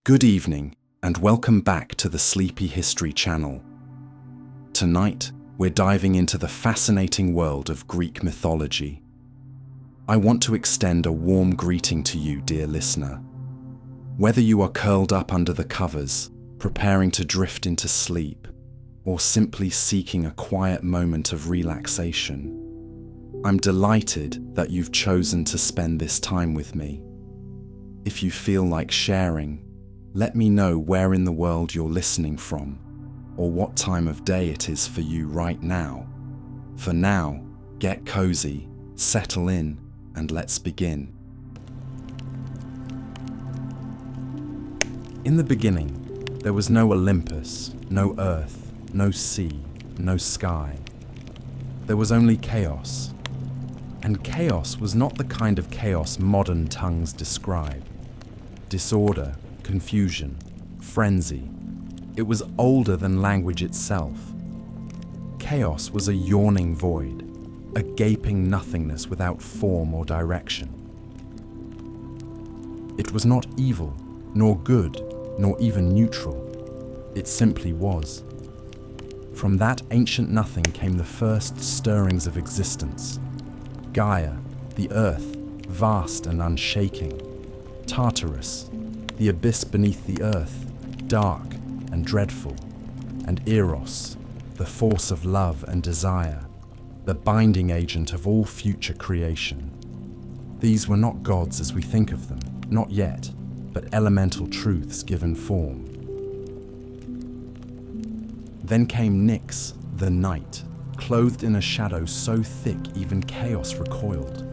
Good evening, and welcome back to the Sleepy History channel. Tonight, we're diving into the fascinating world of Greek mythology. I want to extend a warm greeting to you, dear listener. Whether you are curled up under the covers, preparing to drift into sleep, or simply seeking a quiet moment of relaxation, I'm delighted that you've chosen to spend this time with me. If you feel like sharing, let me know where in the world you're listening from, or what time of day it is for you right now. For now, get cozy, settle in, and let's begin. In the beginning, there was no Olympus, no earth, no sea, no sky. There was only chaos. And chaos was not the kind of chaos modern tongues describe. Disorder, confusion, frenzy. It was older than language itself. Chaos was a yawning void, a gaping nothingness without form or direction. It was not evil, nor good, nor even neutral. It simply was. From that ancient nothing came the first stirrings of existence. Gaia, the earth, vast and unshaking. Tartarus, the abyss beneath the earth, dark and dreadful, and Eros, the force of love and desire, the binding agent of all future creation. These were not gods as we think of them, not yet, but elemental truths given form. Then came Nyx, the night, clothed in a shadow so thick even chaos recoiled.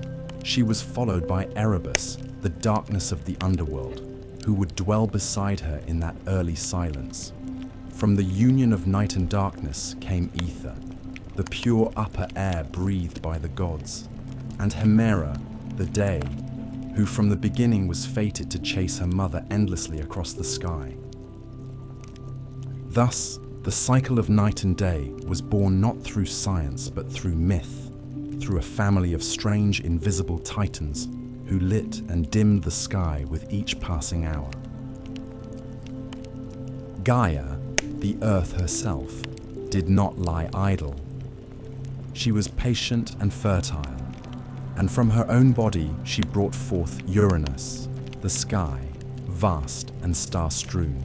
She was followed by Erebus, the darkness of the underworld, who would dwell beside her in that early silence. From the union of night and darkness came ether, the pure upper air breathed by the gods, and Hemera, the day, who from the beginning was fated to chase her mother endlessly across the sky. Thus, the cycle of night and day was born not through science but through myth, through a family of strange invisible titans who lit and dimmed the sky with each passing hour. Gaia, the earth herself, did not lie idle. She was patient and fertile, and from her own body she brought forth Uranus, the sky, vast and star-strewn.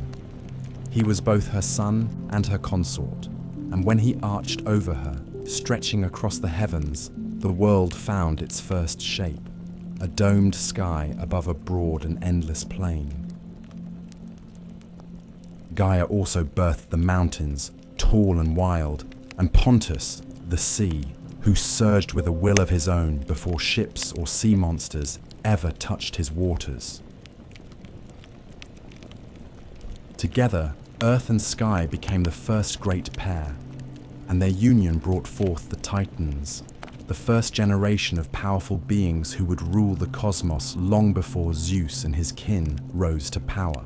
He was both her son and her consort, and when he arched over her, stretching across the heavens, the world found its first shape. A domed sky above a broad and endless plain. Gaia also birthed the mountains, tall and wild, and Pontus, the sea, who surged with a will of his own before ships or sea monsters ever touched his waters. Together, earth and sky became the first great pair, and their union brought forth the Titans, the first generation of powerful beings who would rule the cosmos long before Zeus and his kin rose to power.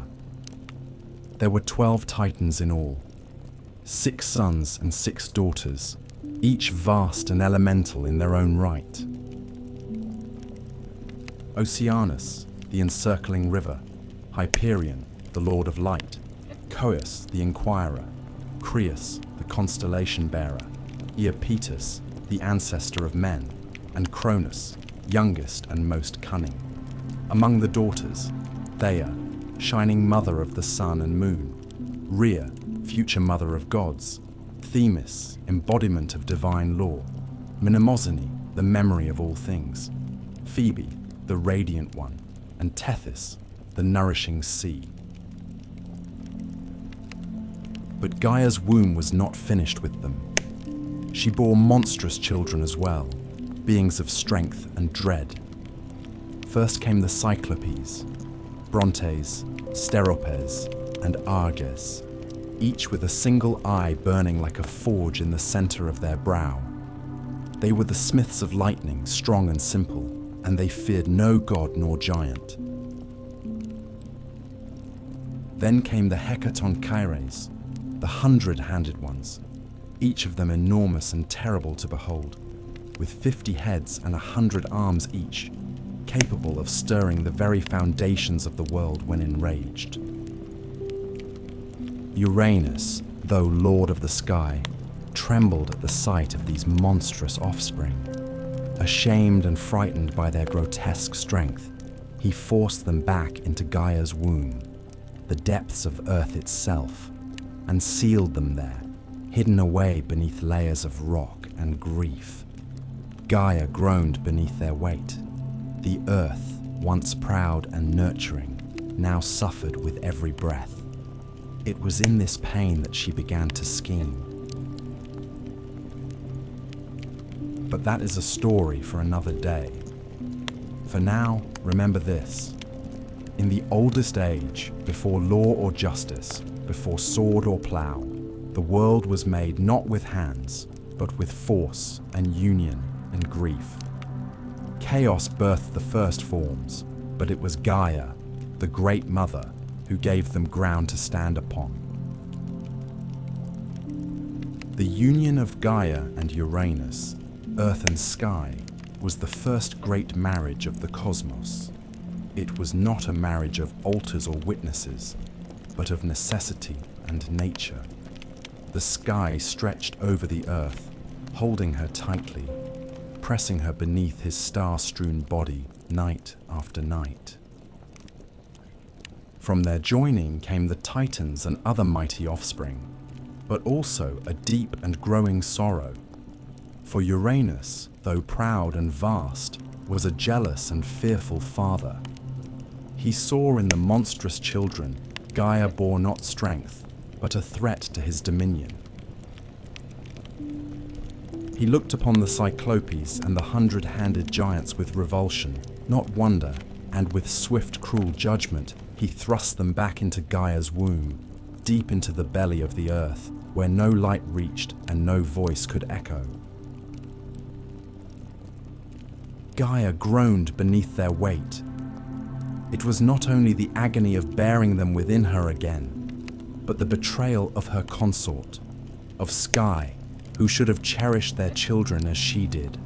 There were 12 Titans in all, 6 sons and 6 daughters, each vast and elemental in their own right. Oceanus, the encircling river, Hyperion, the lord of light, Coeus, the inquirer, Creus, the constellation bearer, Iapetus, the ancestor of men, and Cronus, youngest and most cunning. Among the daughters, Theia, shining mother of the sun and moon, Rhea, future mother of gods, Themis, embodiment of divine law, Mnemosyne, the memory of all things, Phoebe, the radiant one, and Tethys, the nourishing sea. But Gaia's womb was not finished with them. She bore monstrous children as well, beings of strength and dread. First came the Cyclopes, Brontes, Steropes, and Arges, each with a single eye burning like a forge in the center of their brow. They were the smiths of lightning, strong and simple, and they feared no god nor giant. Then came the Hekatoncheires, the 100-handed ones, each of them enormous and terrible to behold, with 50 heads and 100 arms each, capable of stirring the very foundations of the world when enraged. Uranus, though lord of the sky, trembled at the sight of these monstrous offspring. Ashamed and frightened by their grotesque strength, he forced them back into Gaia's womb, the depths of Earth itself, and sealed them there, hidden away beneath layers of rock and grief. Gaia groaned beneath their weight. The Earth, once proud and nurturing, now suffered with every breath. It was in this pain that she began to scheme. But that is a story for another day. For now, remember this. In the oldest age, before law or justice, before sword or plough, the world was made not with hands, but with force and union and grief. Chaos birthed the first forms, but it was Gaia, the Great Mother, who gave them ground to stand upon. The union of Gaia and Uranus, Earth and sky, was the first great marriage of the cosmos. It was not a marriage of altars or witnesses, but of necessity and nature. The sky stretched over the earth, holding her tightly, pressing her beneath his star-strewn body night after night. From their joining came the Titans and other mighty offspring, but also a deep and growing sorrow. For Uranus, though proud and vast, was a jealous and fearful father. He saw in the monstrous children Gaia bore not strength, but a threat to his dominion. He looked upon the Cyclopes and the 100-handed giants with revulsion, not wonder, and with swift, cruel judgment, he thrust them back into Gaia's womb, deep into the belly of the earth, where no light reached and no voice could echo. Gaia groaned beneath their weight. It was not only the agony of bearing them within her again, but the betrayal of her consort, of Sky, who should have cherished their children as she did.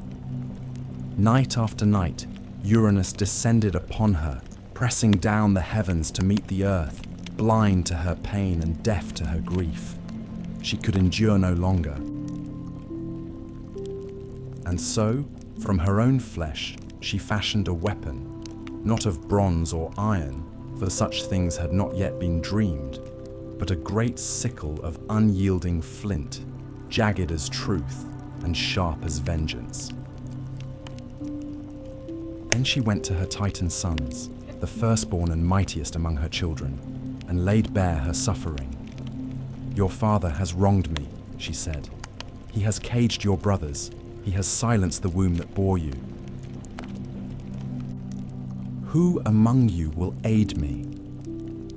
Night after night, Uranus descended upon her, pressing down the heavens to meet the earth, blind to her pain and deaf to her grief. She could endure no longer. And so, from her own flesh, she fashioned a weapon, not of bronze or iron, for such things had not yet been dreamed, but a great sickle of unyielding flint, jagged as truth and sharp as vengeance. Then she went to her Titan sons, the firstborn and mightiest among her children, and laid bare her suffering. "Your father has wronged me," she said. "He has caged your brothers. He has silenced the womb that bore you. Who among you will aid me?"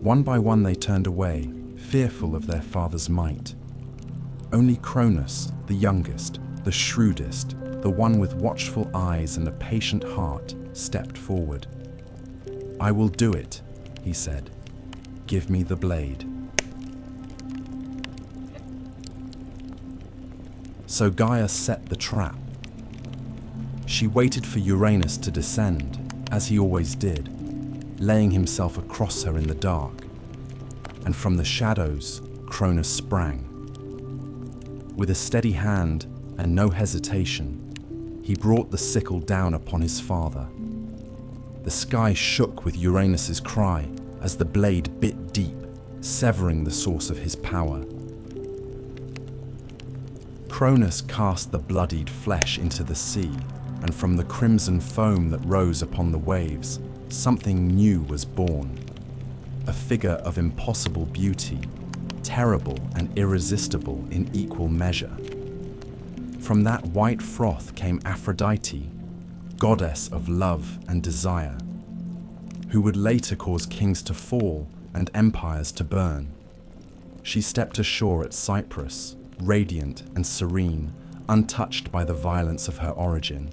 One by one they turned away, fearful of their father's might. Only Cronus, the youngest, the shrewdest, the one with watchful eyes and a patient heart, stepped forward. "I will do it," he said. "Give me the blade." So Gaia set the trap. She waited for Uranus to descend, as he always did, laying himself across her in the dark. And from the shadows, Cronus sprang. With a steady hand and no hesitation, he brought the sickle down upon his father. The sky shook with Uranus's cry as the blade bit deep, severing the source of his power. Cronus cast the bloodied flesh into the sea, and from the crimson foam that rose upon the waves, something new was born. A figure of impossible beauty, terrible and irresistible in equal measure. From that white froth came Aphrodite, goddess of love and desire, who would later cause kings to fall and empires to burn. She stepped ashore at Cyprus, radiant and serene, untouched by the violence of her origin.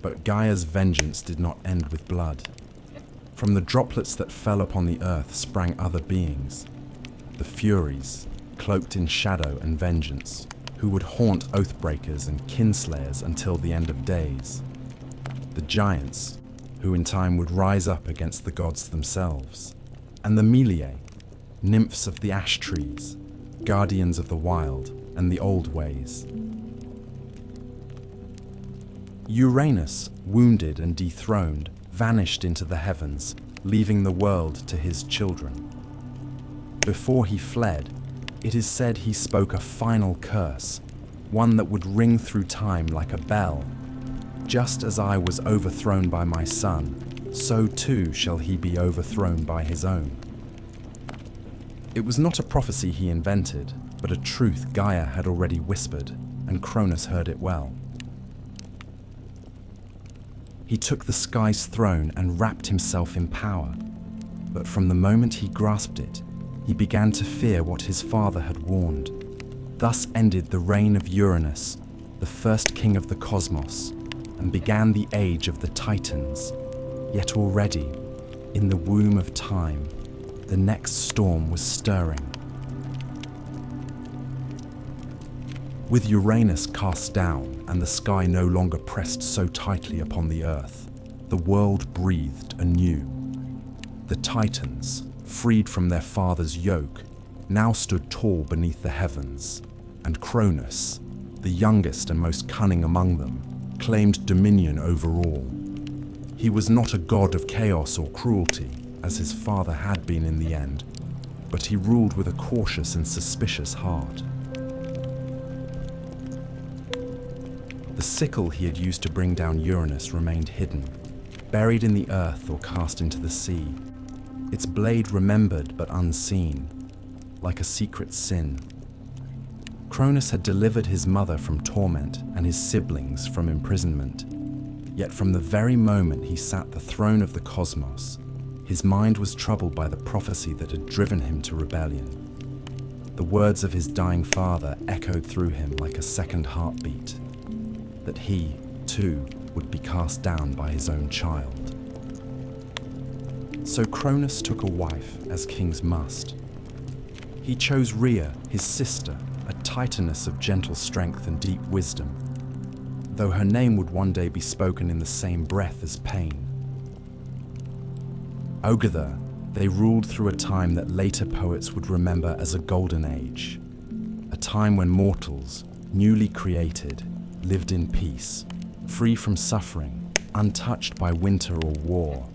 But Gaia's vengeance did not end with blood. From the droplets that fell upon the earth sprang other beings, the Furies, cloaked in shadow and vengeance, who would haunt oathbreakers and kinslayers until the end of days. The giants, who in time would rise up against the gods themselves. and the Meliae, nymphs of the ash trees, guardians of the wild and the old ways. Uranus, wounded and dethroned, vanished into the heavens, leaving the world to his children. Before he fled, it is said he spoke a final curse, one that would ring through time like a bell. Just as I was overthrown by my son, so too shall he be overthrown by his own. It was not a prophecy he invented, but a truth Gaia had already whispered, and Cronus heard it well. He took the sky's throne and wrapped himself in power, but from the moment he grasped it, he began to fear what his father had warned. Thus ended the reign of Uranus, the first king of the cosmos, and began the age of the Titans. Yet already, in the womb of time, the next storm was stirring. With Uranus cast down and the sky no longer pressed so tightly upon the earth, the world breathed anew. The Titans, freed from their father's yoke, now stood tall beneath the heavens, and Cronus, the youngest and most cunning among them, claimed dominion over all. He was not a god of chaos or cruelty, as his father had been in the end, but he ruled with a cautious and suspicious heart. The sickle he had used to bring down Uranus remained hidden, buried in the earth or cast into the sea, its blade remembered but unseen, like a secret sin. Cronus had delivered his mother from torment and his siblings from imprisonment. Yet from the very moment he sat the throne of the cosmos, his mind was troubled by the prophecy that had driven him to rebellion. The words of his dying father echoed through him like a second heartbeat, that he, too, would be cast down by his own child. So Cronus took a wife, as kings must. He chose Rhea, his sister, a titaness of gentle strength and deep wisdom, though her name would one day be spoken in the same breath as pain. Together, they ruled through a time that later poets would remember as a golden age, a time when mortals, newly created, lived in peace, free from suffering, untouched by winter or war,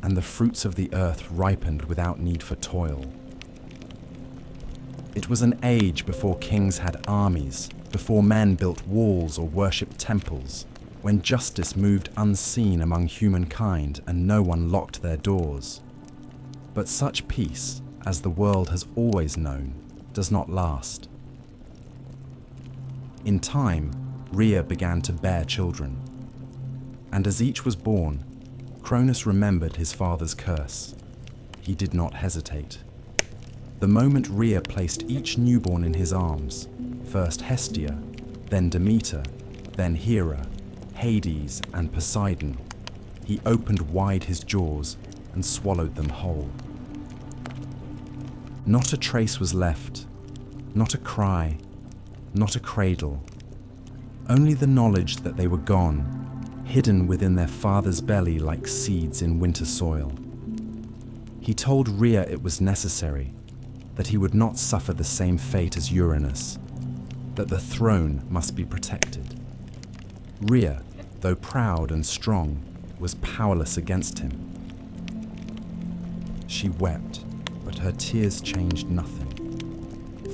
and the fruits of the earth ripened without need for toil. It was an age before kings had armies, before men built walls or worshipped temples, when justice moved unseen among humankind and no one locked their doors. But such peace, as the world has always known, does not last. In time, Rhea began to bear children, and as each was born, Cronus remembered his father's curse. He did not hesitate. The moment Rhea placed each newborn in his arms, first Hestia, then Demeter, then Hera, Hades and Poseidon, he opened wide his jaws and swallowed them whole. Not a trace was left, not a cry, not a cradle, only the knowledge that they were gone, hidden within their father's belly like seeds in winter soil. He told Rhea it was necessary, that he would not suffer the same fate as Uranus, that the throne must be protected. Rhea, though proud and strong, was powerless against him. She wept, but her tears changed nothing.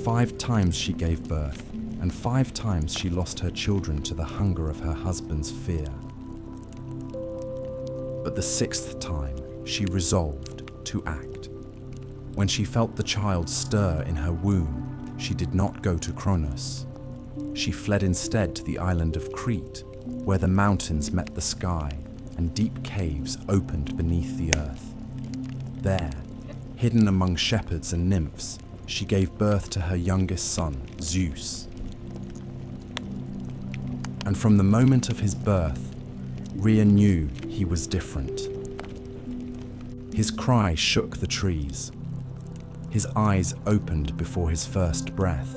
5 times she gave birth, and 5 times she lost her children to the hunger of her husband's fear. But the 6th time, she resolved to act. When she felt the child stir in her womb, she did not go to Cronus. She fled instead to the island of Crete, where the mountains met the sky and deep caves opened beneath the earth. There, hidden among shepherds and nymphs, she gave birth to her youngest son, Zeus. And from the moment of his birth, Rhea knew he was different. His cry shook the trees. His eyes opened before his first breath.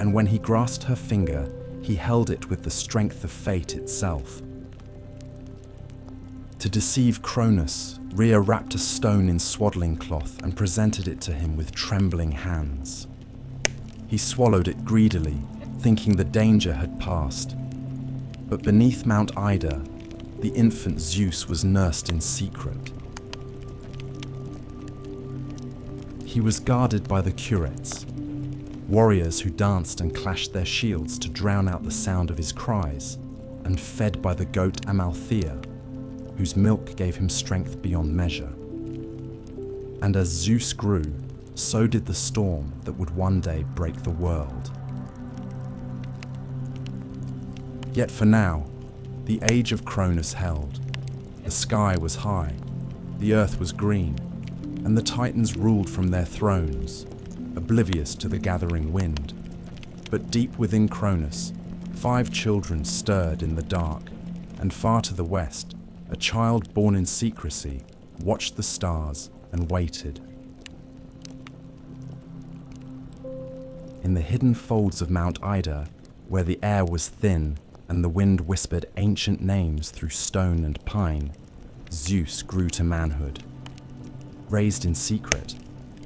And when he grasped her finger, he held it with the strength of fate itself. To deceive Cronus, Rhea wrapped a stone in swaddling cloth and presented it to him with trembling hands. He swallowed it greedily, thinking the danger had passed. But beneath Mount Ida, the infant Zeus was nursed in secret. He was guarded by the curettes, warriors who danced and clashed their shields to drown out the sound of his cries, and fed by the goat Amalthea, whose milk gave him strength beyond measure. And as Zeus grew, so did the storm that would one day break the world. Yet for now, the age of Cronus held. The sky was high, the earth was green, and the Titans ruled from their thrones, oblivious to the gathering wind. But deep within Cronus, 5 children stirred in the dark, and far to the west, a child born in secrecy watched the stars and waited. In the hidden folds of Mount Ida, where the air was thin and the wind whispered ancient names through stone and pine, Zeus grew to manhood. Raised in secret,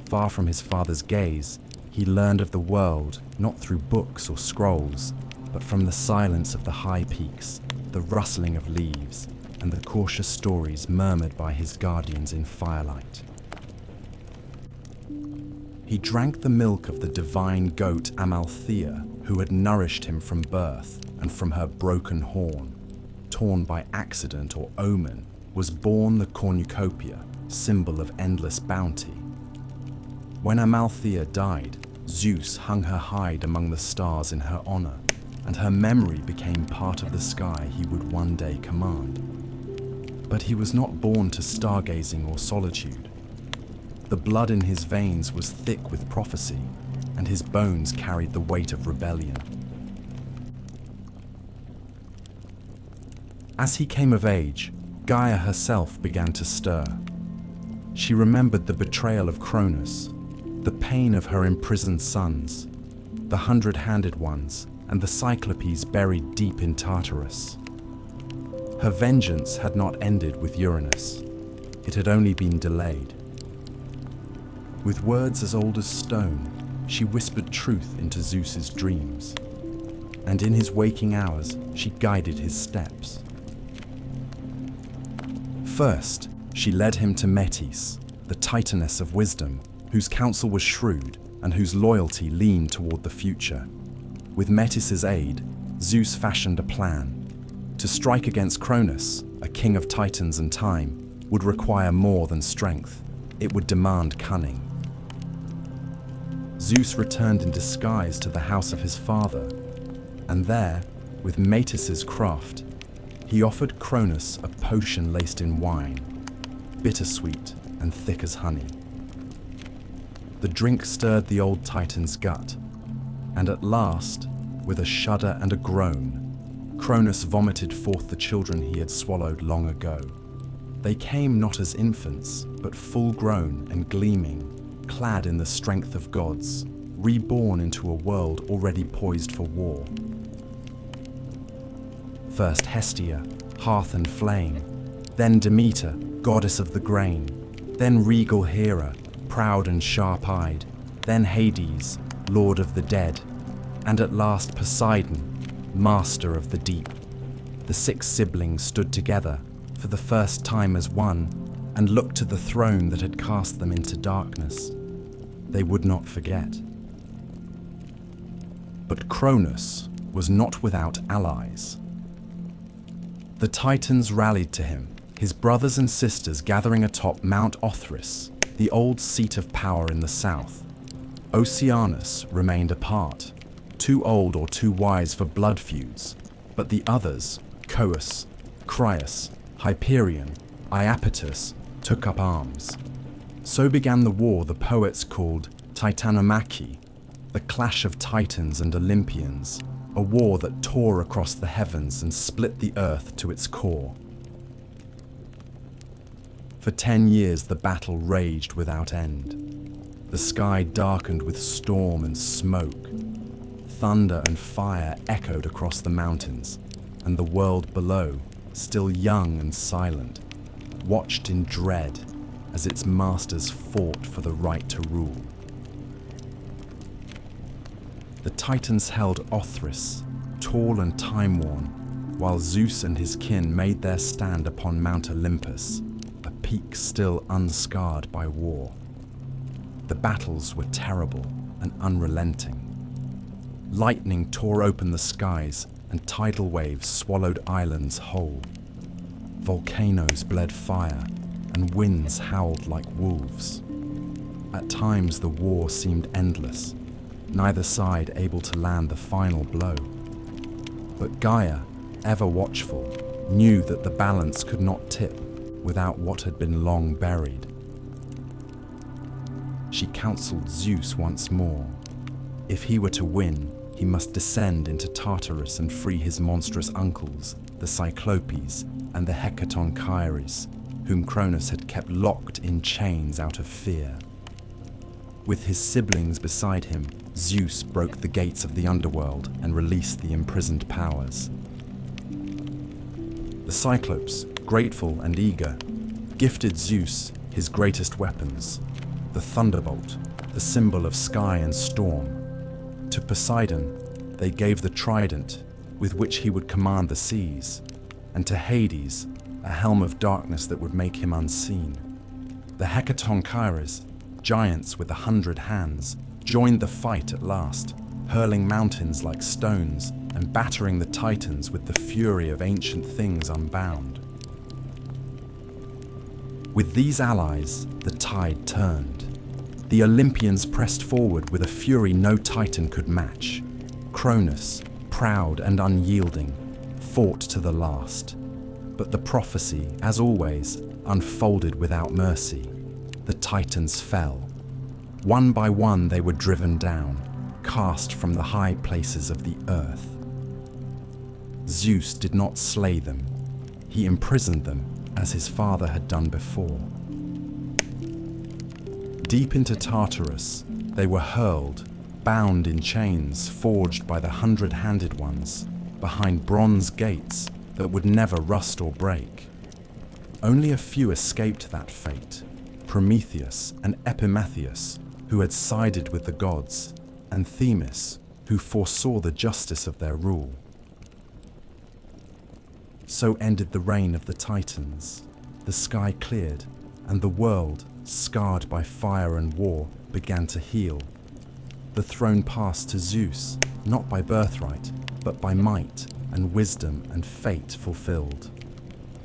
far from his father's gaze, he learned of the world not through books or scrolls, but from the silence of the high peaks, the rustling of leaves, and the cautious stories murmured by his guardians in firelight. He drank the milk of the divine goat Amalthea, who had nourished him from birth, and from her broken horn, torn by accident or omen, was born the cornucopia, symbol of endless bounty. When Amalthea died, Zeus hung her hide among the stars in her honor, and her memory became part of the sky he would one day command. But he was not born to stargazing or solitude. The blood in his veins was thick with prophecy, and his bones carried the weight of rebellion. As he came of age, Gaia herself began to stir. She remembered the betrayal of Cronus, the pain of her imprisoned sons, the 100-handed ones, and the Cyclopes buried deep in Tartarus. Her vengeance had not ended with Uranus. It had only been delayed. With words as old as stone, she whispered truth into Zeus's dreams, and in his waking hours, she guided his steps. First, she led him to Metis, the Titaness of wisdom, whose counsel was shrewd and whose loyalty leaned toward the future. With Metis's aid, Zeus fashioned a plan. To strike against Cronus, a king of Titans and time, would require more than strength. It would demand cunning. Zeus returned in disguise to the house of his father, and there, with Metis's craft, he offered Cronus a potion laced in wine, bittersweet and thick as honey. The drink stirred the old Titan's gut, and at last, with a shudder and a groan, Cronus vomited forth the children he had swallowed long ago. They came not as infants, but full-grown and gleaming, clad in the strength of gods, reborn into a world already poised for war. First Hestia, hearth and flame, then Demeter, goddess of the grain, then regal Hera, proud and sharp-eyed, then Hades, lord of the dead, and at last Poseidon, master of the deep. The 6 siblings stood together, for the first time as one, and looked to the throne that had cast them into darkness. They would not forget. But Cronus was not without allies. The Titans rallied to him, his brothers and sisters gathering atop Mount Othrys, the old seat of power in the south. Oceanus remained apart, too old or too wise for blood feuds, but the others, Coeus, Crius, Hyperion, Iapetus, took up arms. So began the war the poets called Titanomachy, the clash of Titans and Olympians, a war that tore across the heavens and split the earth to its core. For 10 years the battle raged without end. The sky darkened with storm and smoke. Thunder and fire echoed across the mountains, and the world below, still young and silent, watched in dread as its masters fought for the right to rule. The Titans held Othrys, tall and time-worn, while Zeus and his kin made their stand upon Mount Olympus, a peak still unscarred by war. The battles were terrible and unrelenting. Lightning tore open the skies and tidal waves swallowed islands whole. Volcanoes bled fire and winds howled like wolves. At times the war seemed endless, neither side able to land the final blow. But Gaia, ever watchful, knew that the balance could not tip without what had been long buried. She counseled Zeus once more. If he were to win, he must descend into Tartarus and free his monstrous uncles, the Cyclopes and the 𝐒𝐴𝐭𝐴𝑡𝑗, whom Cronus had kept locked in chains out of fear. With his siblings beside him, Zeus broke the gates of the underworld and released the imprisoned powers. The Cyclopes, grateful and eager, gifted Zeus his greatest weapons, the thunderbolt, the symbol of sky and storm. To Poseidon, they gave the trident, with which he would command the seas, and to Hades, a helm of darkness that would make him unseen. The 𝐒𝐴𝐭𝐴𝑡𝑗, giants with 100 hands, joined the fight at last, hurling mountains like stones and battering the Titans with the fury of ancient things unbound. With these allies, the tide turned. The Olympians pressed forward with a fury no Titan could match. Cronus, proud and unyielding, fought to the last. But the prophecy, as always, unfolded without mercy. The Titans fell. One by one they were driven down, cast from the high places of the earth. Zeus did not slay them. He imprisoned them as his father had done before. Deep into Tartarus, they were hurled, bound in chains forged by the 100-handed ones, behind bronze gates that would never rust or break. Only a few escaped that fate: Prometheus and Epimetheus, who had sided with the gods, and Themis, who foresaw the justice of their rule. So ended the reign of the Titans. The sky cleared, and the world, scarred by fire and war, began to heal. The throne passed to Zeus, not by birthright, but by might and wisdom and fate fulfilled.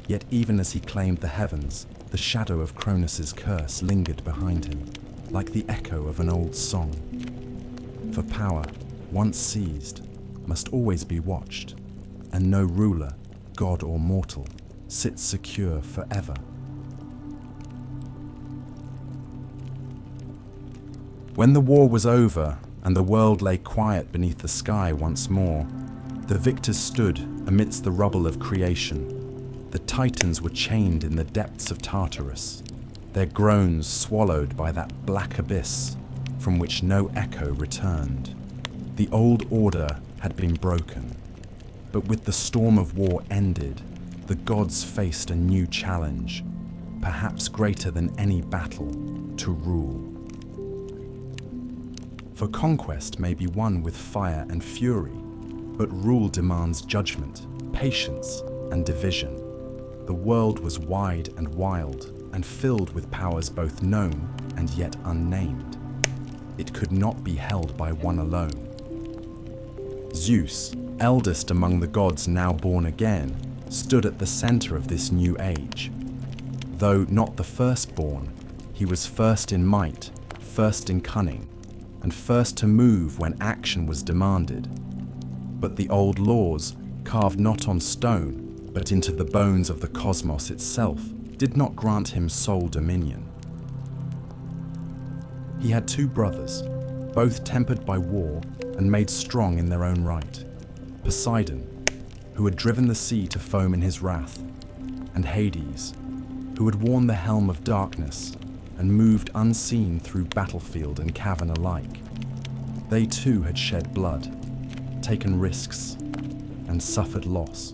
Yet even as he claimed the heavens, the shadow of Cronus's curse lingered behind him, like the echo of an old song. For power, once seized, must always be watched, and no ruler, god or mortal, sits secure forever. When the war was over and the world lay quiet beneath the sky once more, the victors stood amidst the rubble of creation. The Titans were chained in the depths of Tartarus, their groans swallowed by that black abyss from which no echo returned. The old order had been broken, but with the storm of war ended, the gods faced a new challenge, perhaps greater than any battle, to rule. For conquest may be won with fire and fury, but rule demands judgment, patience, and division. The world was wide and wild, and filled with powers both known and yet unnamed. It could not be held by one alone. Zeus, eldest among the gods now born again, stood at the center of this new age. Though not the firstborn, he was first in might, first in cunning, and first to move when action was demanded. But the old laws, carved not on stone, but into the bones of the cosmos itself, did not grant him sole dominion. He had two brothers, both tempered by war and made strong in their own right: Poseidon, who had driven the sea to foam in his wrath, and Hades, who had worn the helm of darkness and moved unseen through battlefield and cavern alike. They too had shed blood, taken risks, and suffered loss.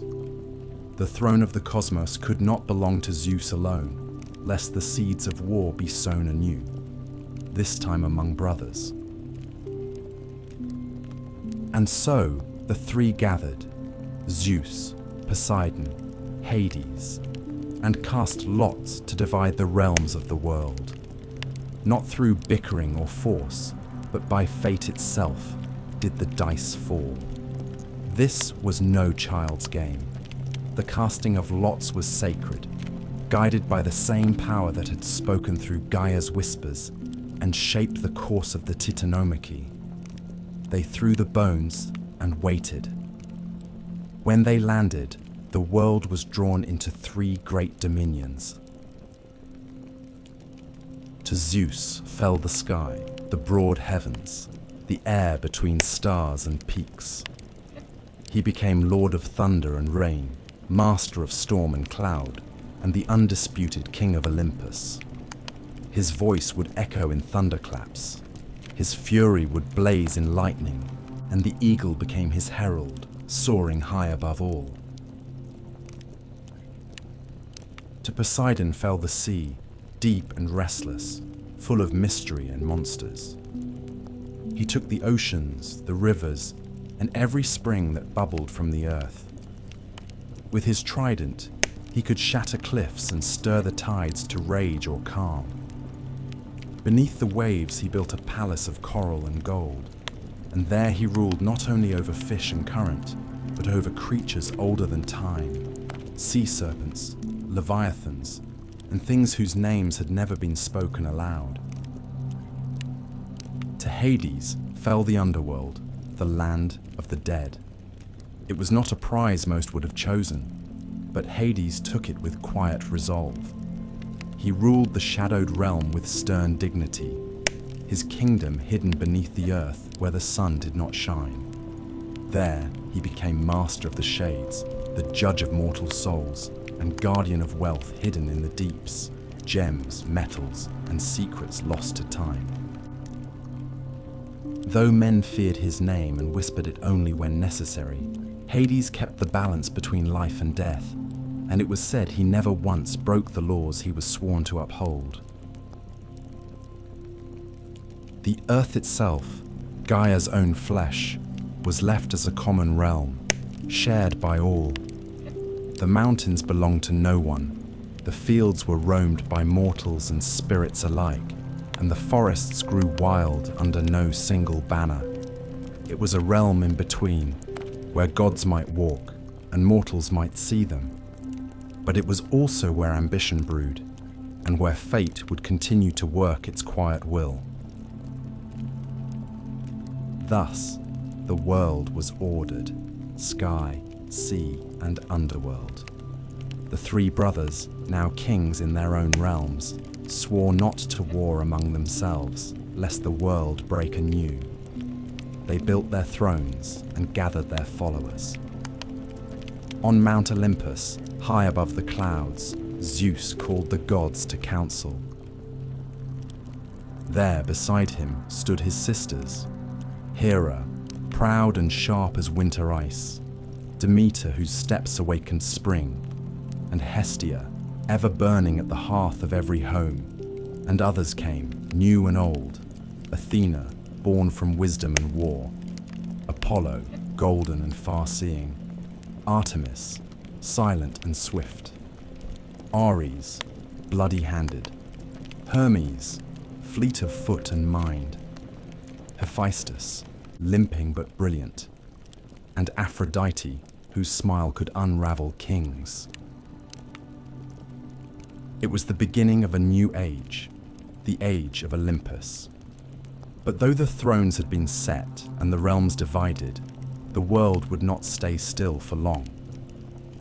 The throne of the cosmos could not belong to Zeus alone, lest the seeds of war be sown anew, this time among brothers. And so the three gathered, Zeus, Poseidon, Hades, and cast lots to divide the realms of the world, not through bickering or force, but by fate itself did the dice fall. This was no child's game. The casting of lots was sacred, guided by the same power that had spoken through Gaia's whispers and shaped the course of the 𝐓𝐡𝐚𝐧𝐤. They threw the bones and waited. When they landed, the world was drawn into three great dominions. To Zeus fell the sky, the broad heavens, the air between stars and peaks. He became Lord of thunder and rain, master of storm and cloud, and the undisputed king of Olympus. His voice would echo in thunderclaps, his fury would blaze in lightning, and the eagle became his herald, soaring high above all. To Poseidon fell the sea, deep and restless, full of mystery and monsters. He took the oceans, the rivers, and every spring that bubbled from the earth. With his trident, he could shatter cliffs and stir the tides to rage or calm. Beneath the waves he built a palace of coral and gold, and there he ruled not only over fish and current, but over creatures older than time, sea serpents, leviathans, and things whose names had never been spoken aloud. To Hades fell the underworld, the land of the dead. It was not a prize most would have chosen, but Hades took it with quiet resolve. He ruled the shadowed realm with stern dignity, his kingdom hidden beneath the earth where the sun did not shine. There he became master of the shades, the judge of mortal souls, and guardian of wealth hidden in the deeps, gems, metals, and secrets lost to time. Though men feared his name and whispered it only when necessary, Hades kept the balance between life and death, and it was said he never once broke the laws he was sworn to uphold. The earth itself, Gaia's own flesh, was left as a common realm, shared by all. The mountains belonged to no one, the fields were roamed by mortals and spirits alike, and the forests grew wild under no single banner. It was a realm in between, where gods might walk and mortals might see them. But it was also where ambition brewed, and where fate would continue to work its quiet will. Thus, the world was ordered, sky, sea, and underworld. The three brothers, now kings in their own realms, swore not to war among themselves, lest the world break anew. They built their thrones and gathered their followers. On Mount Olympus, high above the clouds, Zeus called the gods to council. There beside him stood his sisters, Hera, proud and sharp as winter ice, Demeter, whose steps awakened spring, and Hestia, ever burning at the hearth of every home. And others came, new and old, Athena, born from wisdom and war, Apollo, golden and far-seeing, Artemis, silent and swift, Ares, bloody-handed, Hermes, fleet of foot and mind, Hephaestus, limping but brilliant, and Aphrodite, whose smile could unravel kings. It was the beginning of a new age, the age of Olympus. But though the thrones had been set and the realms divided, the world would not stay still for long.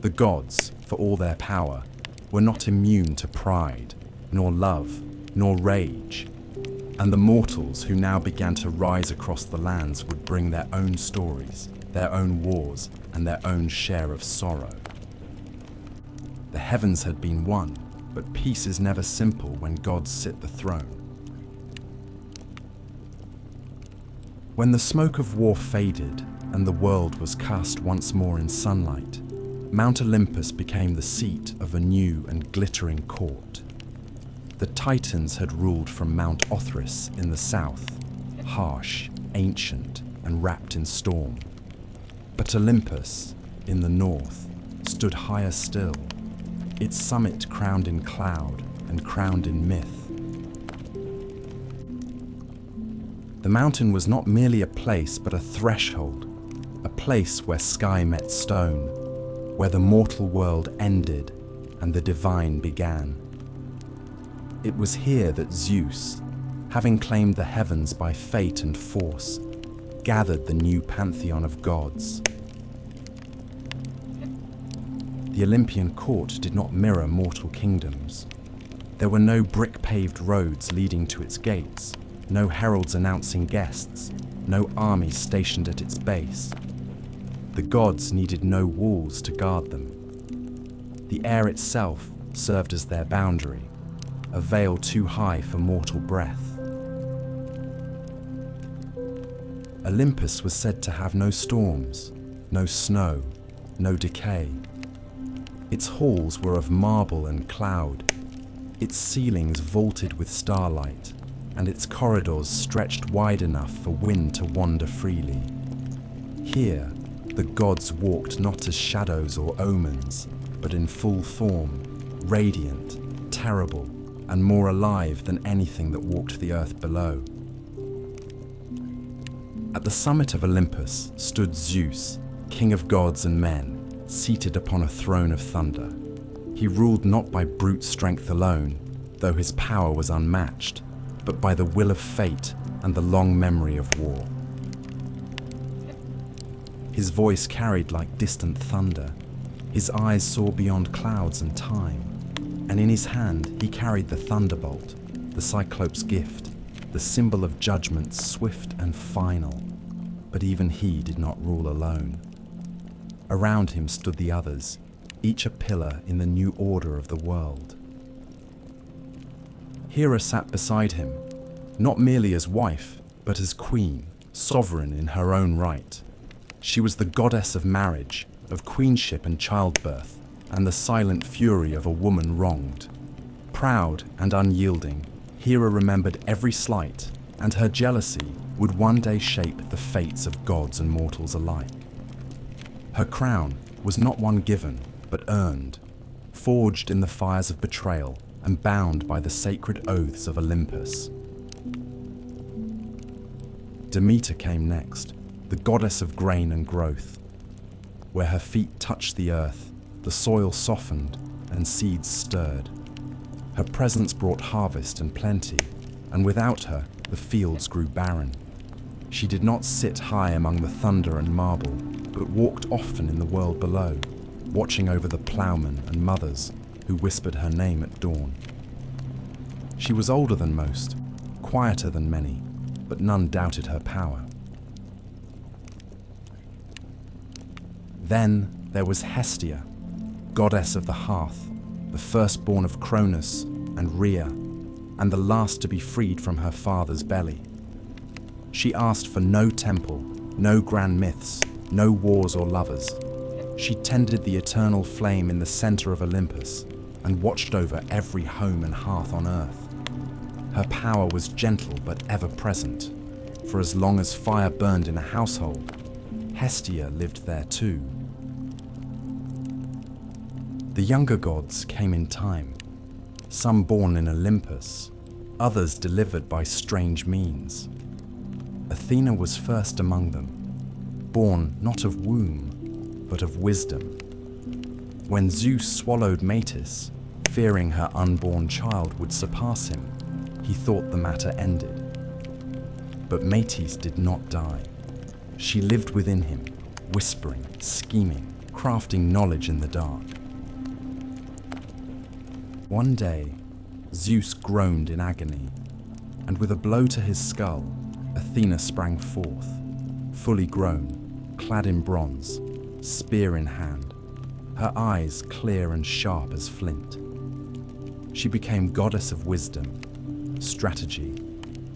The gods, for all their power, were not immune to pride, nor love, nor rage, and the mortals who now began to rise across the lands would bring their own stories, their own wars, and their own share of sorrow. The heavens had been won, but peace is never simple when gods sit the throne. When the smoke of war faded and the world was cast once more in sunlight, Mount Olympus became the seat of a new and glittering court. The Titans had ruled from Mount Othrys in the south, harsh, ancient, and wrapped in storm. But Olympus, in the north, stood higher still, its summit crowned in cloud and crowned in myth. The mountain was not merely a place but a threshold, a place where sky met stone, where the mortal world ended and the divine began. It was here that Zeus, having claimed the heavens by fate and force, gathered the new pantheon of gods. The Olympian court did not mirror mortal kingdoms. There were no brick-paved roads leading to its gates, no heralds announcing guests, no armies stationed at its base. The gods needed no walls to guard them. The air itself served as their boundary, a veil too high for mortal breath. Olympus was said to have no storms, no snow, no decay. Its halls were of marble and cloud, its ceilings vaulted with starlight, and its corridors stretched wide enough for wind to wander freely. Here, the gods walked not as shadows or omens, but in full form, radiant, terrible, and more alive than anything that walked the earth below. At the summit of Olympus stood Zeus, king of gods and men, seated upon a throne of thunder. He ruled not by brute strength alone, though his power was unmatched, but by the will of fate and the long memory of war. His voice carried like distant thunder. His eyes saw beyond clouds and time. And in his hand he carried the thunderbolt, the Cyclops' gift, the symbol of judgment swift and final. But even he did not rule alone. Around him stood the others, each a pillar in the new order of the world. Hera sat beside him, not merely as wife, but as queen, sovereign in her own right. She was the goddess of marriage, of queenship and childbirth, and the silent fury of a woman wronged. Proud and unyielding, Hera remembered every slight, and her jealousy would one day shape the fates of gods and mortals alike. Her crown was not one given, but earned, forged in the fires of betrayal and bound by the sacred oaths of Olympus. Demeter came next, the goddess of grain and growth. Where her feet touched the earth, the soil softened and seeds stirred. Her presence brought harvest and plenty, and without her, the fields grew barren. She did not sit high among the thunder and marble, but walked often in the world below, watching over the ploughmen and mothers who whispered her name at dawn. She was older than most, quieter than many, but none doubted her power. Then there was Hestia, goddess of the hearth, the firstborn of Cronus and Rhea, and the last to be freed from her father's belly. She asked for no temple, no grand myths, no wars or lovers. She tended the eternal flame in the center of Olympus and watched over every home and hearth on earth. Her power was gentle but ever present. For as long as fire burned in a household, Hestia lived there too. The younger gods came in time, some born in Olympus, others delivered by strange means. Athena was first among them, born not of womb, but of wisdom. When Zeus swallowed Metis, fearing her unborn child would surpass him, he thought the matter ended. But Metis did not die. She lived within him, whispering, scheming, crafting knowledge in the dark. One day, Zeus groaned in agony, and with a blow to his skull, Athena sprang forth, fully grown, clad in bronze, spear in hand, her eyes clear and sharp as flint. She became goddess of wisdom, strategy,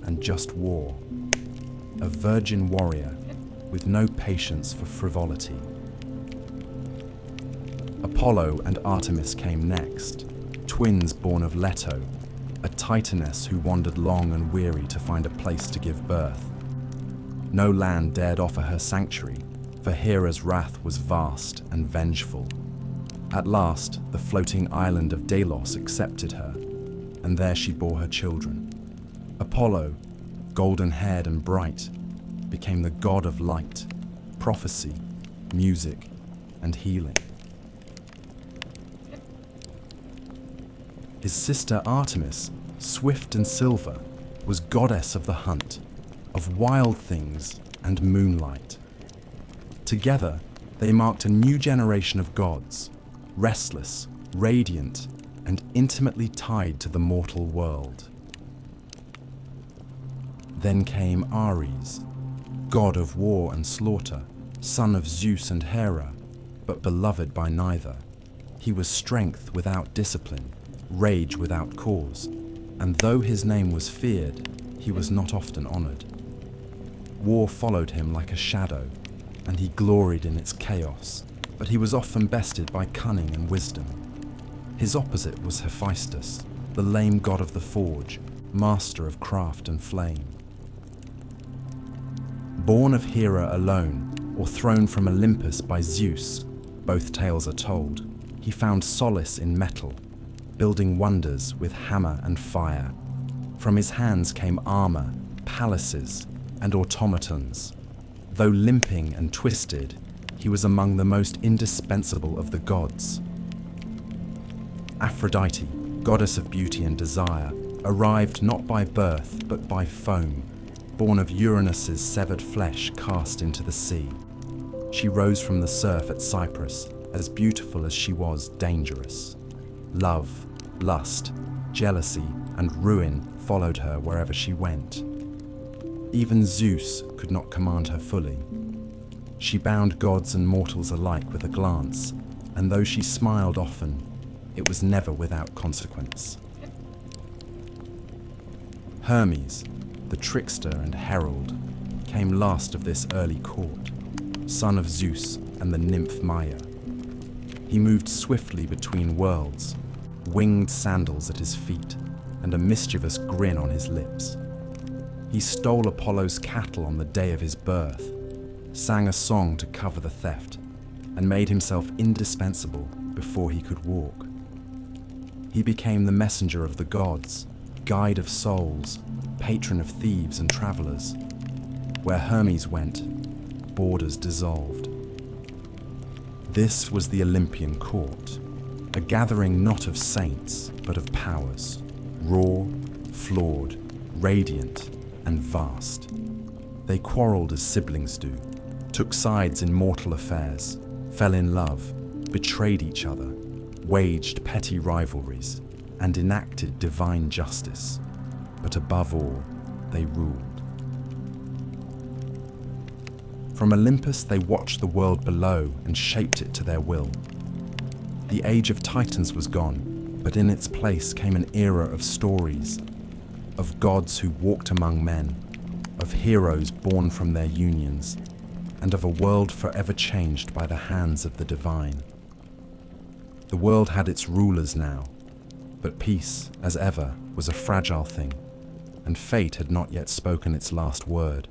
and just war, a virgin warrior with no patience for frivolity. Apollo and Artemis came next, twins born of Leto, a titaness who wandered long and weary to find a place to give birth. No land dared offer her sanctuary, for Hera's wrath was vast and vengeful. At last, the floating island of Delos accepted her, and there she bore her children. Apollo, golden-haired and bright, became the god of light, prophecy, music, and healing. His sister Artemis, swift and silver, was goddess of the hunt, of wild things and moonlight. Together, they marked a new generation of gods, restless, radiant, and intimately tied to the mortal world. Then came Ares, god of war and slaughter, son of Zeus and Hera, but beloved by neither. He was strength without discipline, rage without cause, and though his name was feared, he was not often honored. War followed him like a shadow, and he gloried in its chaos, but he was often bested by cunning and wisdom. His opposite was Hephaestus, the lame god of the forge, master of craft and flame. Born of Hera alone, or thrown from Olympus by Zeus, both tales are told, he found solace in metal, building wonders with hammer and fire. From his hands came armor, palaces, and automatons. Though limping and twisted, he was among the most indispensable of the gods. Aphrodite, goddess of beauty and desire, arrived not by birth but by foam, born of Uranus's severed flesh cast into the sea. She rose from the surf at Cyprus, as beautiful as she was dangerous. Love, lust, jealousy, and ruin followed her wherever she went. Even Zeus could not command her fully. She bound gods and mortals alike with a glance, and though she smiled often, it was never without consequence. Hermes, the trickster and herald, came last of this early court, son of Zeus and the nymph Maia. He moved swiftly between worlds, winged sandals at his feet, and a mischievous grin on his lips. He stole Apollo's cattle on the day of his birth, sang a song to cover the theft, and made himself indispensable before he could walk. He became the messenger of the gods, guide of souls, patron of thieves and travelers. Where Hermes went, borders dissolved. This was the Olympian court, a gathering not of saints, but of powers, raw, flawed, radiant, and vast. They quarreled as siblings do, took sides in mortal affairs, fell in love, betrayed each other, waged petty rivalries, and enacted divine justice. But above all, they ruled. From Olympus they watched the world below and shaped it to their will. The age of Titans was gone, but in its place came an era of stories, of gods who walked among men, of heroes born from their unions, and of a world forever changed by the hands of the divine. The world had its rulers now, but peace, as ever, was a fragile thing, and fate had not yet spoken its last word.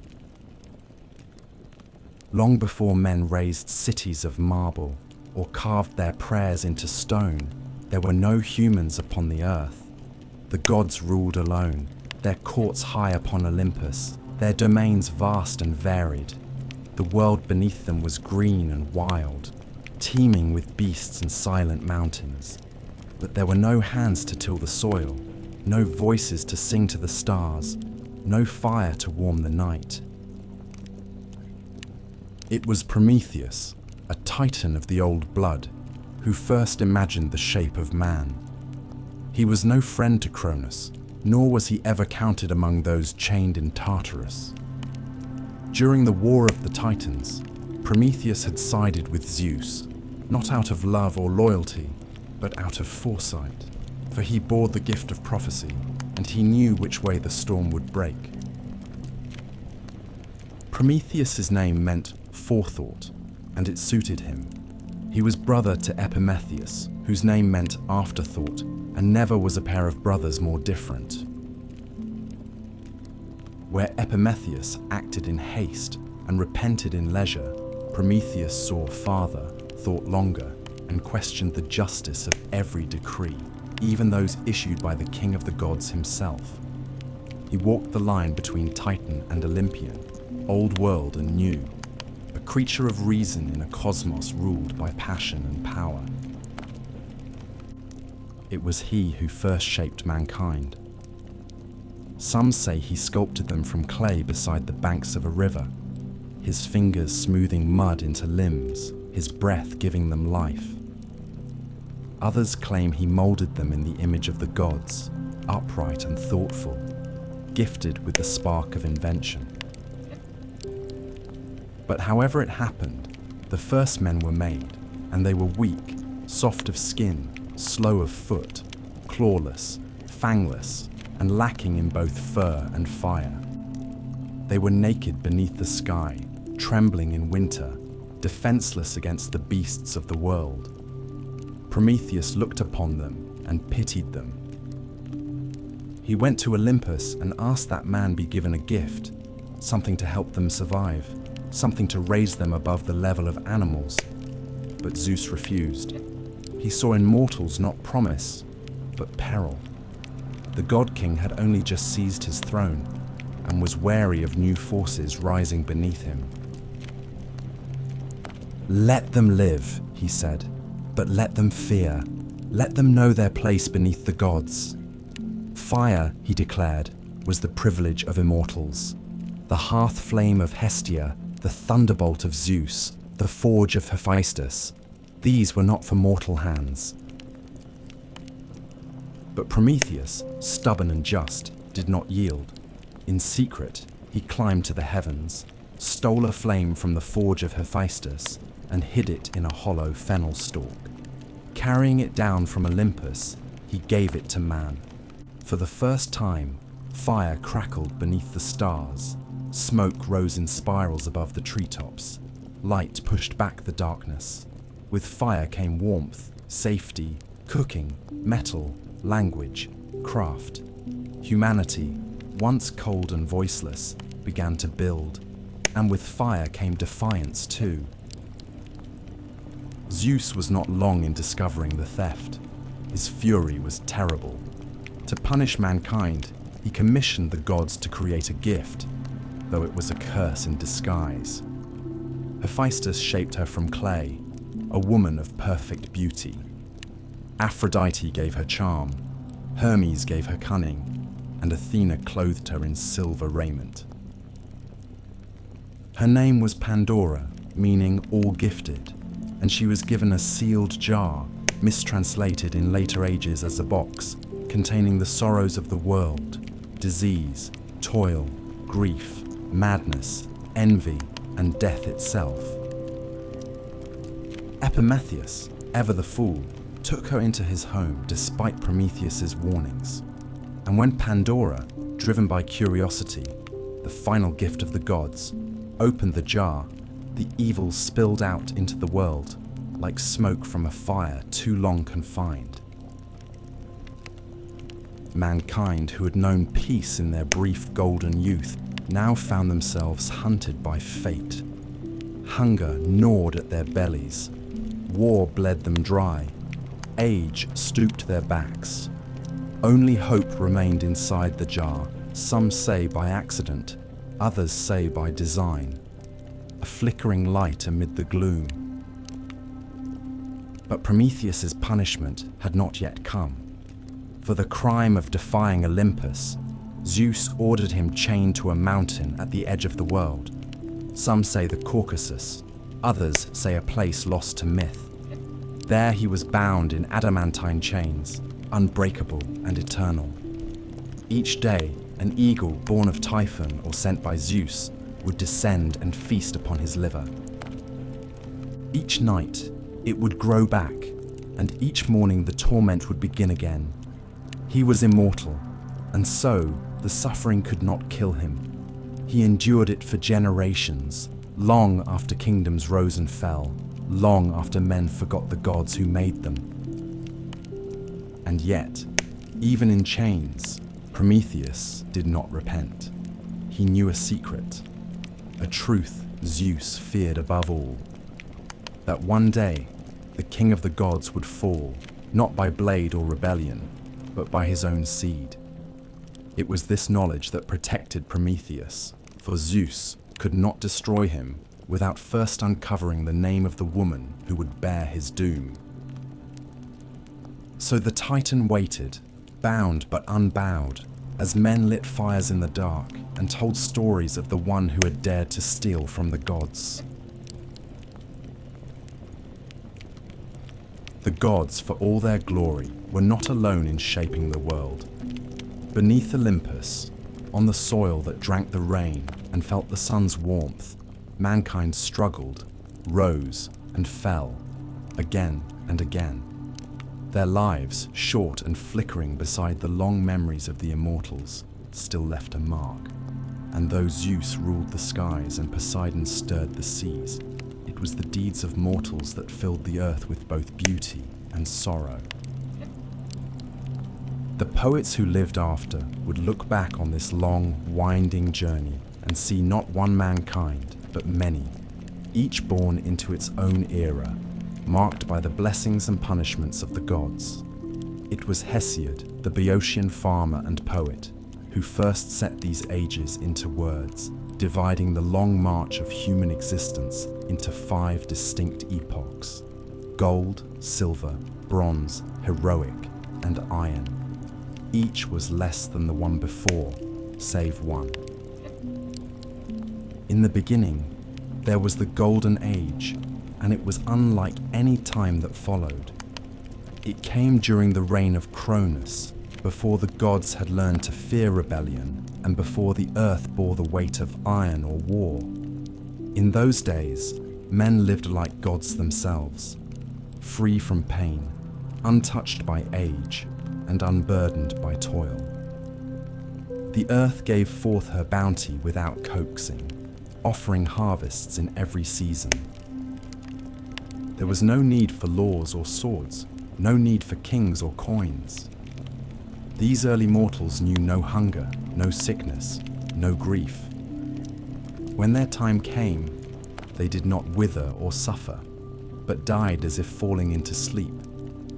Long before men raised cities of marble or carved their prayers into stone, there were no humans upon the earth. The gods ruled alone, their courts high upon Olympus, their domains vast and varied. The world beneath them was green and wild, teeming with beasts and silent mountains. But there were no hands to till the soil, no voices to sing to the stars, no fire to warm the night. It was Prometheus, a titan of the old blood, who first imagined the shape of man. He was no friend to Cronus, nor was he ever counted among those chained in Tartarus. During the War of the Titans, Prometheus had sided with Zeus, not out of love or loyalty, but out of foresight, for he bore the gift of prophecy, and he knew which way the storm would break. Prometheus's name meant forethought, and it suited him. He was brother to Epimetheus, whose name meant afterthought, and never was a pair of brothers more different. Where Epimetheus acted in haste and repented in leisure, Prometheus saw farther, thought longer, and questioned the justice of every decree, even those issued by the king of the gods himself. He walked the line between Titan and Olympian, old world and new, a creature of reason in a cosmos ruled by passion and power. It was he who first shaped mankind. Some say he sculpted them from clay beside the banks of a river, his fingers smoothing mud into limbs, his breath giving them life. Others claim he molded them in the image of the gods, upright and thoughtful, gifted with the spark of invention. But however it happened, the first men were made, and they were weak, soft of skin, slow of foot, clawless, fangless, and lacking in both fur and fire. They were naked beneath the sky, trembling in winter, defenseless against the beasts of the world. Prometheus looked upon them and pitied them. He went to Olympus and asked that man be given a gift, something to help them survive, something to raise them above the level of animals. But Zeus refused. He saw in mortals not promise, but peril. The God King had only just seized his throne and was wary of new forces rising beneath him. "Let them live," he said, "but let them fear. Let them know their place beneath the gods." Fire, he declared, was the privilege of immortals. The hearth flame of Hestia, the thunderbolt of Zeus, the forge of Hephaestus, these were not for mortal hands. But Prometheus, stubborn and just, did not yield. In secret, he climbed to the heavens, stole a flame from the forge of Hephaestus, and hid it in a hollow fennel stalk. Carrying it down from Olympus, he gave it to man. For the first time, fire crackled beneath the stars, smoke rose in spirals above the treetops, light pushed back the darkness. With fire came warmth, safety, cooking, metal, language, craft. Humanity, once cold and voiceless, began to build, and with fire came defiance too. Zeus was not long in discovering the theft. His fury was terrible. To punish mankind, he commissioned the gods to create a gift, though it was a curse in disguise. Hephaestus shaped her from clay, a woman of perfect beauty. Aphrodite gave her charm, Hermes gave her cunning, and Athena clothed her in silver raiment. Her name was Pandora, meaning all gifted, and she was given a sealed jar, mistranslated in later ages as a box, containing the sorrows of the world, disease, toil, grief, madness, envy, and death itself. Epimetheus, ever the fool, took her into his home despite Prometheus's warnings. And when Pandora, driven by curiosity, the final gift of the gods, opened the jar, the evil spilled out into the world, like smoke from a fire too long confined. Mankind, who had known peace in their brief golden youth, now found themselves hunted by fate. Hunger gnawed at their bellies. War bled them dry. Age stooped their backs. Only hope remained inside the jar, some say by accident, others say by design. A flickering light amid the gloom. But Prometheus's punishment had not yet come. For the crime of defying Olympus, Zeus ordered him chained to a mountain at the edge of the world. Some say the Caucasus, others say a place lost to myth. There he was bound in adamantine chains, unbreakable and eternal. Each day, an eagle born of Typhon or sent by Zeus would descend and feast upon his liver. Each night, it would grow back, and each morning the torment would begin again. He was immortal, and so the suffering could not kill him. He endured it for generations, long after kingdoms rose and fell, long after men forgot the gods who made them. And yet, even in chains, Prometheus did not repent. He knew a secret, a truth Zeus feared above all, that one day the king of the gods would fall, not by blade or rebellion, but by his own seed. It was this knowledge that protected Prometheus, for Zeus could not destroy him without first uncovering the name of the woman who would bear his doom. So the Titan waited, bound but unbowed, as men lit fires in the dark and told stories of the one who had dared to steal from the gods. The gods, for all their glory, were not alone in shaping the world. Beneath Olympus, on the soil that drank the rain and felt the sun's warmth, mankind struggled, rose, and fell, again and again. Their lives, short and flickering beside the long memories of the immortals, still left a mark. And though Zeus ruled the skies and Poseidon stirred the seas, it was the deeds of mortals that filled the earth with both beauty and sorrow. The poets who lived after would look back on this long, winding journey and see not one mankind, but many, each born into its own era, marked by the blessings and punishments of the gods. It was Hesiod, the Boeotian farmer and poet, who first set these ages into words, dividing the long march of human existence into 5 distinct epochs: gold, silver, bronze, heroic, and iron. Each was less than the one before, save one. In the beginning, there was the Golden Age, and it was unlike any time that followed. It came during the reign of Cronus, before the gods had learned to fear rebellion, and before the earth bore the weight of iron or war. In those days, men lived like gods themselves, free from pain, untouched by age, and unburdened by toil. The earth gave forth her bounty without coaxing, offering harvests in every season. There was no need for laws or swords, no need for kings or coins. These early mortals knew no hunger, no sickness, no grief. When their time came, they did not wither or suffer, but died as if falling into sleep,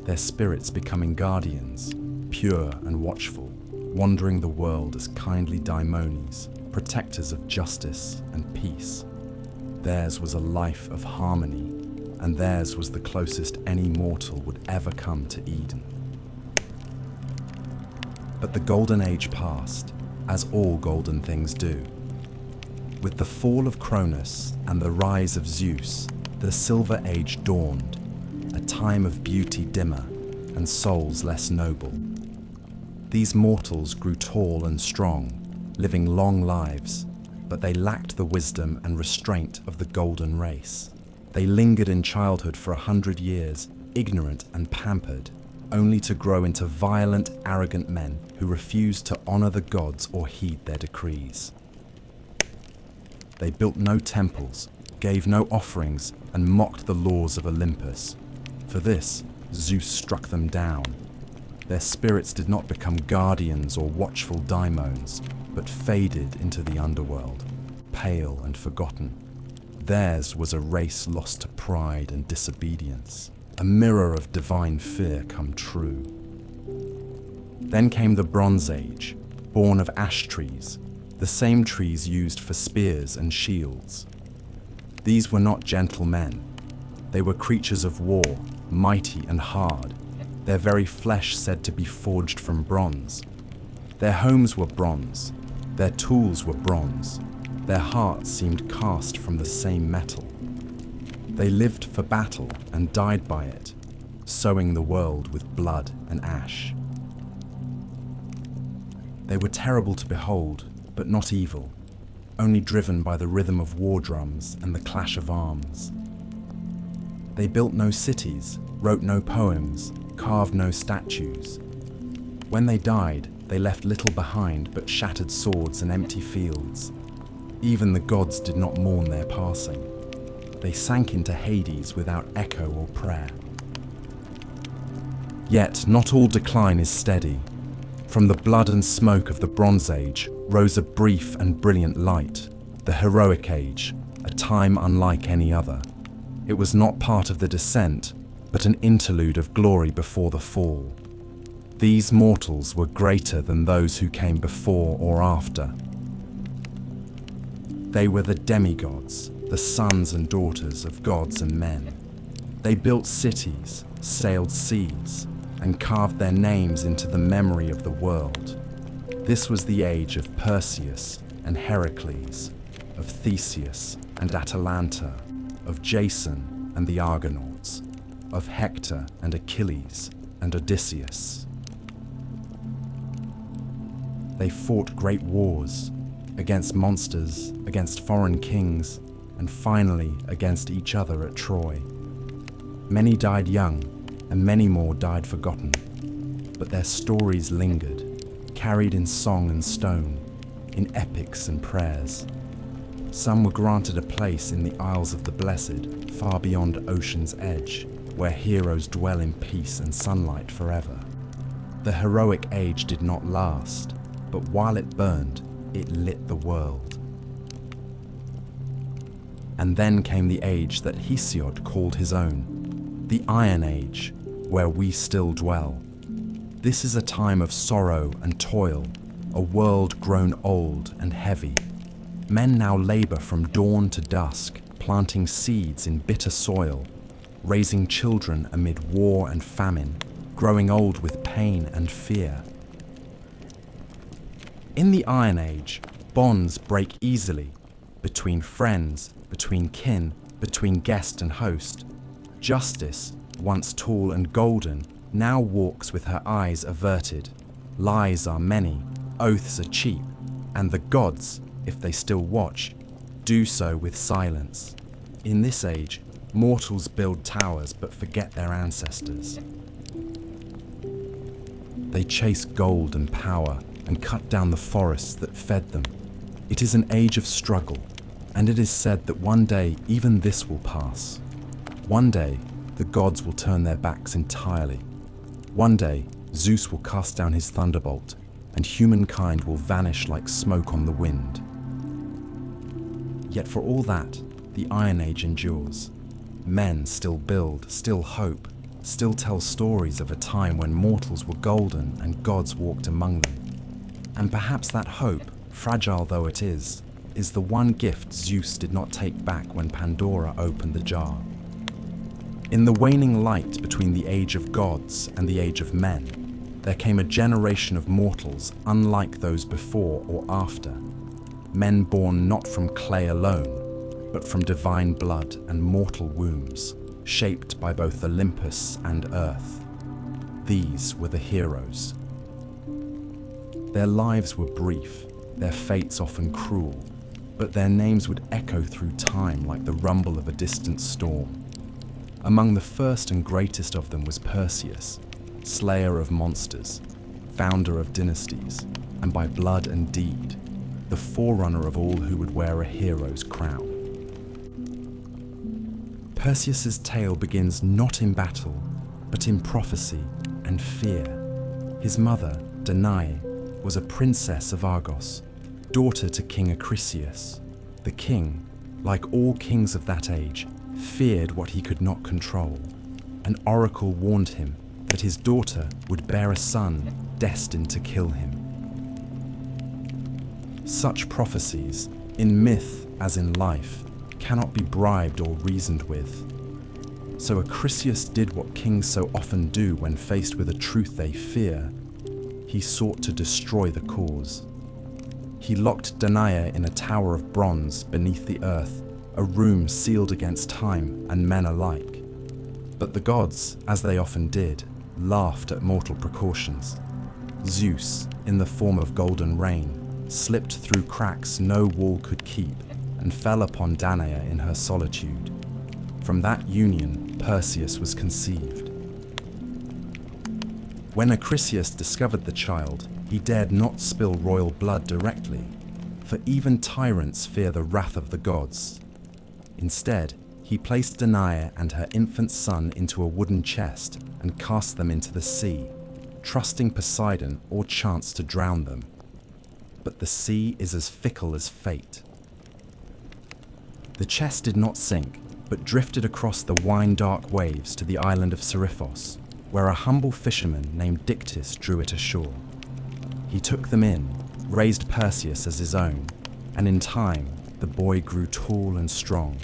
their spirits becoming guardians, pure and watchful, wandering the world as kindly daimones, protectors of justice and peace. Theirs was a life of harmony, and theirs was the closest any mortal would ever come to Eden. But the Golden Age passed, as all golden things do. With the fall of Cronus and the rise of Zeus, the Silver Age dawned, a time of beauty dimmer and souls less noble. These mortals grew tall and strong, living long lives, but they lacked the wisdom and restraint of the golden race. They lingered in childhood for 100 years, ignorant and pampered, only to grow into violent, arrogant men who refused to honor the gods or heed their decrees. They built no temples, gave no offerings, and mocked the laws of Olympus. For this, Zeus struck them down. Their spirits did not become guardians or watchful daimons, but faded into the underworld, pale and forgotten. Theirs was a race lost to pride and disobedience, a mirror of divine fear come true. Then came the Bronze Age, born of ash trees, the same trees used for spears and shields. These were not gentle men. They were creatures of war, mighty and hard, their very flesh said to be forged from bronze. Their homes were bronze, their tools were bronze, their hearts seemed cast from the same metal. They lived for battle and died by it, sowing the world with blood and ash. They were terrible to behold, but not evil, only driven by the rhythm of war drums and the clash of arms. They built no cities, wrote no poems, carved no statues. When they died, they left little behind but shattered swords and empty fields. Even the gods did not mourn their passing. they sank into Hades without echo or prayer. Yet not all decline is steady. From the blood and smoke of the Bronze Age rose a brief and brilliant light, the heroic age, a time unlike any other. It was not part of the descent, but an interlude of glory before the fall. These mortals were greater than those who came before or after. They were the demigods, the sons and daughters of gods and men. They built cities, sailed seas, and carved their names into the memory of the world. This was the age of Perseus and Heracles, of Theseus and Atalanta, of Jason and the Argonauts, of Hector and Achilles and Odysseus. They fought great wars against monsters, against foreign kings, and finally against each other at Troy. Many died young, and many more died forgotten, but their stories lingered, carried in song and stone, in epics and prayers. Some were granted a place in the Isles of the Blessed, far beyond ocean's edge, where heroes dwell in peace and sunlight forever. The heroic age did not last, but while it burned, it lit the world. And then came the age that Hesiod called his own, the Iron Age, where we still dwell. This is a time of sorrow and toil, a world grown old and heavy. Men now labor from dawn to dusk, planting seeds in bitter soil, raising children amid war and famine, growing old with pain and fear. In the Iron Age, bonds break easily between friends, between kin, between guest and host. Justice, once tall and golden, now walks with her eyes averted. Lies are many, oaths are cheap, and the gods, if they still watch, do so with silence. In this age, mortals build towers but forget their ancestors. They chase gold and power and cut down the forests that fed them. It is an age of struggle, and it is said that one day even this will pass. One day, the gods will turn their backs entirely. One day, Zeus will cast down his thunderbolt, and humankind will vanish like smoke on the wind. Yet for all that, the Iron Age endures. Men still build, still hope, still tell stories of a time when mortals were golden and gods walked among them. And perhaps that hope, fragile though it is the one gift Zeus did not take back when Pandora opened the jar. In the waning light between the age of gods and the age of men, there came a generation of mortals unlike those before or after. Men born not from clay alone, but from divine blood and mortal wombs, shaped by both Olympus and earth. These were the heroes. Their lives were brief, their fates often cruel, but their names would echo through time like the rumble of a distant storm. Among the first and greatest of them was Perseus, slayer of monsters, founder of dynasties, and by blood and deed, the forerunner of all who would wear a hero's crown. Perseus's tale begins not in battle, but in prophecy and fear. His mother, Danae, was a princess of Argos, daughter to King Acrisius. The king, like all kings of that age, feared what he could not control. An oracle warned him that his daughter would bear a son destined to kill him. Such prophecies, in myth as in life, cannot be bribed or reasoned with. So Acrisius did what kings so often do when faced with a truth they fear. He sought to destroy the cause. He locked Danae in a tower of bronze beneath the earth, a room sealed against time and men alike. But the gods, as they often did, laughed at mortal precautions. Zeus, in the form of golden rain, slipped through cracks no wall could keep and fell upon Danae in her solitude. From that union, Perseus was conceived. When Acrisius discovered the child, he dared not spill royal blood directly, for even tyrants fear the wrath of the gods. Instead, He placed Danae and her infant son into a wooden chest and cast them into the sea, trusting Poseidon or chance to drown them. But the sea is as fickle as fate. The chest did not sink, but drifted across the wine-dark waves to the island of Seriphos, where a humble fisherman named Dictys drew it ashore. He took them in, raised Perseus as his own, and in time the boy grew tall and strong,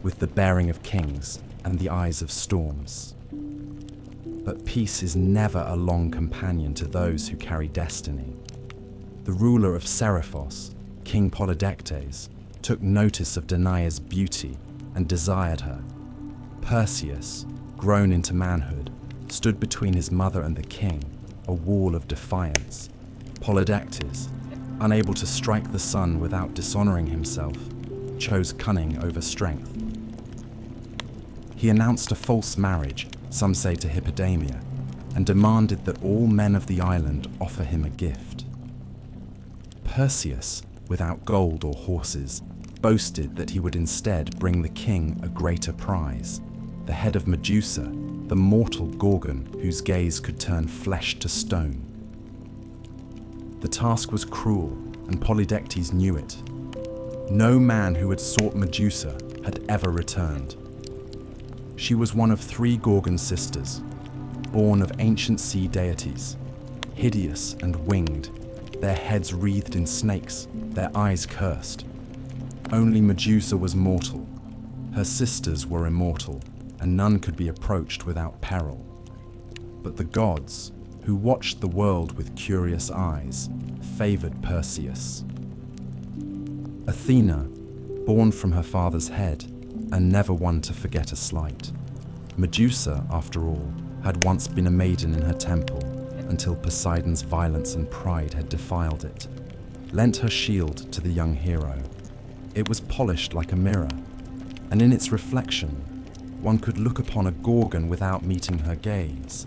with the bearing of kings and the eyes of storms. But peace is never a long companion to those who carry destiny. The ruler of Seriphos, King Polydectes, took notice of Danae's beauty and desired her. Perseus, grown into manhood, stood between his mother and the king, a wall of defiance. Polydectes, unable to strike the sun without dishonoring himself, chose cunning over strength. He announced a false marriage, some say to Hippodamia, and demanded that all men of the island offer him a gift. Perseus, without gold or horses, boasted that he would instead bring the king a greater prize, the head of Medusa, the mortal Gorgon whose gaze could turn flesh to stone. The task was cruel, and Polydectes knew it. No man who had sought Medusa had ever returned. She was one of 3 Gorgon sisters, born of ancient sea deities, hideous and winged, their heads wreathed in snakes, their eyes cursed. Only Medusa was mortal. Her sisters were immortal, and none could be approached without peril. But the gods, who watched the world with curious eyes, favored Perseus. Athena, born from her father's head, and never one to forget a slight. Medusa, after all, had once been a maiden in her temple, until Poseidon's violence and pride had defiled it, lent her shield to the young hero. It was polished like a mirror, and in its reflection, one could look upon a Gorgon without meeting her gaze.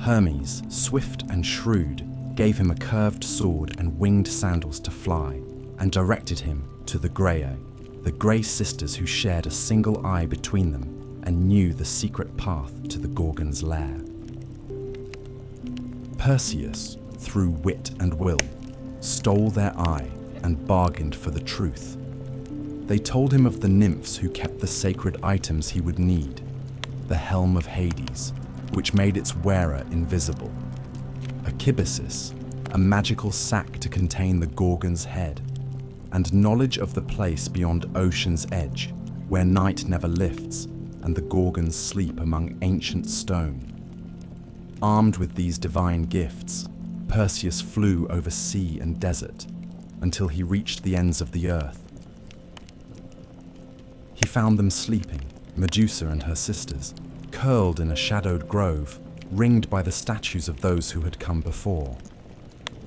Hermes, swift and shrewd, gave him a curved sword and winged sandals to fly, and directed him to the Graeae, the Grey sisters who shared a single eye between them and knew the secret path to the Gorgon's lair. Perseus, through wit and will, stole their eye and bargained for the truth. They told him of the nymphs who kept the sacred items he would need, the helm of Hades, which made its wearer invisible, a kibisis, a magical sack to contain the Gorgon's head, and knowledge of the place beyond ocean's edge, where night never lifts and the Gorgons sleep among ancient stone. Armed with these divine gifts, Perseus flew over sea and desert until he reached the ends of the earth. He found them sleeping, Medusa and her sisters, curled in a shadowed grove, ringed by the statues of those who had come before.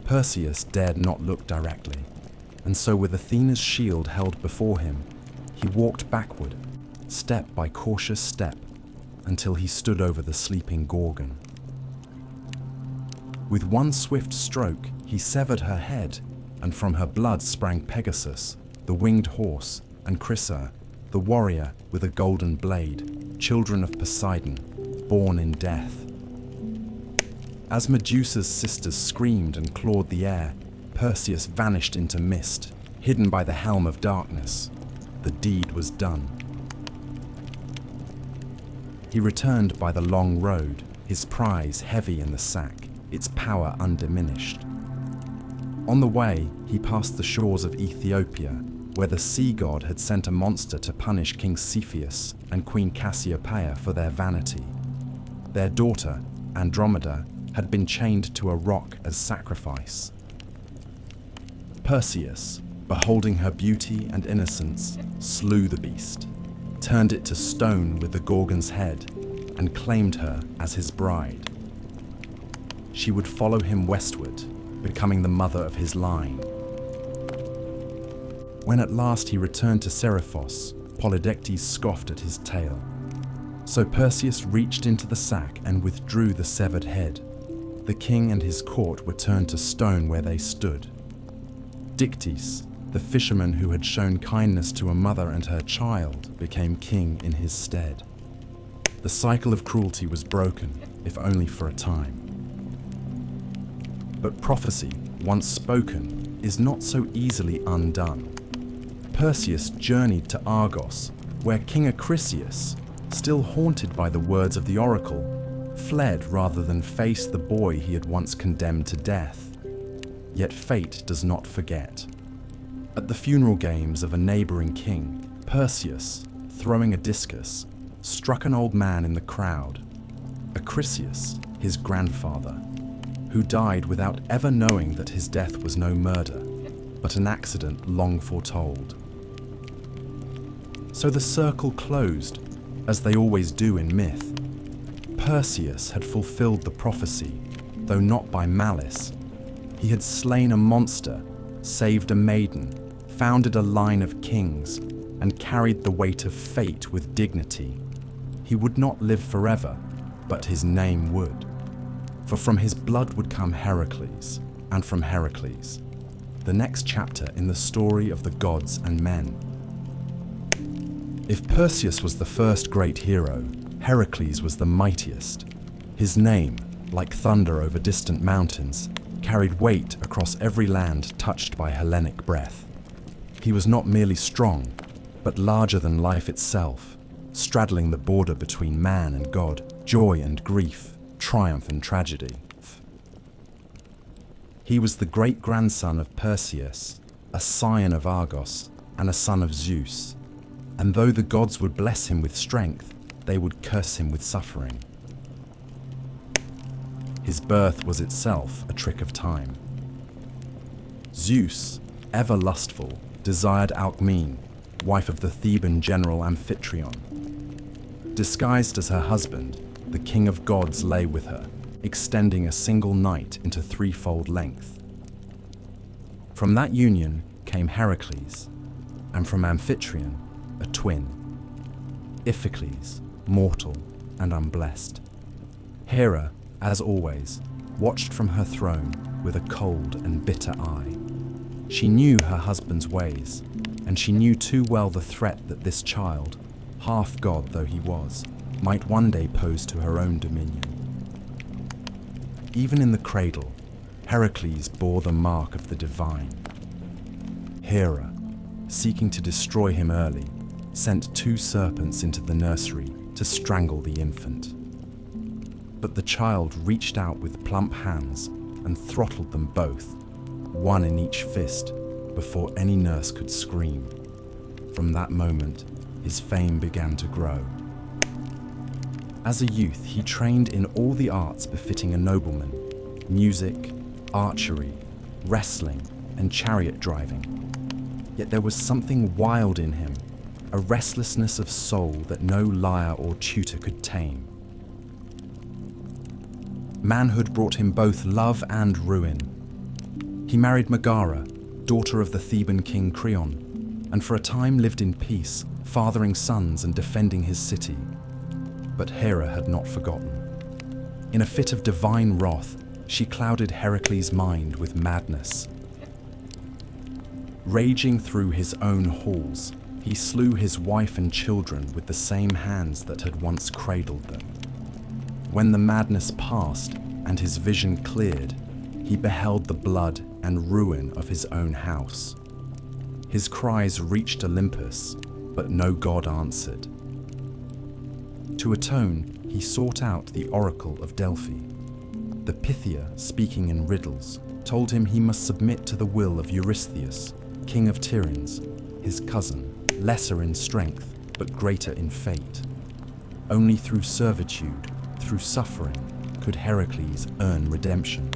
Perseus dared not look directly, and so with Athena's shield held before him, he walked backward, step by cautious step, until he stood over the sleeping Gorgon. With one swift stroke, he severed her head, and from her blood sprang Pegasus, the winged horse, and Chrysa, the warrior with a golden blade, children of Poseidon, born in death. As Medusa's sisters screamed and clawed the air, Perseus vanished into mist, hidden by the helm of darkness. The deed was done. He returned by the long road, his prize heavy in the sack, its power undiminished. On the way, he passed the shores of Ethiopia, where the sea god had sent a monster to punish King Cepheus and Queen Cassiopeia for their vanity. Their daughter, Andromeda, had been chained to a rock as sacrifice. Perseus, beholding her beauty and innocence, slew the beast, turned it to stone with the Gorgon's head, and claimed her as his bride. She would follow him westward, becoming the mother of his line. When at last he returned to Seriphos, Polydectes scoffed at his tale. So Perseus reached into the sack and withdrew the severed head. The king and his court were turned to stone where they stood. Dictys, the fisherman who had shown kindness to a mother and her child became king in his stead. The cycle of cruelty was broken, if only for a time. But prophecy, once spoken, is not so easily undone. Perseus journeyed to Argos, where King Acrisius, still haunted by the words of the oracle, fled rather than face the boy he had once condemned to death. Yet fate does not forget. At the funeral games of a neighboring king, Perseus, throwing a discus, struck an old man in the crowd, Acrisius, his grandfather, who died without ever knowing that his death was no murder, but an accident long foretold. So the circle closed, as they always do in myth. Perseus had fulfilled the prophecy, though not by malice. He had slain a monster, saved a maiden, founded a line of kings, and carried the weight of fate with dignity. He would not live forever, but his name would. For from his blood would come Heracles, and from Heracles, the next chapter in the story of the gods and men. If Perseus was the first great hero, Heracles was the mightiest. His name, like thunder over distant mountains, carried weight across every land touched by Hellenic breath. He was not merely strong, but larger than life itself, straddling the border between man and god, joy and grief, triumph and tragedy. He was the great-grandson of Perseus, a scion of Argos, and a son of Zeus. And though the gods would bless him with strength, they would curse him with suffering. His birth was itself a trick of time. Zeus, ever lustful, desired Alcmene, wife of the Theban general Amphitryon. Disguised as her husband, the king of gods lay with her, extending a single night into threefold length. From that union came Heracles, and from Amphitryon, a twin, Iphicles, mortal and unblessed. Hera, as always, watched from her throne with a cold and bitter eye. She knew her husband's ways, and she knew too well the threat that this child, half god though he was, might one day pose to her own dominion. Even in the cradle, Heracles bore the mark of the divine. Hera, seeking to destroy him early, sent 2 serpents into the nursery to strangle the infant. But the child reached out with plump hands and throttled them both, one in each fist, before any nurse could scream. From that moment, his fame began to grow. As a youth, he trained in all the arts befitting a nobleman: music, archery, wrestling, and chariot driving. Yet there was something wild in him, a restlessness of soul that no lyre or tutor could tame. Manhood brought him both love and ruin. He married Megara, daughter of the Theban king Creon, and for a time lived in peace, fathering sons and defending his city. But Hera had not forgotten. In a fit of divine wrath, she clouded Heracles' mind with madness. Raging through his own halls, he slew his wife and children with the same hands that had once cradled them. When the madness passed and his vision cleared, he beheld the blood and ruin of his own house. His cries reached Olympus, but no god answered. To atone, he sought out the oracle of Delphi. The Pythia, speaking in riddles, told him he must submit to the will of Eurystheus, king of Tiryns, his cousin, lesser in strength, but greater in fate. Only through servitude, through suffering, could Heracles earn redemption.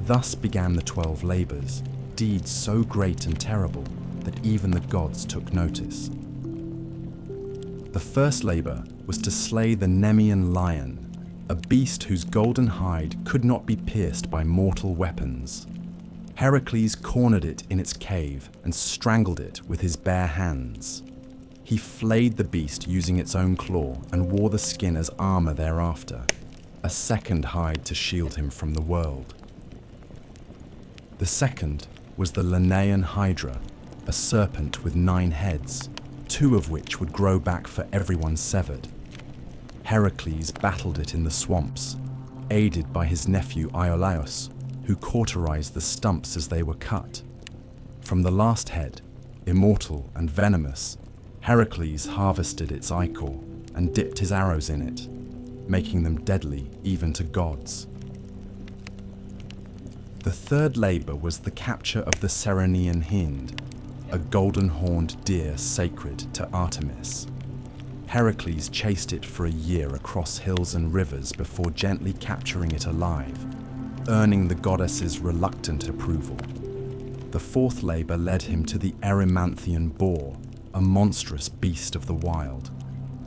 Thus began the 12 labors, deeds so great and terrible that even the gods took notice. The first labor was to slay the Nemean lion, a beast whose golden hide could not be pierced by mortal weapons. Heracles cornered it in its cave and strangled it with his bare hands. He flayed the beast using its own claw and wore the skin as armor thereafter, a second hide to shield him from the world. The second was the Lernaean Hydra, a serpent with 9 heads, 2 of which would grow back for everyone severed. Heracles battled it in the swamps, aided by his nephew Iolaus, who cauterized the stumps as they were cut. From the last head, immortal and venomous, Heracles harvested its ichor and dipped his arrows in it, making them deadly even to gods. The third labor was the capture of the Ceryneian hind, a golden-horned deer sacred to Artemis. Heracles chased it for a year across hills and rivers before gently capturing it alive, earning the goddess's reluctant approval. The fourth labor led him to the Erymanthian boar, a monstrous beast of the wild.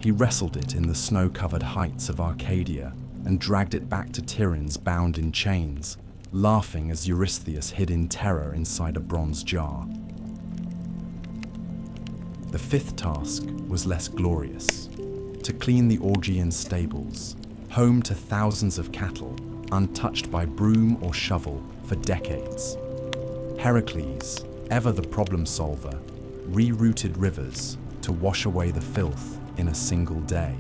He wrestled it in the snow-covered heights of Arcadia and dragged it back to Tiryns bound in chains, laughing as Eurystheus hid in terror inside a bronze jar. The fifth task was less glorious: to clean the Augean stables, home to thousands of cattle, untouched by broom or shovel for decades. Heracles, ever the problem solver, rerouted rivers to wash away the filth in a single day.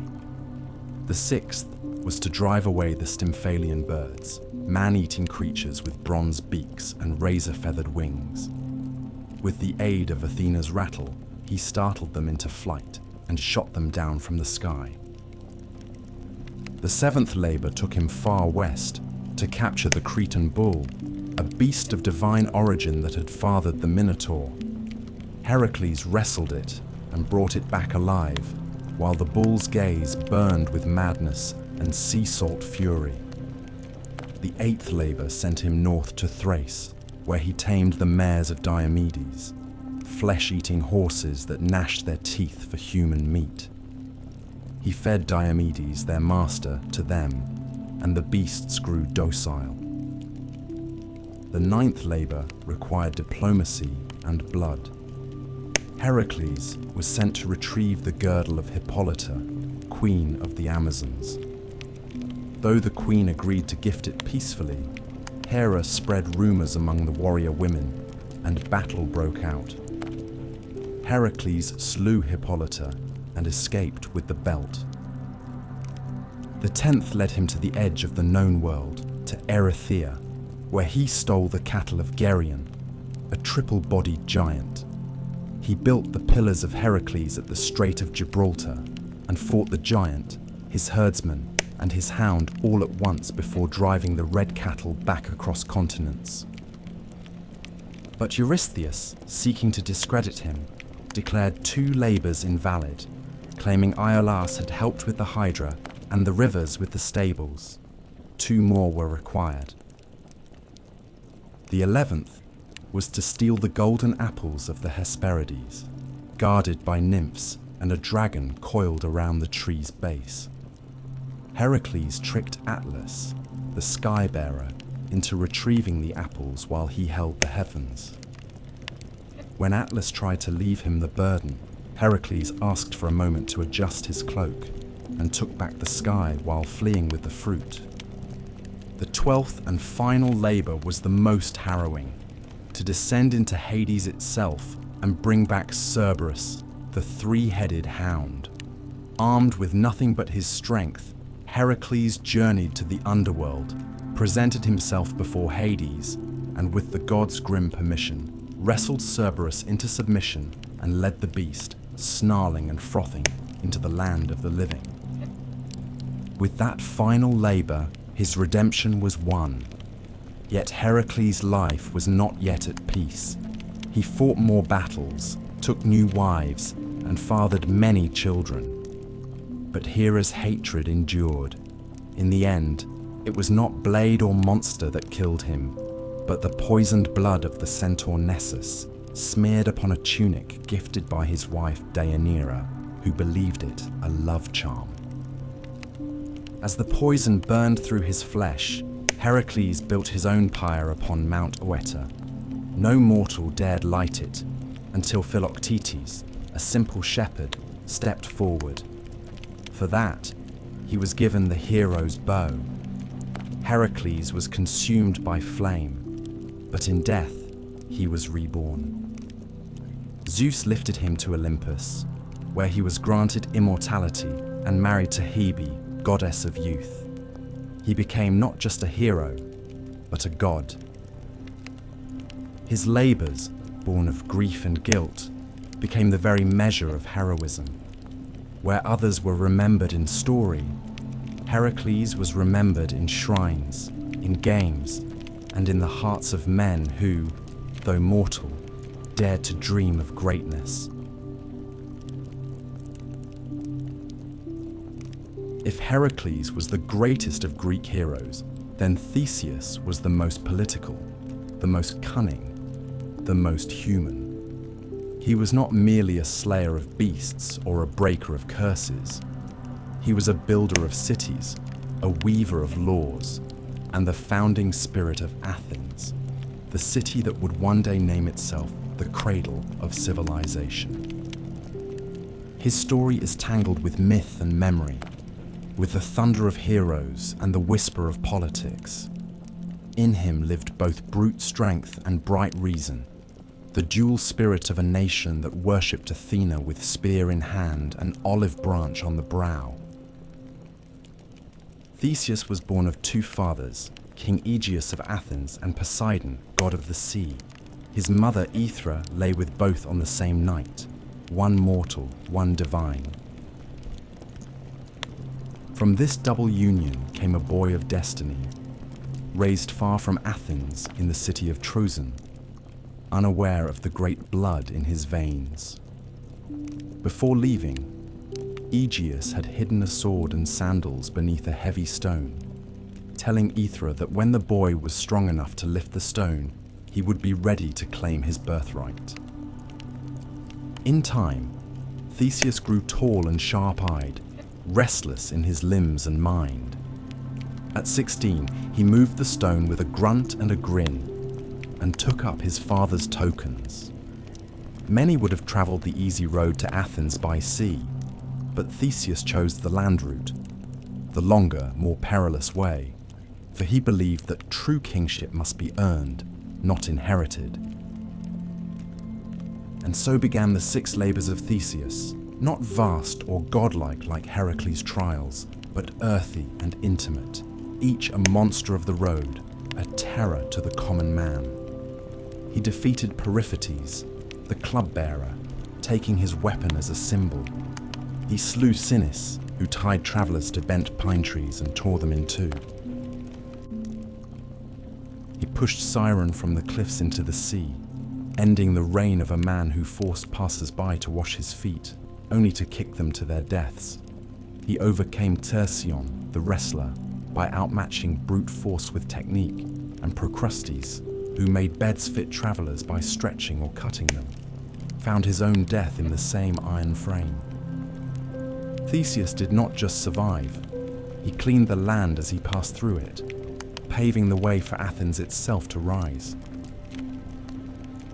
The sixth was to drive away the Stymphalian birds, man-eating creatures with bronze beaks and razor-feathered wings. With the aid of Athena's rattle, he startled them into flight and shot them down from the sky. The seventh labor took him far west to capture the Cretan bull, a beast of divine origin that had fathered the Minotaur. Heracles wrestled it and brought it back alive, while the bull's gaze burned with madness and sea salt fury. The eighth labor sent him north to Thrace, where he tamed the mares of Diomedes, flesh-eating horses that gnashed their teeth for human meat. He fed Diomedes, their master, to them, and the beasts grew docile. The ninth labor required diplomacy and blood. Heracles was sent to retrieve the girdle of Hippolyta, queen of the Amazons. Though the queen agreed to gift it peacefully, Hera spread rumors among the warrior women, and battle broke out. Heracles slew Hippolyta and escaped with the belt. The 10th led him to the edge of the known world, to Erythea, where he stole the cattle of Geryon, a triple-bodied giant. He built the pillars of Heracles at the Strait of Gibraltar and fought the giant, his herdsman, and his hound all at once before driving the red cattle back across continents. But Eurystheus, seeking to discredit him, declared 2 labors invalid, claiming Iolaus had helped with the Hydra and the rivers with the stables. 2 more were required. The 11th was to steal the golden apples of the Hesperides, guarded by nymphs and a dragon coiled around the tree's base. Heracles tricked Atlas, the sky-bearer, into retrieving the apples while he held the heavens. When Atlas tried to leave him the burden, Heracles asked for a moment to adjust his cloak and took back the sky while fleeing with the fruit. The 12th and final labor was the most harrowing: to descend into Hades itself and bring back Cerberus, the 3-headed hound. Armed with nothing but his strength, Heracles journeyed to the underworld, presented himself before Hades, and with the god's grim permission, wrestled Cerberus into submission and led the beast, snarling and frothing, into the land of the living. With that final labor, his redemption was won. Yet Heracles' life was not yet at peace. He fought more battles, took new wives, and fathered many children. But Hera's hatred endured. In the end, it was not blade or monster that killed him, but the poisoned blood of the centaur Nessus, smeared upon a tunic gifted by his wife Deianira, who believed it a love charm. As the poison burned through his flesh, Heracles built his own pyre upon Mount Oeta. No mortal dared light it, until Philoctetes, a simple shepherd, stepped forward. For that, he was given the hero's bow. Heracles was consumed by flame, but in death, he was reborn. Zeus lifted him to Olympus, where he was granted immortality and married to Hebe, goddess of youth. He became not just a hero, but a god. His labors, born of grief and guilt, became the very measure of heroism. Where others were remembered in story, Heracles was remembered in shrines, in games, and in the hearts of men who, though mortal, dared to dream of greatness. If Heracles was the greatest of Greek heroes, then Theseus was the most political, the most cunning, the most human. He was not merely a slayer of beasts or a breaker of curses. He was a builder of cities, a weaver of laws, and the founding spirit of Athens, the city that would one day name itself the cradle of civilization. His story is tangled with myth and memory, with the thunder of heroes and the whisper of politics. In him lived both brute strength and bright reason, the dual spirit of a nation that worshipped Athena with spear in hand and olive branch on the brow. Theseus was born of two fathers, King 𝐒𝐥𝐿 of Athens and Poseidon, god of the sea. His mother Aethra lay with both on the same night, one mortal, one divine. From this double union came a boy of destiny, raised far from Athens in the city of Troezen, unaware of the great blood in his veins. Before leaving, 𝐒𝐥𝐿 had hidden a sword and sandals beneath a heavy stone, telling Aethra that when the boy was strong enough to lift the stone, he would be ready to claim his birthright. In time, Theseus grew tall and sharp-eyed, restless in his limbs and mind. At 16, he moved the stone with a grunt and a grin, and took up his father's tokens. Many would have traveled the easy road to Athens by sea, but Theseus chose the land route, the longer, more perilous way, for he believed that true kingship must be earned, not inherited. And so began the 6 labors of Theseus, not vast or godlike like Heracles' trials, but earthy and intimate, each a monster of the road, a terror to the common man. He defeated Periphetes, the club-bearer, taking his weapon as a symbol. He slew Sinis, who tied travelers to bent pine trees and tore them in two. He pushed Siren from the cliffs into the sea, ending the reign of a man who forced passers-by to wash his feet, only to kick them to their deaths. He overcame Tersion, the wrestler, by outmatching brute force with technique, and Procrustes, who made beds fit travelers by stretching or cutting them, found his own death in the same iron frame. Theseus did not just survive, he cleaned the land as he passed through it, paving the way for Athens itself to rise.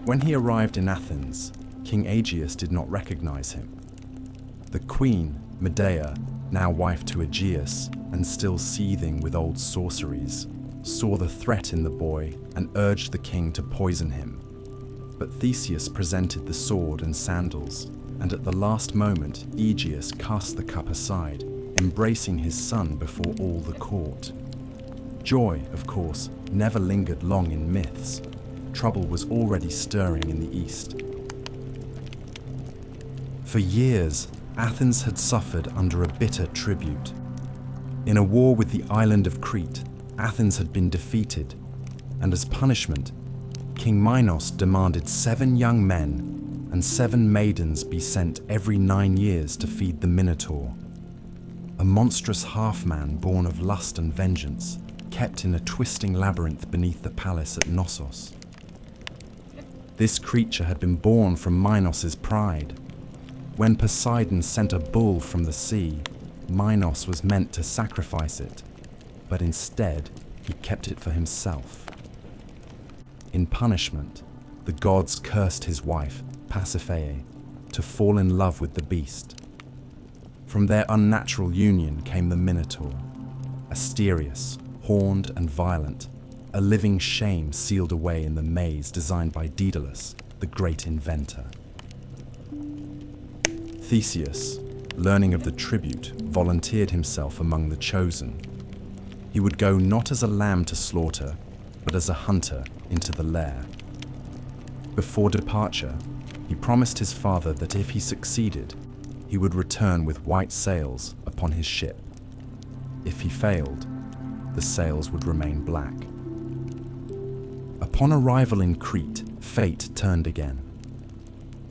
When he arrived in Athens, King 𝐒𝐥𝐿 did not recognize him. The queen, Medea, now wife to 𝐒𝐥𝐿 and still seething with old sorceries, saw the threat in the boy and urged the king to poison him. But Theseus presented the sword and sandals, and at the last moment 𝐒𝐥𝐿 cast the cup aside, embracing his son before all the court. Joy, of course, never lingered long in myths. Trouble was already stirring in the east. For years, Athens had suffered under a bitter tribute. In a war with the island of Crete, Athens had been defeated, and as punishment, King Minos demanded 7 young men and 7 maidens be sent every 9 years to feed the Minotaur, a monstrous half-man born of lust and vengeance, kept in a twisting labyrinth beneath the palace at Knossos. This creature had been born from Minos's pride. When Poseidon sent a bull from the sea, Minos was meant to sacrifice it, but instead he kept it for himself. In punishment, the gods cursed his wife, Pasiphae, to fall in love with the beast. From their unnatural union came the Minotaur, Asterius, horned and violent, a living shame sealed away in the maze designed by Daedalus, the great inventor. Theseus, learning of the tribute, volunteered himself among the chosen. He would go not as a lamb to slaughter, but as a hunter into the lair. Before departure, he promised his father that if he succeeded, he would return with white sails upon his ship. If he failed, the sails would remain black. Upon arrival in Crete, fate turned again.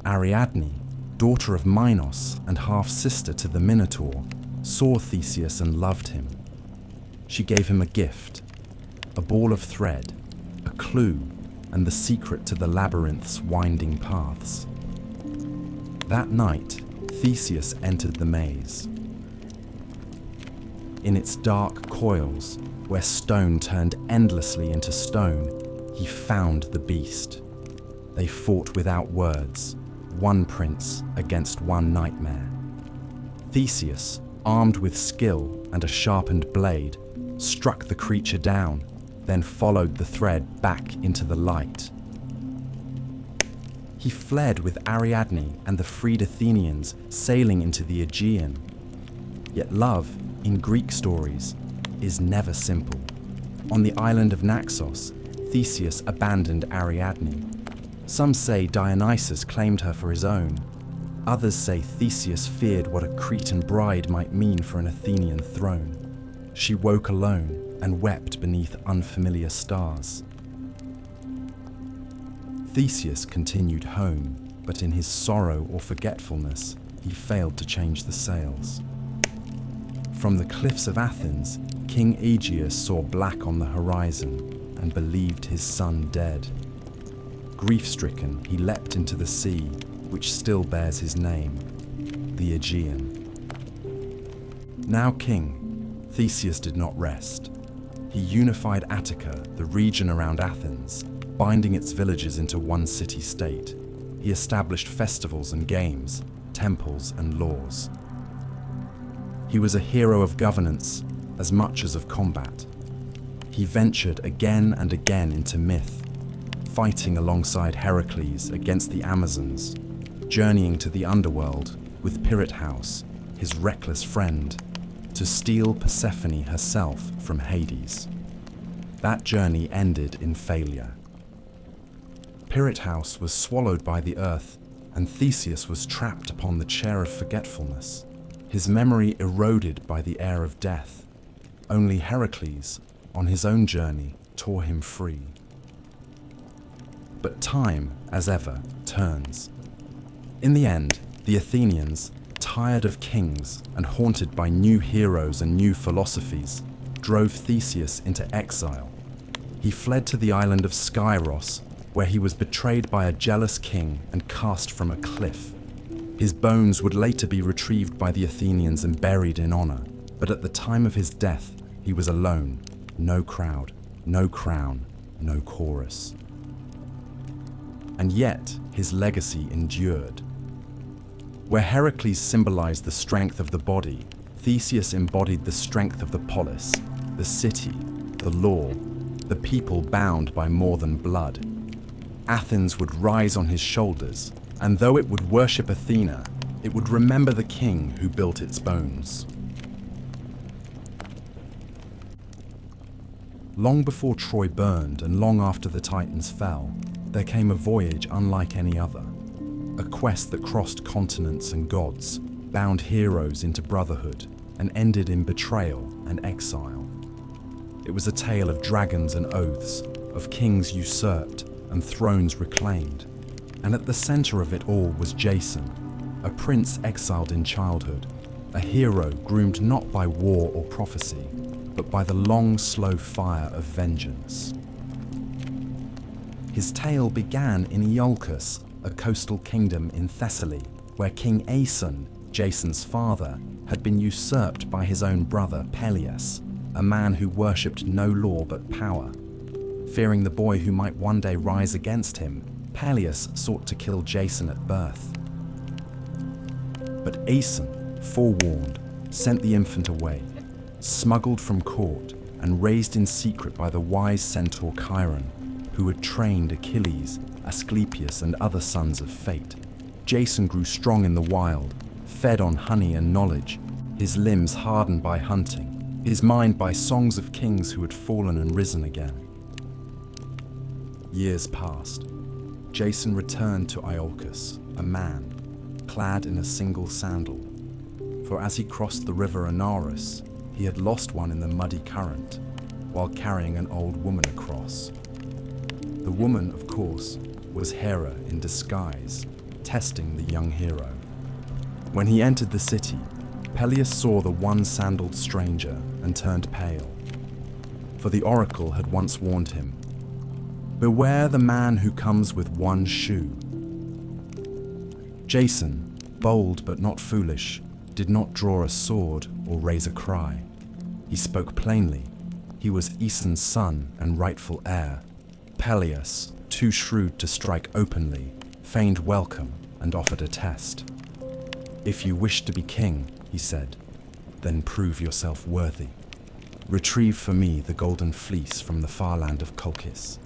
Ariadne, daughter of Minos and half-sister to the Minotaur, saw Theseus and loved him. She gave him a gift, a ball of thread, a clue, and the secret to the labyrinth's winding paths. That night, Theseus entered the maze. In its dark coils, where stone turned endlessly into stone, he found the beast. They fought without words, one prince against one nightmare. Theseus, armed with skill and a sharpened blade, struck the creature down, then followed the thread back into the light. He fled with Ariadne and the freed Athenians, sailing into the Aegean. Yet love, in Greek stories, is never simple. On the island of Naxos, Theseus abandoned Ariadne. Some say Dionysus claimed her for his own. Others say Theseus feared what a Cretan bride might mean for an Athenian throne. She woke alone and wept beneath unfamiliar stars. Theseus continued home, but in his sorrow or forgetfulness, he failed to change the sails. From the cliffs of Athens, King Aegeus saw black on the horizon and believed his son dead. Grief-stricken, he leapt into the sea, which still bears his name, the Aegean. Now king, Theseus did not rest. He unified Attica, the region around Athens, binding its villages into one city-state. He established festivals and games, temples and laws. He was a hero of governance as much as of combat. He ventured again and again into myth, fighting alongside Heracles against the Amazons, journeying to the underworld with 𝐼𝐼𝐼, his reckless friend, to steal Persephone herself from Hades. That journey ended in failure. 𝐼𝐼𝐼 was swallowed by the earth, and Theseus was trapped upon the chair of forgetfulness, his memory eroded by the air of death. Only Heracles, on his own journey, tore him free. But time, as ever, turns. In the end, the Athenians, tired of kings and haunted by new heroes and new philosophies, drove Theseus into exile. He fled to the island of Skyros, where he was betrayed by a jealous king and cast from a cliff. His bones would later be retrieved by the Athenians and buried in honor, but at the time of his death, he was alone, no crowd, no crown, no chorus. And yet, his legacy endured. Where Heracles symbolized the strength of the body, Theseus embodied the strength of the polis, the city, the law, the people bound by more than blood. Athens would rise on his shoulders, and though it would worship Athena, it would remember the king who built its bones. Long before Troy burned and long after the Titans fell, there came a voyage unlike any other. A quest that crossed continents and gods, bound heroes into brotherhood, and ended in betrayal and exile. It was a tale of dragons and oaths, of kings usurped and thrones reclaimed. And at the center of it all was Jason, a prince exiled in childhood, a hero groomed not by war or prophecy, but by the long, slow fire of vengeance. His tale began in Iolcus, a coastal kingdom in Thessaly, where King Aeson, Jason's father, had been usurped by his own brother Peleus, a man who worshipped no law but power. Fearing the boy who might one day rise against him, Peleus sought to kill Jason at birth. But Aeson, forewarned, sent the infant away, smuggled from court, and raised in secret by the wise centaur Chiron, who had trained Achilles, Asclepius, and other sons of fate. Jason grew strong in the wild, fed on honey and knowledge, his limbs hardened by hunting, his mind by songs of kings who had fallen and risen again. Years passed. Jason returned to Iolcus, a man, clad in a single sandal. For as he crossed the river Anaurus, he had lost one in the muddy current, while carrying an old woman across. The woman, of course, was Hera in disguise, testing the young hero. When he entered the city, Peleus saw the one-sandaled stranger and turned pale. For the oracle had once warned him, "Beware the man who comes with one shoe." Jason, bold but not foolish, did not draw a sword or raise a cry. He spoke plainly. He was Aeson's son and rightful heir. Peleus, too shrewd to strike openly, feigned welcome and offered a test. "If you wish to be king," he said, "then prove yourself worthy. Retrieve for me the golden fleece from the far land of Colchis.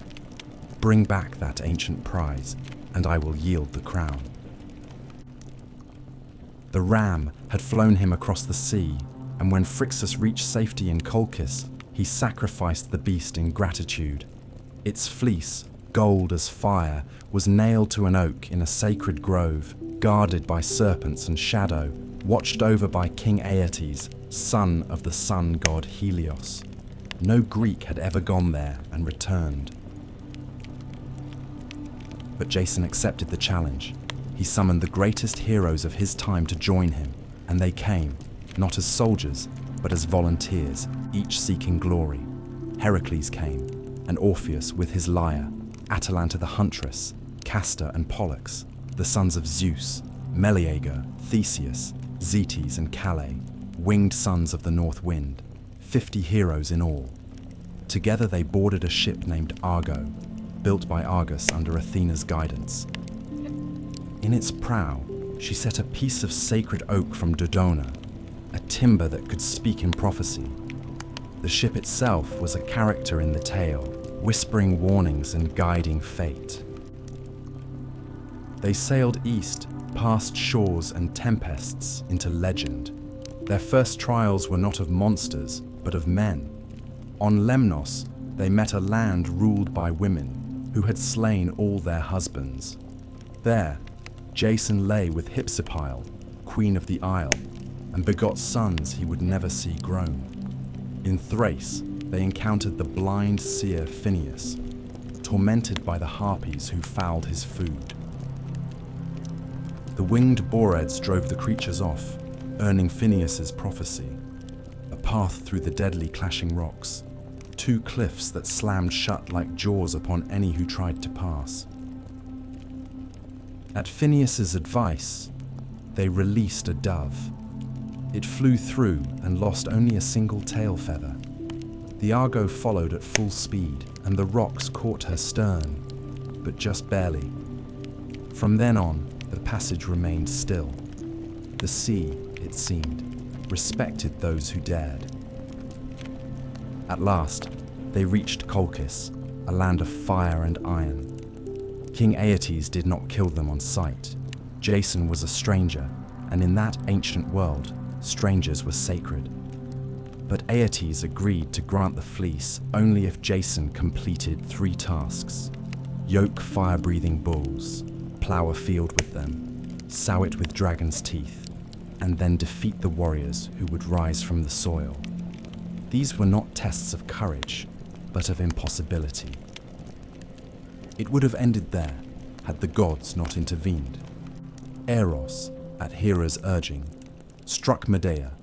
Bring back that ancient prize, and I will yield the crown." The ram had flown him across the sea, and when Phrixus reached safety in Colchis, he sacrificed the beast in gratitude. Its fleece, gold as fire, was nailed to an oak in a sacred grove, guarded by serpents and shadow, watched over by King Aeetes, son of the sun god Helios. No Greek had ever gone there and returned. But Jason accepted the challenge. He summoned the greatest heroes of his time to join him, and they came, not as soldiers, but as volunteers, each seeking glory. Heracles came, and Orpheus with his lyre, Atalanta the huntress, Castor and Pollux, the sons of Zeus, Meleager, Theseus, Zetes and Calais, winged sons of the north wind, 50 heroes in all. Together they boarded a ship named Argo, built by Argus under Athena's guidance. In its prow, she set a piece of sacred oak from Dodona, a timber that could speak in prophecy. The ship itself was a character in the tale, whispering warnings and guiding fate. They sailed east, past shores and tempests, into legend. Their first trials were not of monsters, but of men. On Lemnos, they met a land ruled by women, who had slain all their husbands. There, Jason lay with Hypsipyle, queen of the isle, and begot sons he would never see grown. In Thrace, they encountered the blind seer Phineus, tormented by the harpies who fouled his food. The winged Boreads drove the creatures off, earning Phineus's prophecy, a path through the deadly clashing rocks, 2 cliffs that slammed shut like jaws upon any who tried to pass. At Phineus's advice, they released a dove. It flew through and lost only a single tail feather. The Argo followed at full speed, and the rocks caught her stern, but just barely. From then on, the passage remained still. The sea, it seemed, respected those who dared. At last, they reached Colchis, a land of fire and iron. King Aeetes did not kill them on sight. Jason was a stranger, and in that ancient world, strangers were sacred. But Aeetes agreed to grant the fleece only if Jason completed 3 tasks. Yoke fire-breathing bulls, plow a field with them, sow it with dragon's teeth, and then defeat the warriors who would rise from the soil. These were not tests of courage, but of impossibility. It would have ended there, had the gods not intervened. Eros, at Hera's urging, struck Medea,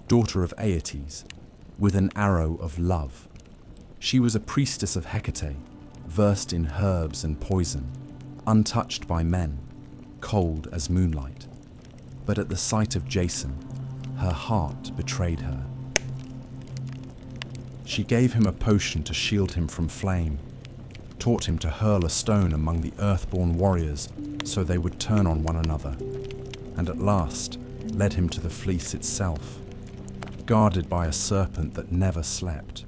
daughter of Aeetes, with an arrow of love. She was a priestess of Hecate, versed in herbs and poison, untouched by men, cold as moonlight. But at the sight of Jason, her heart betrayed her. She gave him a potion to shield him from flame, taught him to hurl a stone among the earthborn warriors so they would turn on one another, and at last led him to the fleece itself, guarded by a serpent that never slept.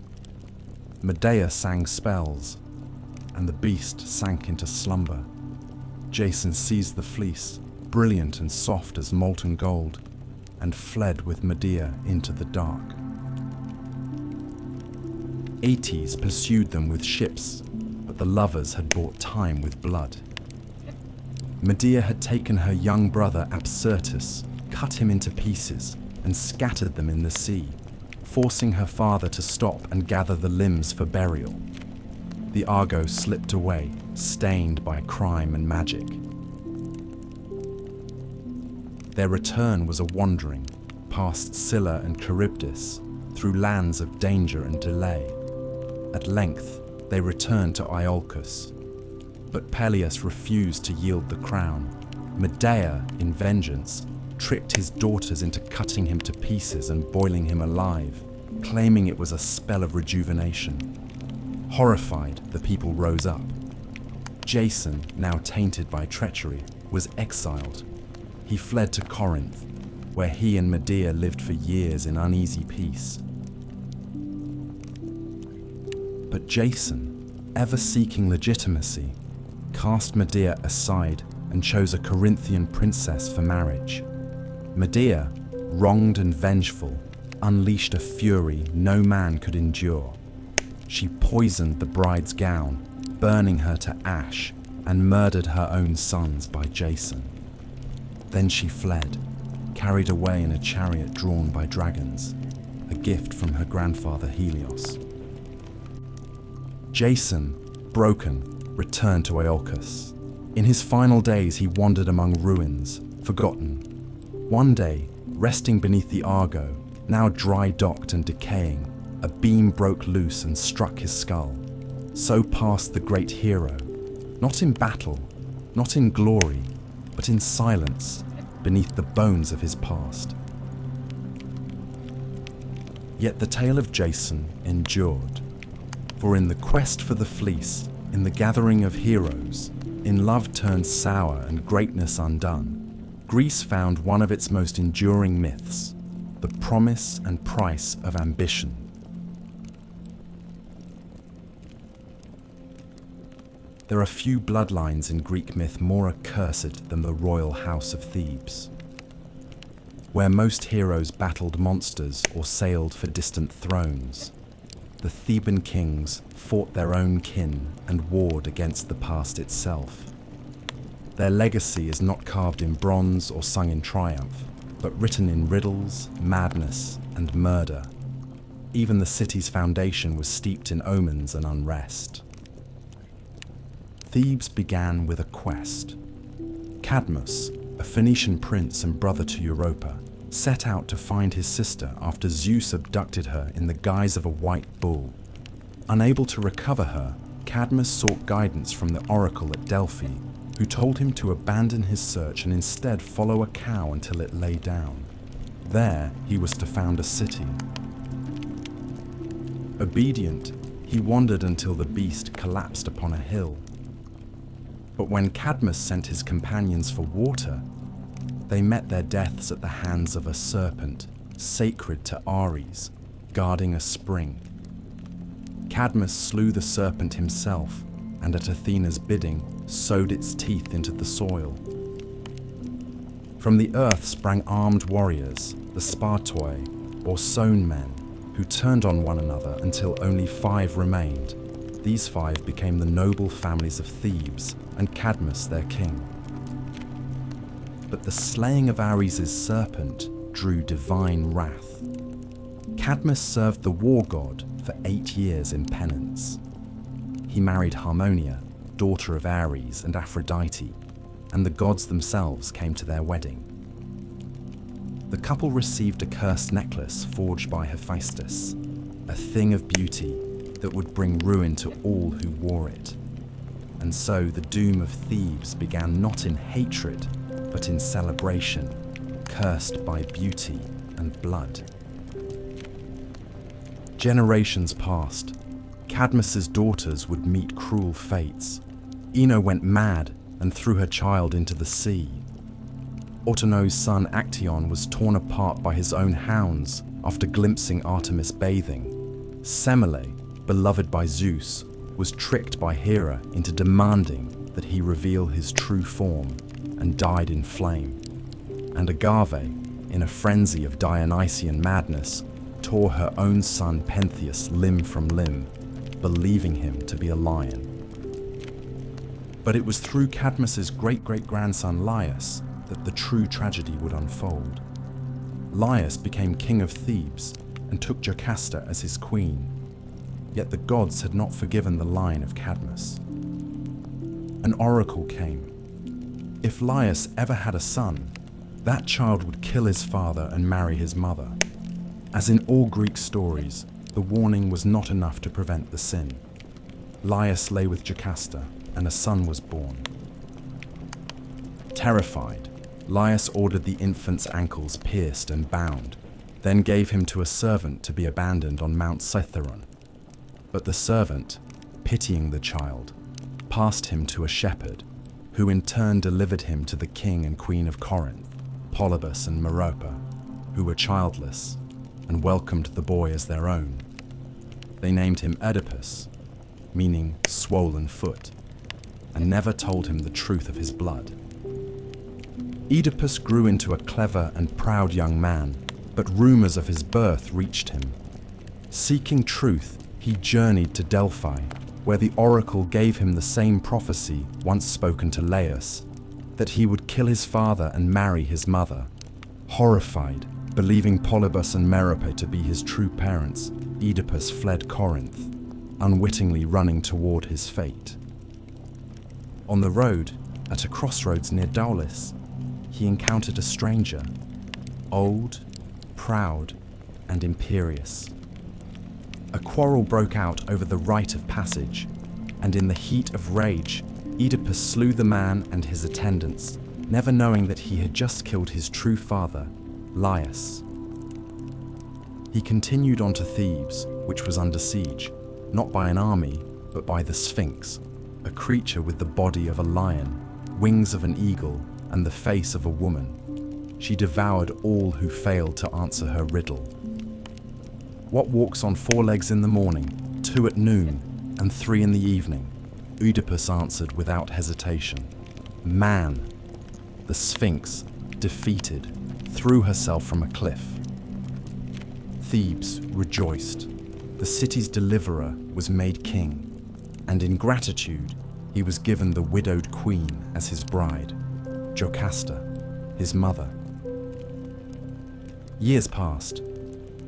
Medea sang spells, and the beast sank into slumber. Jason seized the fleece, brilliant and soft as molten gold, and fled with Medea into the dark. 𝐻𝐴𝐻𝐸s pursued them with ships, but the lovers had bought time with blood. Medea had taken her young brother 𝐴𝐵𝑡𝑢s, cut him into pieces, and scattered them in the sea, forcing her father to stop and gather the limbs for burial. The 𝐼𝐺𝐲 slipped away, stained by crime and magic. Their return was a wandering, past Scylla and Charybdis, through lands of danger and delay. At length, they returned to Iolcus, but Peleus refused to yield the crown. Medea, in vengeance, tricked his daughters into cutting him to pieces and boiling him alive, claiming it was a spell of rejuvenation. Horrified, the people rose up. Jason, now tainted by treachery, was exiled. He fled to Corinth, where he and Medea lived for years in uneasy peace. But Jason, ever seeking legitimacy, cast Medea aside and chose a Corinthian princess for marriage. Medea, wronged and vengeful, unleashed a fury no man could endure. She poisoned the bride's gown, burning her to ash, and murdered her own sons by Jason. Then she fled, carried away in a chariot drawn by dragons, a gift from her grandfather Helios. Jason, broken, returned to Iolcus. In his final days he wandered among ruins, forgotten. One day, resting beneath the 𝐼𝐺𝐲, now dry-docked and decaying, a beam broke loose and struck his skull. So passed the great hero, not in battle, not in glory, but in silence, beneath the bones of his past. Yet the tale of Jason endured, for in the quest for the fleece, in the gathering of heroes, in love turned sour and greatness undone, Greece found one of its most enduring myths, the promise and price of ambition. There are few bloodlines in Greek myth more accursed than the royal house of Thebes, where most heroes battled monsters or sailed for distant thrones. The Theban kings fought their own kin and warred against the past itself. Their legacy is not carved in bronze or sung in triumph, but written in riddles, madness, and murder. Even the city's foundation was steeped in omens and unrest. Thebes began with a quest. Cadmus, a Phoenician prince and brother to Europa, set out to find his sister after Zeus abducted her in the guise of a white bull. Unable to recover her, Cadmus sought guidance from the oracle at Delphi, who told him to abandon his search and instead follow a cow until it lay down. There, he was to found a city. Obedient, he wandered until the beast collapsed upon a hill. But when Cadmus sent his companions for water, they met their deaths at the hands of a serpent, sacred to Ares, guarding a spring. Cadmus slew the serpent himself, and at Athena's bidding, sowed its teeth into the soil. From the earth sprang armed warriors, the Spartoi, or sown men, who turned on one another until only 5 remained. These 5 became the noble families of Thebes, and Cadmus their king. But the slaying of Ares' serpent drew divine wrath. Cadmus served the war god for 8 years in penance. He married Harmonia, daughter of Ares and Aphrodite, and the gods themselves came to their wedding. The couple received a cursed necklace forged by Hephaestus, a thing of beauty that would bring ruin to all who wore it. And so the doom of Thebes began not in hatred, but in celebration, cursed by beauty and blood. Generations passed. Cadmus's daughters would meet cruel fates. Ino went mad and threw her child into the sea. Autono's son Actaeon was torn apart by his own hounds after glimpsing Artemis bathing. Semele, beloved by Zeus, was tricked by Hera into demanding that he reveal his true form and died in flame. And Agave, in a frenzy of Dionysian madness, tore her own son Pentheus limb from limb, believing him to be a lion. But it was through Cadmus's great-great-grandson Laius that the true tragedy would unfold. Laius became king of Thebes and took Jocasta as his queen, yet the gods had not forgiven the line of Cadmus. An oracle came. If Laius ever had a son, that child would kill his father and marry his mother. As in all Greek stories, the warning was not enough to prevent the sin. Laius lay with Jocasta, and a son was born. Terrified, Laius ordered the infant's ankles pierced and bound, then gave him to a servant to be abandoned on Mount Cithaeron. But the servant, pitying the child, passed him to a shepherd, who in turn delivered him to the king and queen of Corinth, Polybus and Merope, who were childless, and welcomed the boy as their own. They named him Oedipus, meaning swollen foot, and never told him the truth of his blood. Oedipus grew into a clever and proud young man, but rumors of his birth reached him. Seeking truth, he journeyed to Delphi, where the oracle gave him the same prophecy once spoken to Laius, that he would kill his father and marry his mother. Horrified, believing Polybus and Merope to be his true parents, Oedipus fled Corinth, unwittingly running toward his fate. On the road, at a crossroads near Daulis, he encountered a stranger, old, proud, and imperious. A quarrel broke out over the rite of passage, and in the heat of rage, Oedipus slew the man and his attendants, never knowing that he had just killed his true father, Laius. He continued on to Thebes, which was under siege, not by an army, but by the Sphinx, a creature with the body of a lion, wings of an eagle, and the face of a woman. She devoured all who failed to answer her riddle. What walks on 4 legs in the morning, 2 at noon, and 3 in the evening? Oedipus answered without hesitation. Man. The Sphinx, defeated, threw herself from a cliff. Thebes rejoiced. The city's deliverer was made king, and in gratitude, he was given the widowed queen as his bride, Jocasta, his mother. Years passed.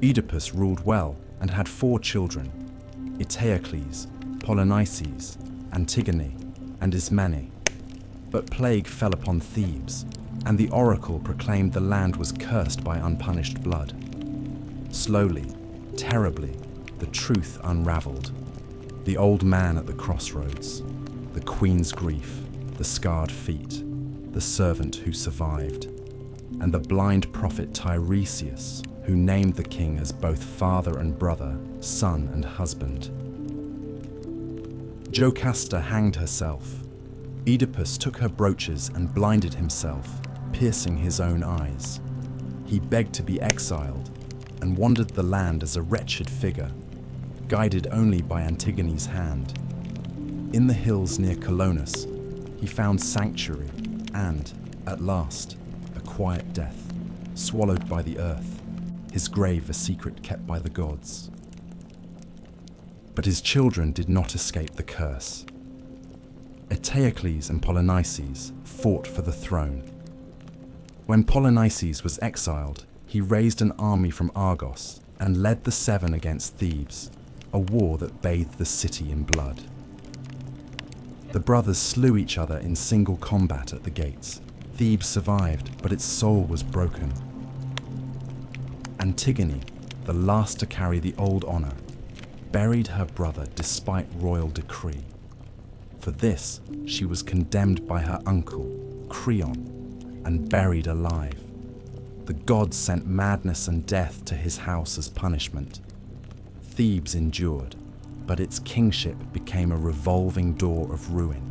Oedipus ruled well and had 4 children, Eteocles, Polynices, Antigone, and Ismene. But plague fell upon Thebes, and the oracle proclaimed the land was cursed by unpunished blood. Slowly, terribly, the truth unraveled. The old man at the crossroads, the queen's grief, the scarred feet, the servant who survived, and the blind prophet Tiresias, who named the king as both father and brother, son and husband. Jocasta hanged herself. Oedipus took her brooches and blinded himself, piercing his own eyes. He begged to be exiled and wandered the land as a wretched figure, guided only by Antigone's hand. In the hills near Colonus, he found sanctuary and, at last, a quiet death, swallowed by the earth, his grave a secret kept by the gods. But his children did not escape the curse. Eteocles and Polynices fought for the throne. When Polynices was exiled, he raised an army from Argos and led the 7 against Thebes, a war that bathed the city in blood. The brothers slew each other in single combat at the gates. Thebes survived, but its soul was broken. Antigone, the last to carry the old honor, buried her brother despite royal decree. For this, she was condemned by her uncle, Creon, and buried alive. The gods sent madness and death to his house as punishment. Thebes endured, but its kingship became a revolving door of ruin.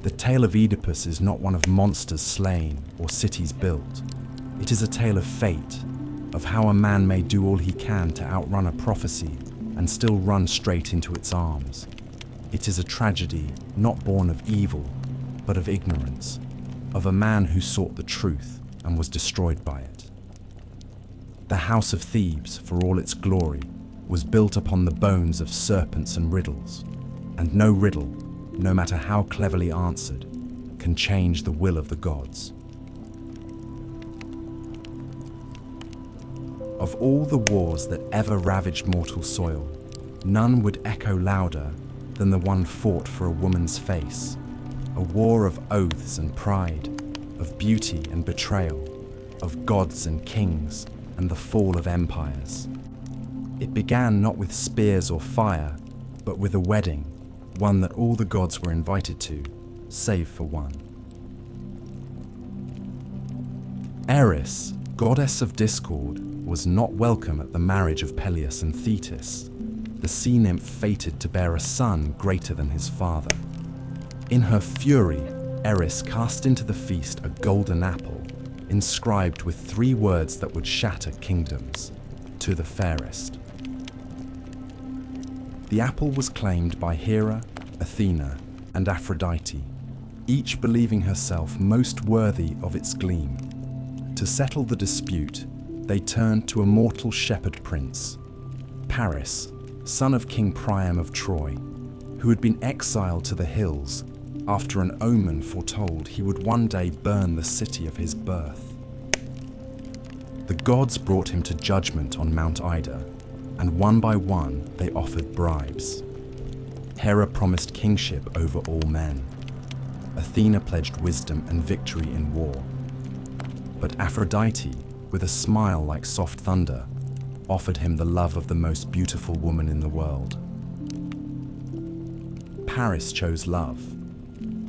The tale of Oedipus is not one of monsters slain or cities built. It is a tale of fate, of how a man may do all he can to outrun a prophecy, and still run straight into its arms. It is a tragedy not born of evil, but of ignorance, of a man who sought the truth and was destroyed by it. The house of Thebes, for all its glory, was built upon the bones of serpents and riddles, and no riddle, no matter how cleverly answered, can change the will of the gods. Of all the wars that ever ravaged mortal soil, none would echo louder than the one fought for a woman's face, a war of oaths and pride, of beauty and betrayal, of gods and kings, and the fall of empires. It began not with spears or fire, but with a wedding, one that all the gods were invited to, save for one. Eris, goddess of discord, was not welcome at the marriage of Peleus and Thetis, the sea nymph fated to bear a son greater than his father. In her fury, Eris cast into the feast a golden apple, inscribed with 3 words that would shatter kingdoms: to the fairest. The apple was claimed by Hera, Athena, and Aphrodite, each believing herself most worthy of its gleam. To settle the dispute, they turned to a mortal shepherd prince, Paris, son of King Priam of Troy, who had been exiled to the hills after an omen foretold he would one day burn the city of his birth. The gods brought him to judgment on Mount Ida, and one by one they offered bribes. Hera promised kingship over all men. Athena pledged wisdom and victory in war. But Aphrodite, with a smile like soft thunder, offered him the love of the most beautiful woman in the world. Paris chose love,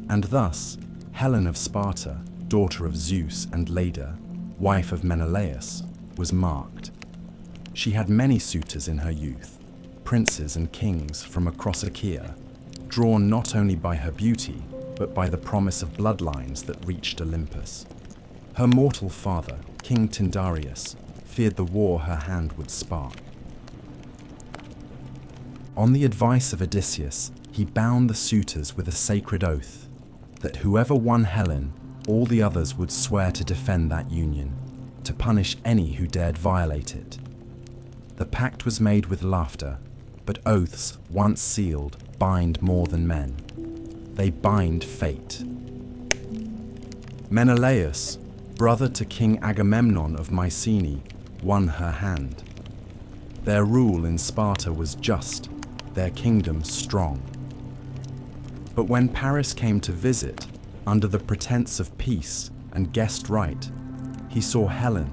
and thus Helen of Sparta, daughter of Zeus and Leda, wife of Menelaus, was marked. She had many suitors in her youth, princes and kings from across Achaea, drawn not only by her beauty, but by the promise of bloodlines that reached Olympus. Her mortal father, King Tyndareus, feared the war her hand would spark. On the advice of Odysseus, he bound the suitors with a sacred oath that whoever won Helen, all the others would swear to defend that union, to punish any who dared violate it. The pact was made with laughter, but oaths, once sealed, bind more than men. They bind fate. Menelaus, brother to King Agamemnon of Mycenae, won her hand. Their rule in Sparta was just, their kingdom strong. But when Paris came to visit, under the pretense of peace and guest right, he saw Helen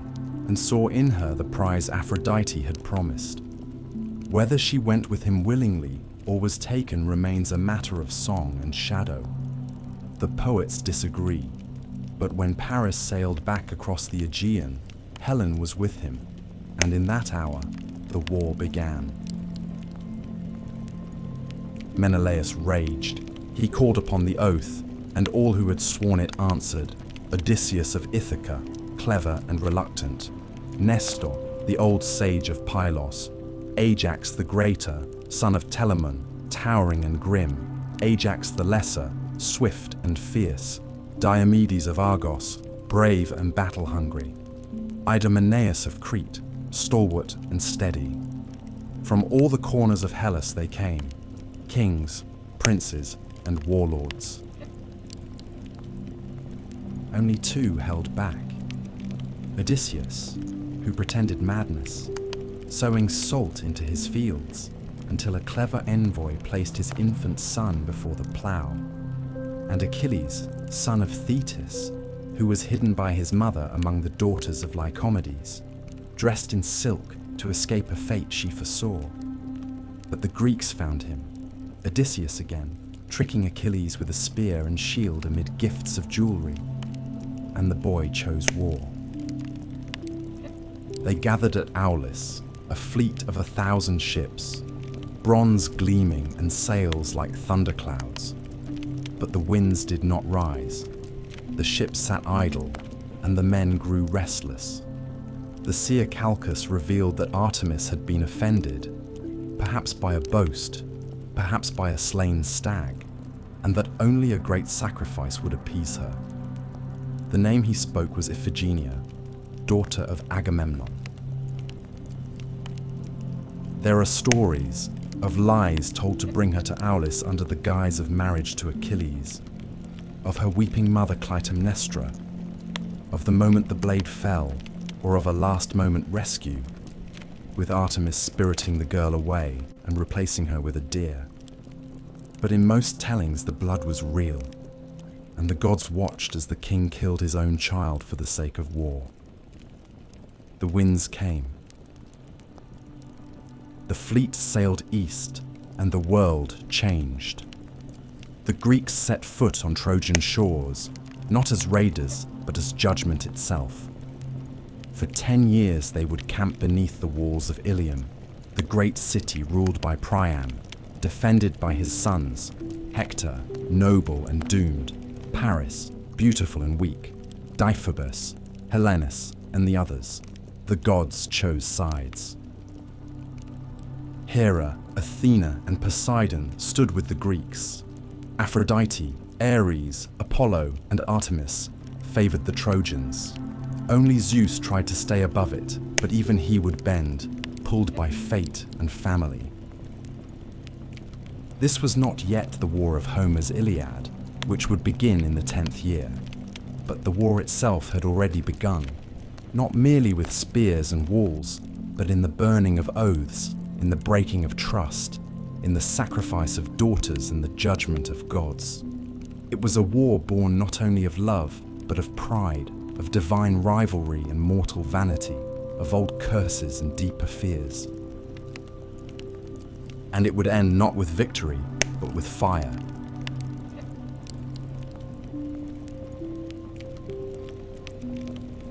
and saw in her the prize Aphrodite had promised. Whether she went with him willingly or was taken remains a matter of song and shadow. The poets disagree. But when Paris sailed back across the Aegean, Helen was with him, and in that hour, the war began. Menelaus raged. He called upon the oath, and all who had sworn it answered: Odysseus of Ithaca, clever and reluctant; Nestor, the old sage of Pylos; Ajax the greater, son of Telamon, towering and grim; Ajax the lesser, swift and fierce; Diomedes of Argos, brave and battle-hungry; Idomeneus of Crete, stalwart and steady. From all the corners of Hellas they came, kings, princes, and warlords. Only 2 held back. Odysseus, who pretended madness, sowing salt into his fields until a clever envoy placed his infant son before the plough, and Achilles, son of Thetis, who was hidden by his mother among the daughters of Lycomedes, dressed in silk to escape a fate she foresaw. But the Greeks found him, Odysseus again, tricking Achilles with a spear and shield amid gifts of jewelry, and the boy chose war. They gathered at Aulis, a fleet of 1,000 ships, bronze gleaming and sails like thunderclouds. But the winds did not rise. The ships sat idle, and the men grew restless. The seer Calchas revealed that Artemis had been offended. perhaps by a boast, perhaps by a slain stag, and that only a great sacrifice would appease her. The name he spoke was Iphigenia, daughter of Agamemnon. There are stories of lies told to bring her to Aulis under the guise of marriage to Achilles, of her weeping mother Clytemnestra, of the moment the blade fell, or of a last-moment rescue, with Artemis spiriting the girl away and replacing her with a deer. But in most tellings the blood was real, and the gods watched as the king killed his own child for the sake of war. The winds came. The fleet sailed east, and the world changed. The Greeks set foot on Trojan shores, not as raiders, but as judgment itself. For 10 years they would camp beneath the walls of Ilium, the great city ruled by Priam, defended by his sons, Hector, noble and doomed, Paris, beautiful and weak, Deiphobus, Helenus, and the others. The gods chose sides. Hera, Athena, and Poseidon stood with the Greeks. Aphrodite, Ares, Apollo, and Artemis favored the Trojans. Only Zeus tried to stay above it, but even he would bend, pulled by fate and family. This was not yet the war of Homer's Iliad, which would begin in the 10th year, but the war itself had already begun, not merely with spears and walls, but in the burning of oaths, in the breaking of trust, in the sacrifice of daughters and the judgment of gods. It was a war born not only of love, but of pride, of divine rivalry and mortal vanity, of old curses and deeper fears. And it would end not with victory, but with fire.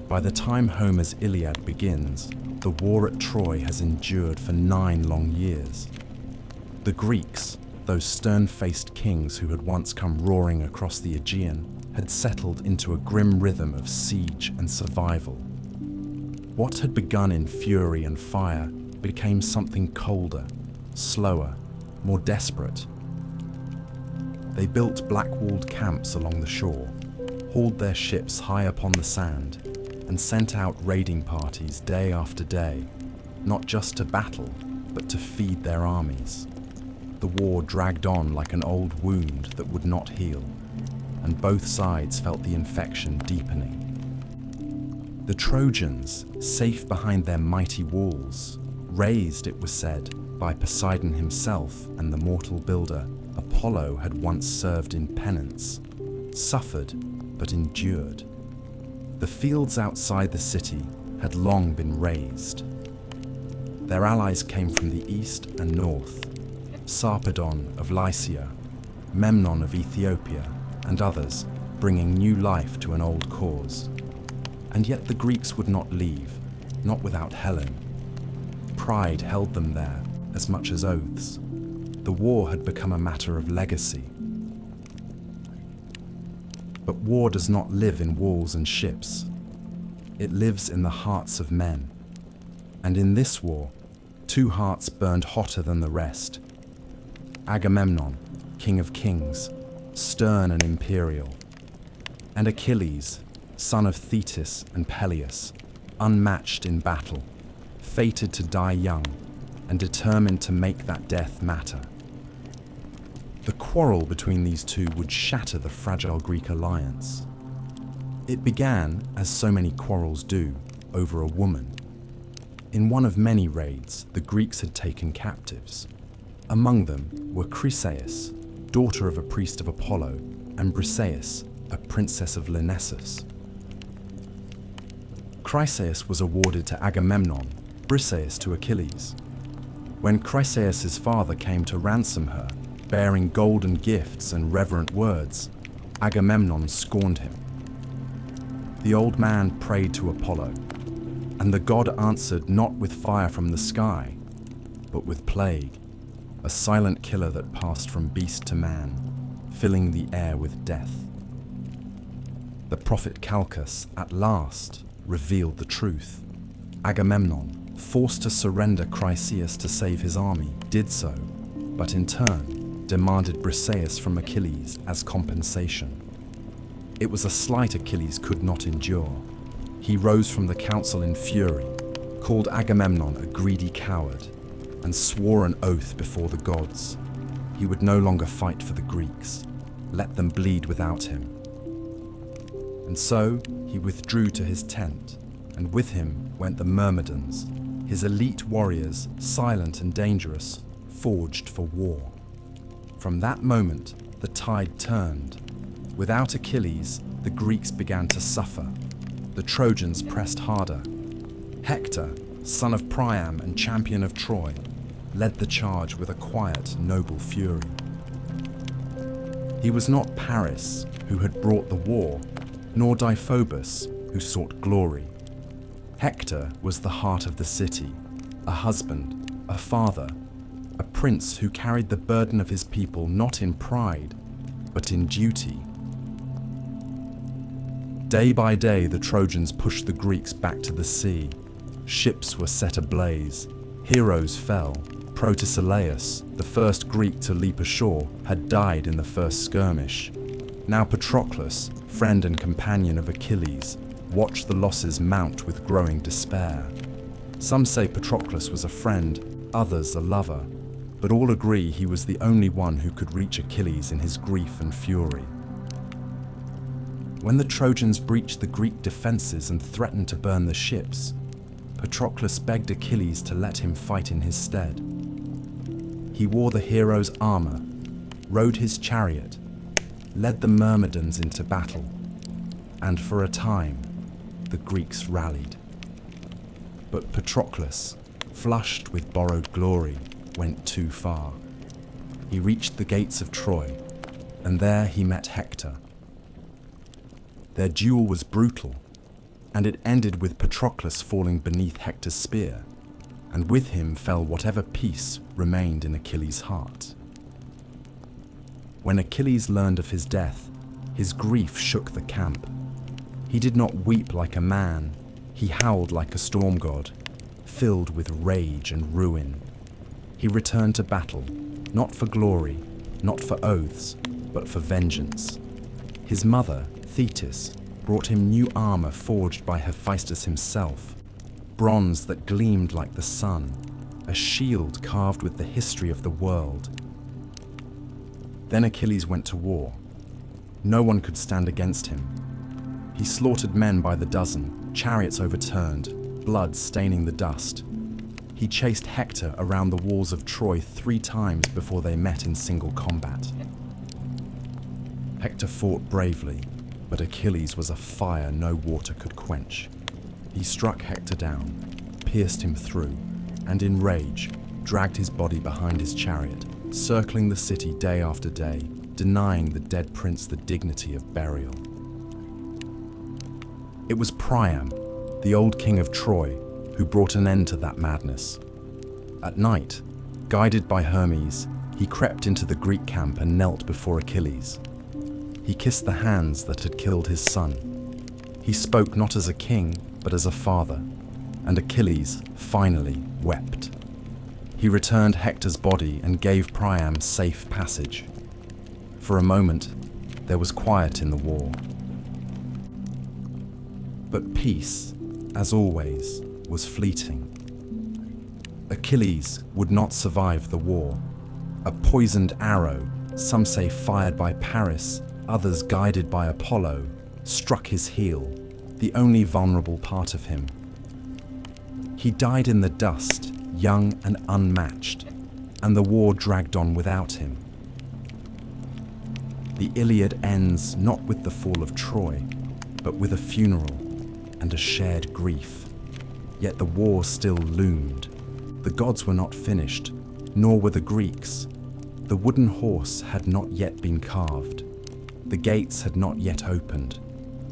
By the time Homer's Iliad begins, the war at Troy has endured for 9 long years. The Greeks, those stern-faced kings who had once come roaring across the Aegean, had settled into a grim rhythm of siege and survival. What had begun in fury and fire became something colder, slower, more desperate. They built black-walled camps along the shore, hauled their ships high upon the sand, and sent out raiding parties day after day, not just to battle, but to feed their armies. The war dragged on like an old wound that would not heal, and both sides felt the infection deepening. The Trojans, safe behind their mighty walls, raised, it was said, by Poseidon himself and the mortal builder Apollo, had once served in penance, suffered but endured. The fields outside the city had long been razed. Their allies came from the east and north, Sarpedon of Lycia, Memnon of Ethiopia, and others, bringing new life to an old cause. And yet the Greeks would not leave, not without Helen. Pride held them there as much as oaths. The war had become a matter of legacy. But war does not live in walls and ships. It lives in the hearts of men. And in this war, 2 hearts burned hotter than the rest. Agamemnon, king of kings, stern and imperial, and Achilles, son of Thetis and Peleus, unmatched in battle, fated to die young, and determined to make that death matter. The quarrel between these two would shatter the fragile Greek alliance. It began, as so many quarrels do, over a woman. In one of many raids, the Greeks had taken captives. Among them were Chryseis, daughter of a priest of Apollo, and Briseis, a princess of Lyrnessus. Chryseis was awarded to Agamemnon, Briseis to Achilles. When Chryseis' father came to ransom her, bearing golden gifts and reverent words, Agamemnon scorned him. The old man prayed to Apollo, and the god answered not with fire from the sky, but with plague, a silent killer that passed from beast to man, filling the air with death. The prophet Calchas at last revealed the truth. Agamemnon, forced to surrender Chryseis to save his army, did so, but in turn demanded Briseis from Achilles as compensation. It was a slight Achilles could not endure. He rose from the council in fury, called Agamemnon a greedy coward, and swore an oath before the gods. He would no longer fight for the Greeks, let them bleed without him. And so he withdrew to his tent, and with him went the Myrmidons, his elite warriors, silent and dangerous, forged for war. From that moment, the tide turned. Without Achilles, the Greeks began to suffer. The Trojans pressed harder. Hector, son of Priam and champion of Troy, led the charge with a quiet, noble fury. He was not Paris, who had brought the war, nor Deiphobus, who sought glory. Hector was the heart of the city, a husband, a father, a prince who carried the burden of his people not in pride, but in duty. Day by day, the Trojans pushed the Greeks back to the sea. Ships were set ablaze. Heroes fell. Protesilaus, the first Greek to leap ashore, had died in the first skirmish. Now Patroclus, friend and companion of Achilles, watched the losses mount with growing despair. Some say Patroclus was a friend, others a lover, but all agree he was the only one who could reach Achilles in his grief and fury. When the Trojans breached the Greek defenses and threatened to burn the ships, Patroclus begged Achilles to let him fight in his stead. He wore the hero's armor, rode his chariot, led the Myrmidons into battle, and for a time, the Greeks rallied. But Patroclus, flushed with borrowed glory, went too far. He reached the gates of Troy, and there he met Hector. Their duel was brutal, and it ended with Patroclus falling beneath Hector's spear, and with him fell whatever peace remained in Achilles' heart. When Achilles learned of his death, his grief shook the camp. He did not weep like a man, he howled like a storm god, filled with rage and ruin. He returned to battle, not for glory, not for oaths, but for vengeance. His mother, Thetis, brought him new armor forged by Hephaestus himself, bronze that gleamed like the sun, a shield carved with the history of the world. Then Achilles went to war. No one could stand against him. He slaughtered men by the dozen, chariots overturned, blood staining the dust. He chased Hector around the walls of Troy 3 times before they met in single combat. Hector fought bravely, but Achilles was a fire no water could quench. He struck Hector down, pierced him through, and in rage, dragged his body behind his chariot, circling the city day after day, denying the dead prince the dignity of burial. It was Priam, the old king of Troy, who brought an end to that madness. At night, guided by Hermes, he crept into the Greek camp and knelt before Achilles. He kissed the hands that had killed his son. He spoke not as a king, but as a father, and Achilles finally wept. He returned Hector's body and gave Priam safe passage. For a moment, there was quiet in the war. But peace, as always, was fleeting. Achilles would not survive the war. A poisoned arrow, some say fired by Paris, others guided by Apollo, struck his heel, the only vulnerable part of him. He died in the dust, young and unmatched, and the war dragged on without him. The Iliad ends not with the fall of Troy, but with a funeral and a shared grief. Yet the war still loomed. The gods were not finished, nor were the Greeks. The wooden horse had not yet been carved. The gates had not yet opened,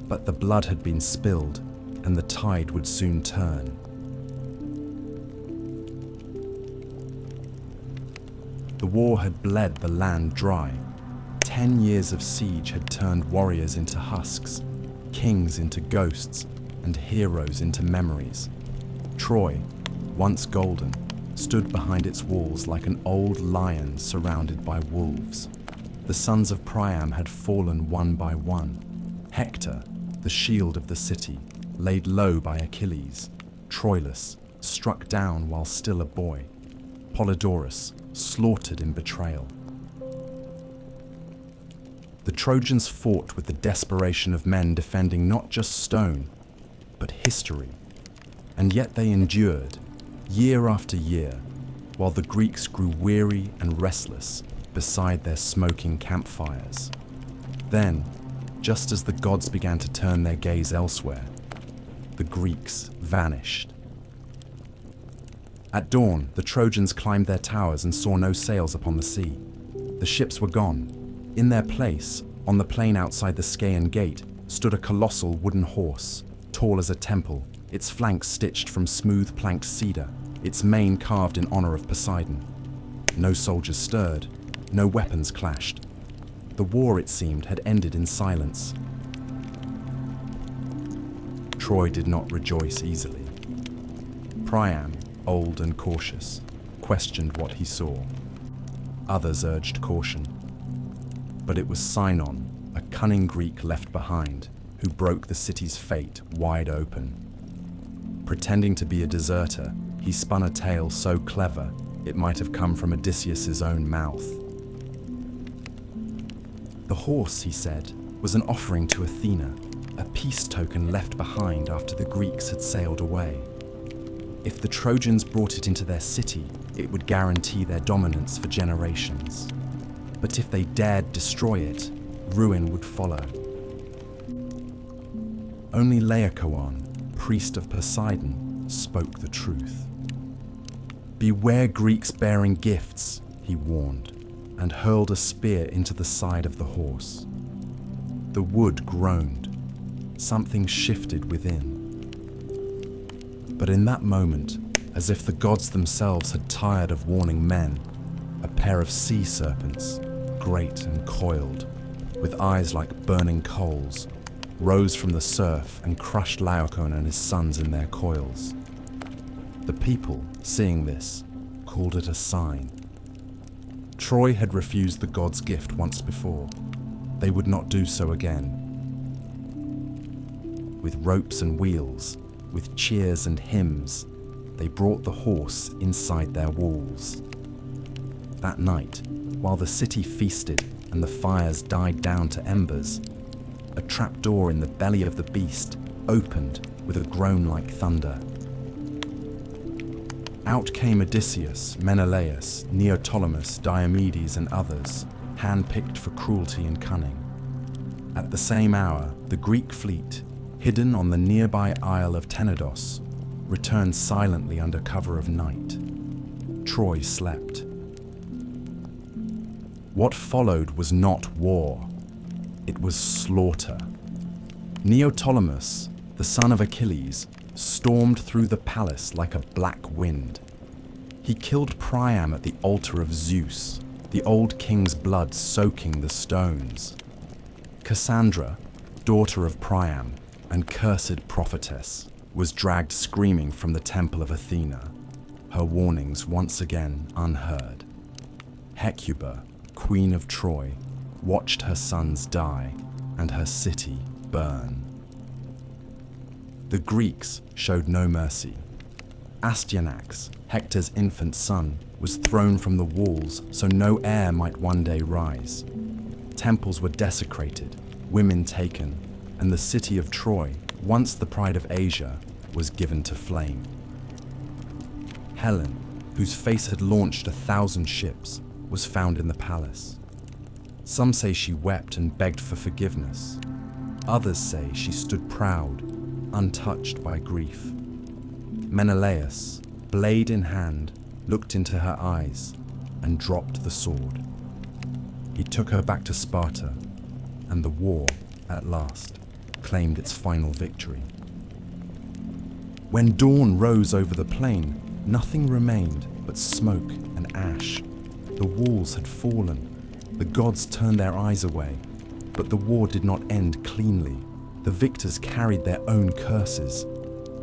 but the blood had been spilled, and the tide would soon turn. The war had bled the land dry. 10 years of siege had turned warriors into husks, kings into ghosts, and heroes into memories. Troy, once golden, stood behind its walls like an old lion surrounded by wolves. The sons of Priam had fallen one by one. Hector, the shield of the city, laid low by Achilles. Troilus, struck down while still a boy. Polydorus, slaughtered in betrayal. The Trojans fought with the desperation of men defending not just stone, but history. And yet they endured, year after year, while the Greeks grew weary and restless beside their smoking campfires. Then, just as the gods began to turn their gaze elsewhere, the Greeks vanished. At dawn, the Trojans climbed their towers and saw no sails upon the sea. The ships were gone. In their place, on the plain outside the 𝐲𝐴𝐴 gate, stood a colossal wooden horse, tall as a temple, its flanks stitched from smooth planked cedar, its mane carved in honor of Poseidon. No soldiers stirred, no weapons clashed. The war, it seemed, had ended in silence. Troy did not rejoice easily. Priam, old and cautious, questioned what he saw. Others urged caution. But it was Sinon, a cunning Greek left behind, who broke the city's fate wide open. Pretending to be a deserter, he spun a tale so clever it might have come from Odysseus's own mouth. The horse, he said, was an offering to Athena, a peace token left behind after the Greeks had sailed away. If the Trojans brought it into their city, it would guarantee their dominance for generations. But if they dared destroy it, ruin would follow. Only Laocoon, priest of Poseidon, spoke the truth. "Beware Greeks bearing gifts," he warned, and hurled a spear into the side of the horse. The wood groaned. Something shifted within. But in that moment, as if the gods themselves had tired of warning men, a pair of sea serpents, great and coiled, with eyes like burning coals, rose from the surf and crushed Laocoon and his sons in their coils. The people, seeing this, called it a sign. Troy had refused the gods' gift once before. They would not do so again. With ropes and wheels, with cheers and hymns, they brought the horse inside their walls. That night, while the city feasted and the fires died down to embers, a trapdoor in the belly of the beast opened with a groan like thunder. Out came Odysseus, Menelaus, Neoptolemus, Diomedes, and others, hand-picked for cruelty and cunning. At the same hour, the Greek fleet, hidden on the nearby isle of Tenedos, returned silently under cover of night. Troy slept. What followed was not war. It was slaughter. Neoptolemus, the son of Achilles, stormed through the palace like a black wind. He killed Priam at the altar of Zeus, the old king's blood soaking the stones. Cassandra, daughter of Priam and cursed prophetess, was dragged screaming from the temple of Athena, her warnings once again unheard. Hecuba, queen of Troy, watched her sons die and her city burn. The Greeks showed no mercy. Astyanax, Hector's infant son, was thrown from the walls so no heir might one day rise. Temples were desecrated, women taken, and the city of Troy, once the pride of Asia, was given to flame. Helen, whose face had launched 1,000 ships, was found in the palace. Some say she wept and begged for forgiveness. Others say she stood proud, untouched by grief. Menelaus, blade in hand, looked into her eyes and dropped the sword. He took her back to Sparta, and the war, at last, claimed its final victory. When dawn rose over the plain, nothing remained but smoke and ash. The walls had fallen. The gods turned their eyes away, but the war did not end cleanly. The victors carried their own curses.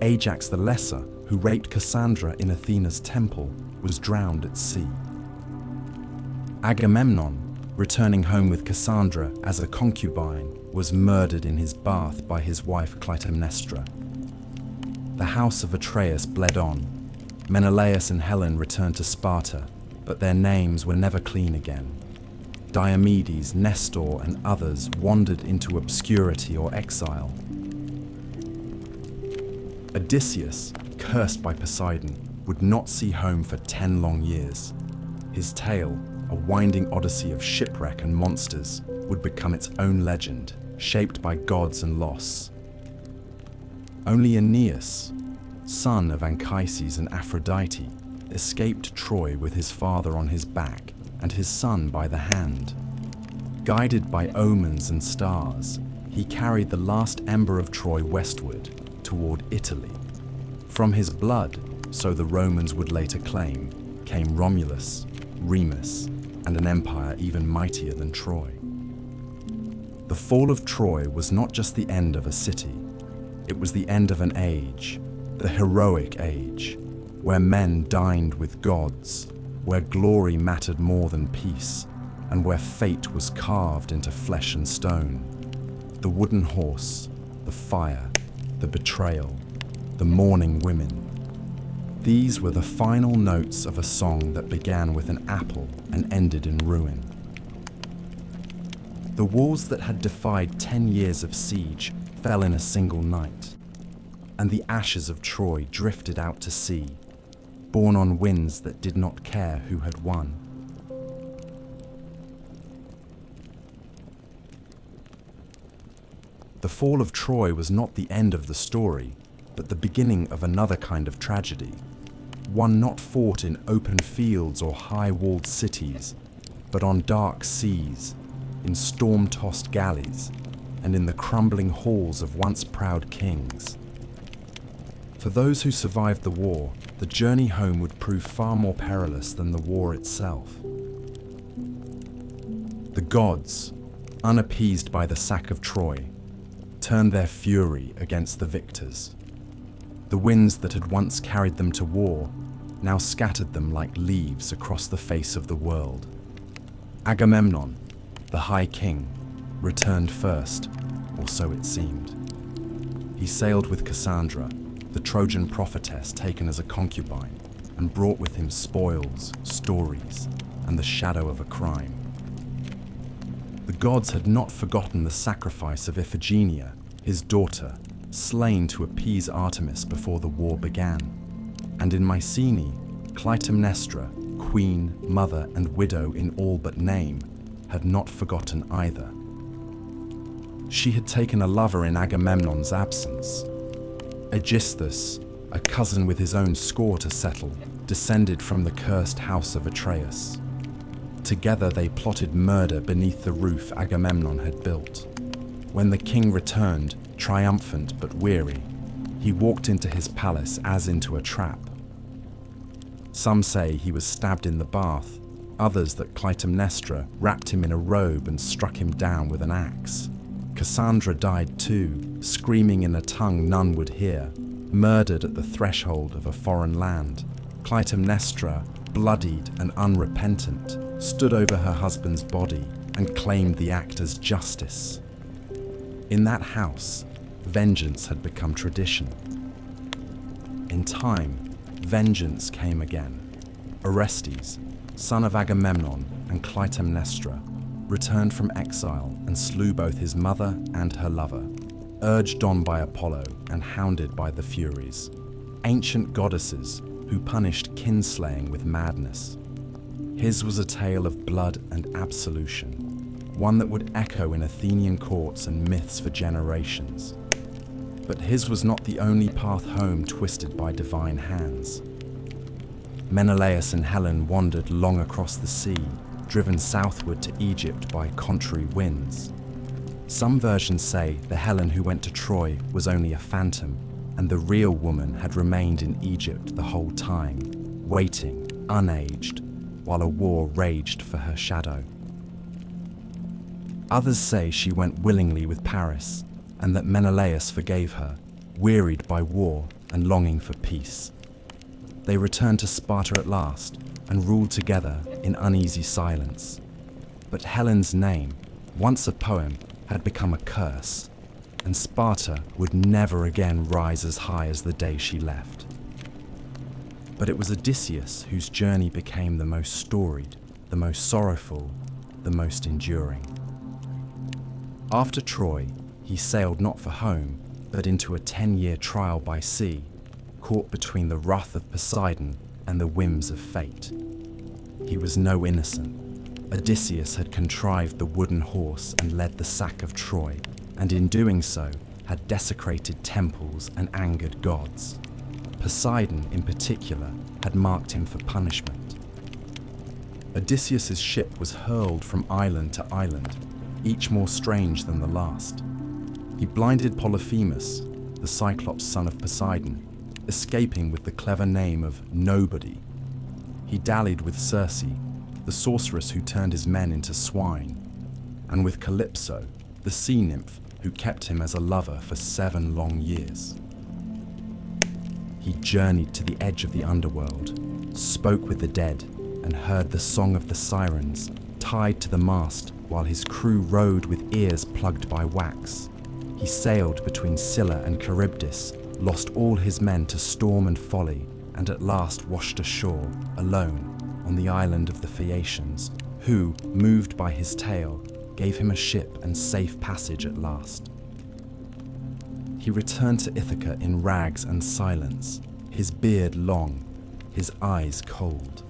Ajax the Lesser, who raped Cassandra in Athena's temple, was drowned at sea. Agamemnon, returning home with Cassandra as a concubine, was murdered in his bath by his wife Clytemnestra. The house of Atreus bled on. Menelaus and Helen returned to Sparta, but their names were never clean again. Diomedes, Nestor, and others wandered into obscurity or exile. Odysseus, cursed by Poseidon, would not see home for 10 long years. His tale, a winding odyssey of shipwreck and monsters, would become its own legend, shaped by gods and loss. Only Aeneas, son of Anchises and Aphrodite, escaped Troy with his father on his back and his son by the hand. Guided by omens and stars, he carried the last ember of Troy westward, toward Italy. From his blood, so the Romans would later claim, came Romulus, Remus, and an empire even mightier than Troy. The fall of Troy was not just the end of a city, it was the end of an age, the heroic age, where men dined with gods, where glory mattered more than peace, and where fate was carved into flesh and stone. The wooden horse, the fire, the betrayal, the mourning women. These were the final notes of a song that began with an apple and ended in ruin. The walls that had defied 10 years of siege fell in a single night, and the ashes of Troy drifted out to sea, borne on winds that did not care who had won. The fall of Troy was not the end of the story, but the beginning of another kind of tragedy, one not fought in open fields or high-walled cities, but on dark seas, in storm-tossed galleys, and in the crumbling halls of once proud kings. For those who survived the war, the journey home would prove far more perilous than the war itself. The gods, unappeased by the sack of Troy, turned their fury against the victors. The winds that had once carried them to war now scattered them like leaves across the face of the world. Agamemnon, the High King, returned first, or so it seemed. He sailed with Cassandra, the Trojan prophetess taken as a concubine, and brought with him spoils, stories, and the shadow of a crime. The gods had not forgotten the sacrifice of Iphigenia, his daughter, slain to appease Artemis before the war began. And in Mycenae, Clytemnestra, queen, mother, and widow in all but name, had not forgotten either. She had taken a lover in Agamemnon's absence. 𝐒𝐿𝐵, a cousin with his own score to settle, descended from the cursed house of Atreus. Together they plotted murder beneath the roof Agamemnon had built. When the king returned, triumphant but weary, he walked into his palace as into a trap. Some say he was stabbed in the bath, others that Clytemnestra wrapped him in a robe and struck him down with an axe. Cassandra died too, screaming in a tongue none would hear, murdered at the threshold of a foreign land. Clytemnestra, bloodied and unrepentant, stood over her husband's body and claimed the act as justice. In that house, vengeance had become tradition. In time, vengeance came again. Orestes, son of Agamemnon and Clytemnestra, returned from exile and slew both his mother and her lover, urged on by Apollo and hounded by the Furies, ancient goddesses who punished kinslaying with madness. His was a tale of blood and absolution, one that would echo in Athenian courts and myths for generations. But his was not the only path home twisted by divine hands. Menelaus and Helen wandered long across the sea, driven southward to Egypt by contrary winds. Some versions say the Helen who went to Troy was only a phantom, and the real woman had remained in Egypt the whole time, waiting, unaged, while a war raged for her shadow. Others say she went willingly with Paris, and that Menelaus forgave her, wearied by war and longing for peace. They returned to Sparta at last and ruled together in uneasy silence. But Helen's name, once a poem, had become a curse, and Sparta would never again rise as high as the day she left. But it was Odysseus whose journey became the most storied, the most sorrowful, the most enduring. After Troy, he sailed not for home, but into a 10-year trial by sea, caught between the wrath of Poseidon and the whims of fate. He was no innocent. Odysseus had contrived the wooden horse and led the sack of Troy, and in doing so had desecrated temples and angered gods. Poseidon, in particular, had marked him for punishment. Odysseus's ship was hurled from island to island, each more strange than the last. He blinded Polyphemus, the Cyclops son of Poseidon, escaping with the clever name of Nobody. He dallied with Circe, the sorceress who turned his men into swine, and with Calypso, the sea nymph who kept him as a lover for 7 long years. He journeyed to the edge of the underworld, spoke with the dead, and heard the song of the sirens, tied to the mast while his crew rode with ears plugged by wax. He sailed between Scylla and Charybdis, lost all his men to storm and folly, and at last washed ashore, alone, on the island of the Phaeacians, who, moved by his tale, gave him a ship and safe passage at last. He returned to Ithaca in rags and silence, his beard long, his eyes cold.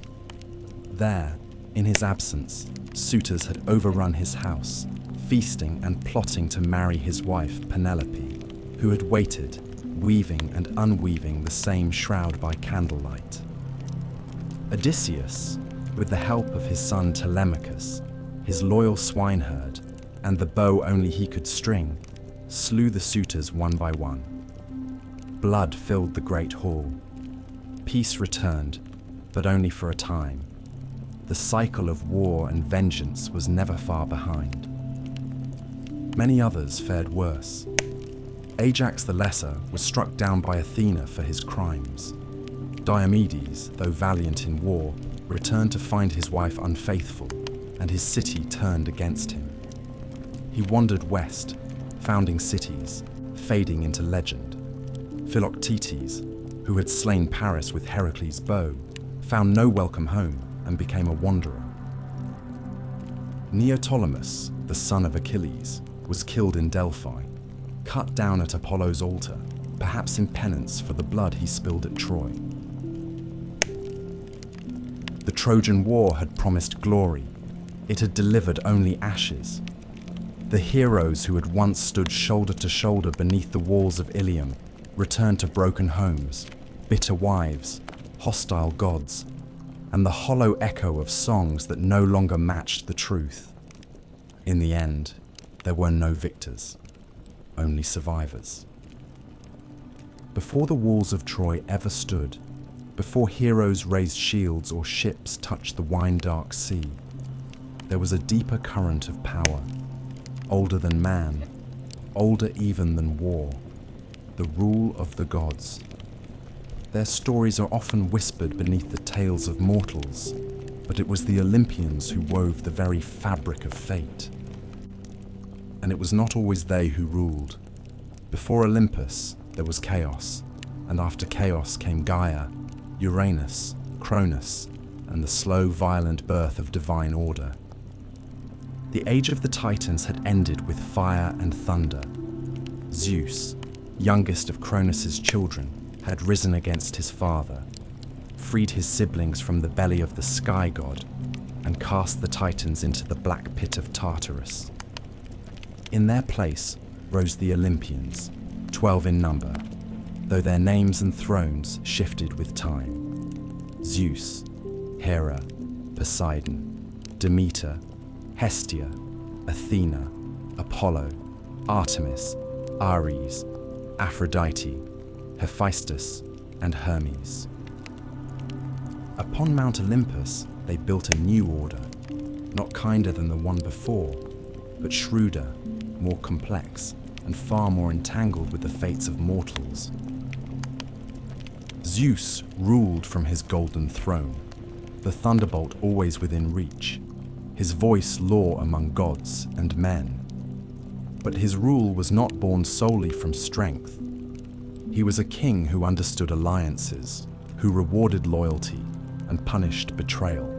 There, in his absence, suitors had overrun his house, feasting and plotting to marry his wife Penelope, who had waited, weaving and unweaving the same shroud by candlelight. Odysseus, with the help of his son Telemachus, his loyal swineherd, and the bow only he could string, slew the suitors one by one. Blood filled the great hall. Peace returned, but only for a time. The cycle of war and vengeance was never far behind. Many others fared worse. Ajax the Lesser was struck down by Athena for his crimes. Diomedes, though valiant in war, returned to find his wife unfaithful, and his city turned against him. He wandered west, founding cities, fading into legend. Philoctetes, who had slain Paris with Heracles' bow, found no welcome home and became a wanderer. Neoptolemus, the son of Achilles, was killed in Delphi, cut down at Apollo's altar, perhaps in penance for the blood he spilled at Troy. The Trojan War had promised glory. It had delivered only ashes. The heroes who had once stood shoulder to shoulder beneath the walls of Ilium returned to broken homes, bitter wives, hostile gods, and the hollow echo of songs that no longer matched the truth. In the end, there were no victors, only survivors. Before the walls of Troy ever stood, before heroes raised shields or ships touched the wine-dark sea, there was a deeper current of power, older than man, older even than war, the rule of the gods. Their stories are often whispered beneath the tales of mortals, but it was the Olympians who wove the very fabric of fate. And it was not always they who ruled. Before Olympus, there was chaos, and after chaos came Gaia, Uranus, Cronus, and the slow, violent birth of divine order. The age of the Titans had ended with fire and thunder. Zeus, youngest of Cronus's children, had risen against his father, freed his siblings from the belly of the sky god, and cast the Titans into the black pit of Tartarus. In their place rose the Olympians, 12 in number, though their names and thrones shifted with time. Zeus, Hera, Poseidon, Demeter, Hestia, Athena, Apollo, Artemis, Ares, Aphrodite, Hephaestus, and Hermes. Upon Mount Olympus, they built a new order, not kinder than the one before, but shrewder, more complex, and far more entangled with the fates of mortals. Zeus ruled from his golden throne, the thunderbolt always within reach, his voice law among gods and men. But his rule was not born solely from strength. He was a king who understood alliances, who rewarded loyalty and punished betrayal.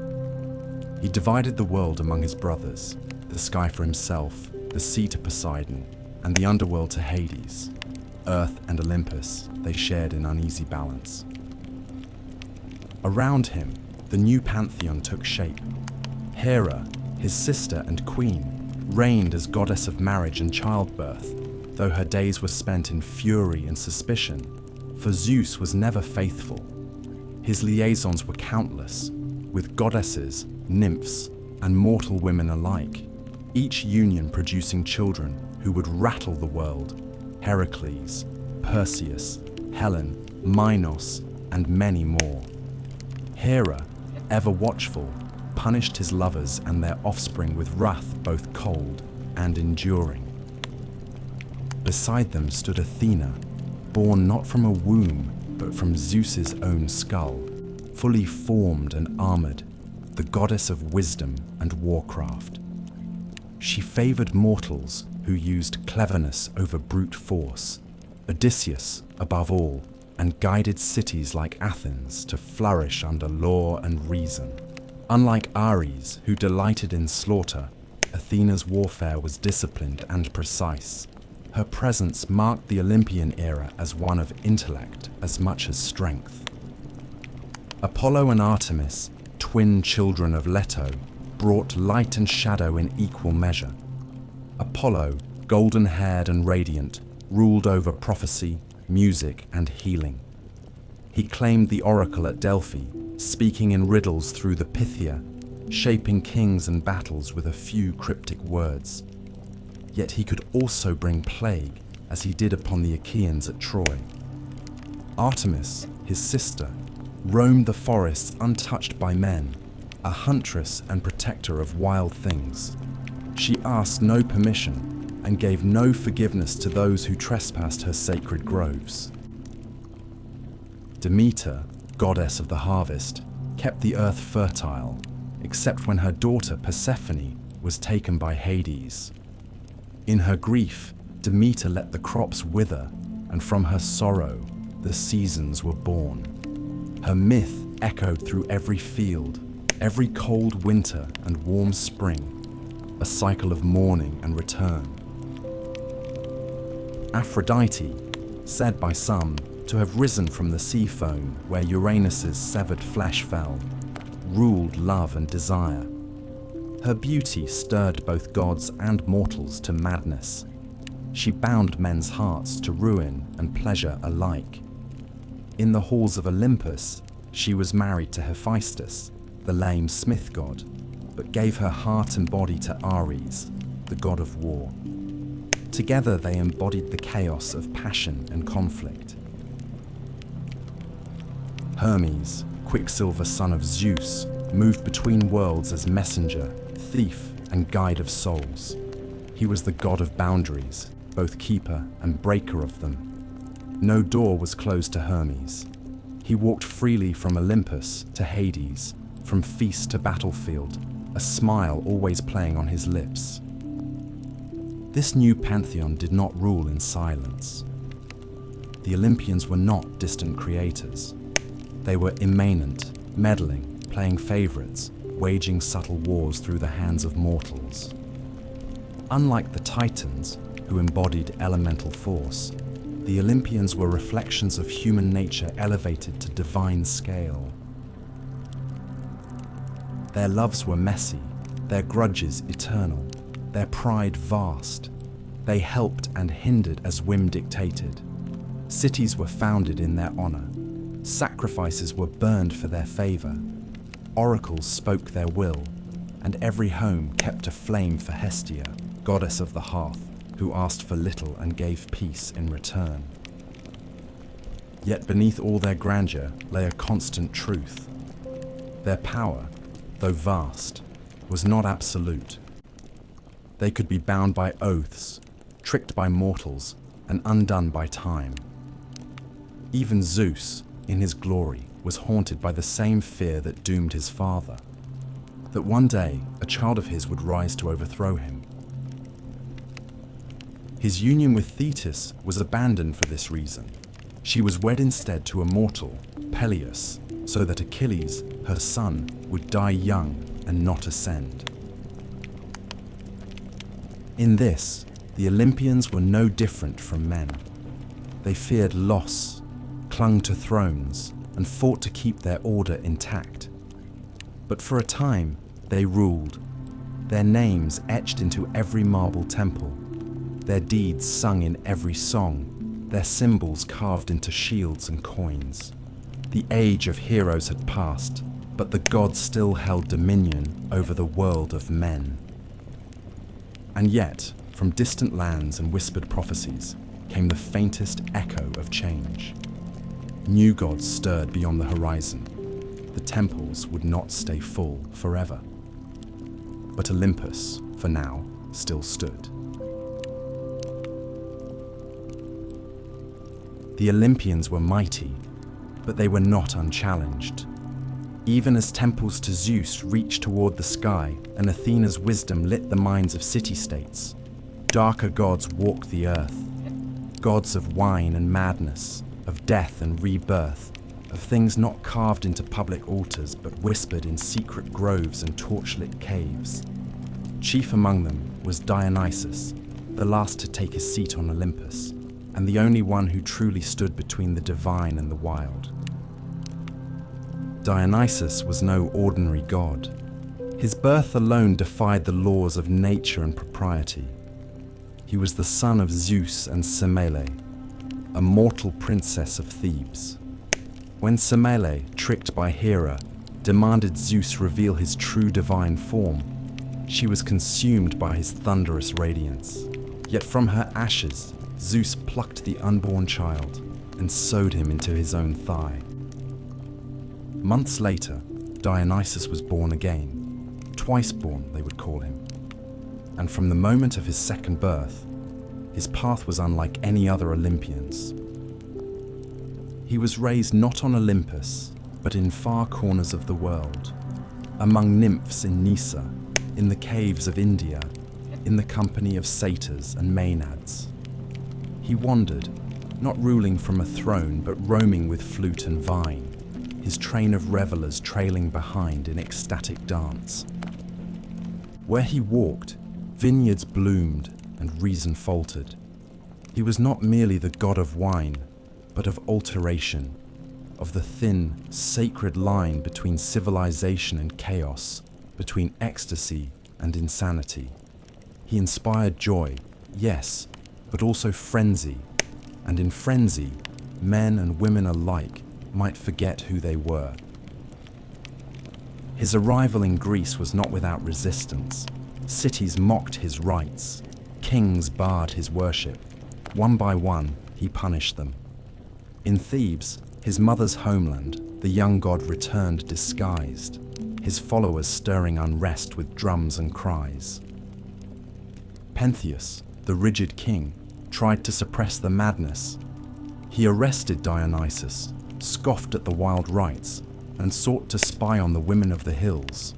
He divided the world among his brothers, the sky for himself, the sea to Poseidon, and the underworld to Hades. Earth and Olympus they shared in uneasy balance. Around him, the new pantheon took shape. Hera, his sister and queen, reigned as goddess of marriage and childbirth, though her days were spent in fury and suspicion, for Zeus was never faithful. His liaisons were countless, with goddesses, nymphs, and mortal women alike, each union producing children who would rattle the world: Heracles, Perseus, Helen, Minos, and many more. Hera, ever watchful, punished his lovers and their offspring with wrath both cold and enduring. Beside them stood Athena, born not from a womb, but from Zeus's own skull, fully formed and armored, the goddess of wisdom and warcraft. She favored mortals who used cleverness over brute force, Odysseus above all, and guided cities like Athens to flourish under law and reason. Unlike Ares, who delighted in slaughter, Athena's warfare was disciplined and precise. Her presence marked the Olympian era as one of intellect as much as strength. Apollo and Artemis, twin children of Leto, brought light and shadow in equal measure. Apollo, golden-haired and radiant, ruled over prophecy, music, and healing. He claimed the oracle at Delphi, speaking in riddles through the Pythia, shaping kings and battles with a few cryptic words. Yet he could also bring plague, as he did upon the Achaeans at Troy. Artemis, his sister, roamed the forests untouched by men, a huntress and protector of wild things. She asked no permission and gave no forgiveness to those who trespassed her sacred groves. Demeter, goddess of the harvest, kept the earth fertile, except when her daughter Persephone was taken by Hades. In her grief, Demeter let the crops wither, and from her sorrow, the seasons were born. Her myth echoed through every field, every cold winter and warm spring, a cycle of mourning and return. Aphrodite, said by some to have risen from the sea foam where Uranus's severed flesh fell, ruled love and desire. Her beauty stirred both gods and mortals to madness. She bound men's hearts to ruin and pleasure alike. In the halls of Olympus, she was married to Hephaestus, the lame smith god, but gave her heart and body to Ares, the god of war. Together they embodied the chaos of passion and conflict. Hermes, Quicksilver son of Zeus, moved between worlds as messenger, thief, and guide of souls. He was the god of boundaries, both keeper and breaker of them. No door was closed to Hermes. He walked freely from Olympus to Hades, from feast to battlefield, a smile always playing on his lips. This new pantheon did not rule in silence. The Olympians were not distant creators. They were immanent, meddling, playing favorites, waging subtle wars through the hands of mortals. Unlike the Titans, who embodied elemental force, the Olympians were reflections of human nature elevated to divine scale. Their loves were messy, their grudges eternal, their pride vast. They helped and hindered as whim dictated. Cities were founded in their honor. Sacrifices were burned for their favor. Oracles spoke their will, and every home kept a flame for Hestia, goddess of the hearth, who asked for little and gave peace in return. Yet beneath all their grandeur lay a constant truth. Their power, though vast, was not absolute. They could be bound by oaths, tricked by mortals, and undone by time. Even Zeus, in his glory, was haunted by the same fear that doomed his father, that one day a child of his would rise to overthrow him. His union with Thetis was abandoned for this reason. She was wed instead to a mortal, Peleus, so that Achilles, her son, would die young and not ascend. In this, the Olympians were no different from men. They feared loss, clung to thrones, and fought to keep their order intact. But for a time, they ruled, their names etched into every marble temple, their deeds sung in every song, their symbols carved into shields and coins. The age of heroes had passed, but the gods still held dominion over the world of men. And yet, from distant lands and whispered prophecies, came the faintest echo of change. New gods stirred beyond the horizon. The temples would not stay full forever. But Olympus, for now, still stood. The Olympians were mighty, but they were not unchallenged. Even as temples to Zeus reached toward the sky and Athena's wisdom lit the minds of city-states, darker gods walked the earth, gods of wine and madness, of death and rebirth, of things not carved into public altars but whispered in secret groves and torchlit caves. Chief among them was Dionysus, the last to take his seat on Olympus, and the only one who truly stood between the divine and the wild. Dionysus was no ordinary god. His birth alone defied the laws of nature and propriety. He was the son of Zeus and Semele, a mortal princess of Thebes. When Semele, tricked by Hera, demanded Zeus reveal his true divine form, she was consumed by his thunderous radiance. Yet from her ashes, Zeus plucked the unborn child and sewed him into his own thigh. Months later, Dionysus was born again. Twice born, they would call him. And from the moment of his second birth, his path was unlike any other Olympian's. He was raised not on Olympus, but in far corners of the world, among nymphs in Nysa, in the caves of India, in the company of satyrs and maenads. He wandered, not ruling from a throne, but roaming with flute and vine, his train of revelers trailing behind in ecstatic dance. Where he walked, vineyards bloomed and reason faltered. He was not merely the god of wine, but of alteration, of the thin, sacred line between civilization and chaos, between ecstasy and insanity. He inspired joy, yes, but also frenzy, and in frenzy, men and women alike might forget who they were. His arrival in Greece was not without resistance. Cities mocked his rites, kings barred his worship. One by one, he punished them. In Thebes, his mother's homeland, the young god returned disguised, his followers stirring unrest with drums and cries. Pentheus, the rigid king, tried to suppress the madness. He arrested Dionysus, scoffed at the wild rites, and sought to spy on the women of the hills.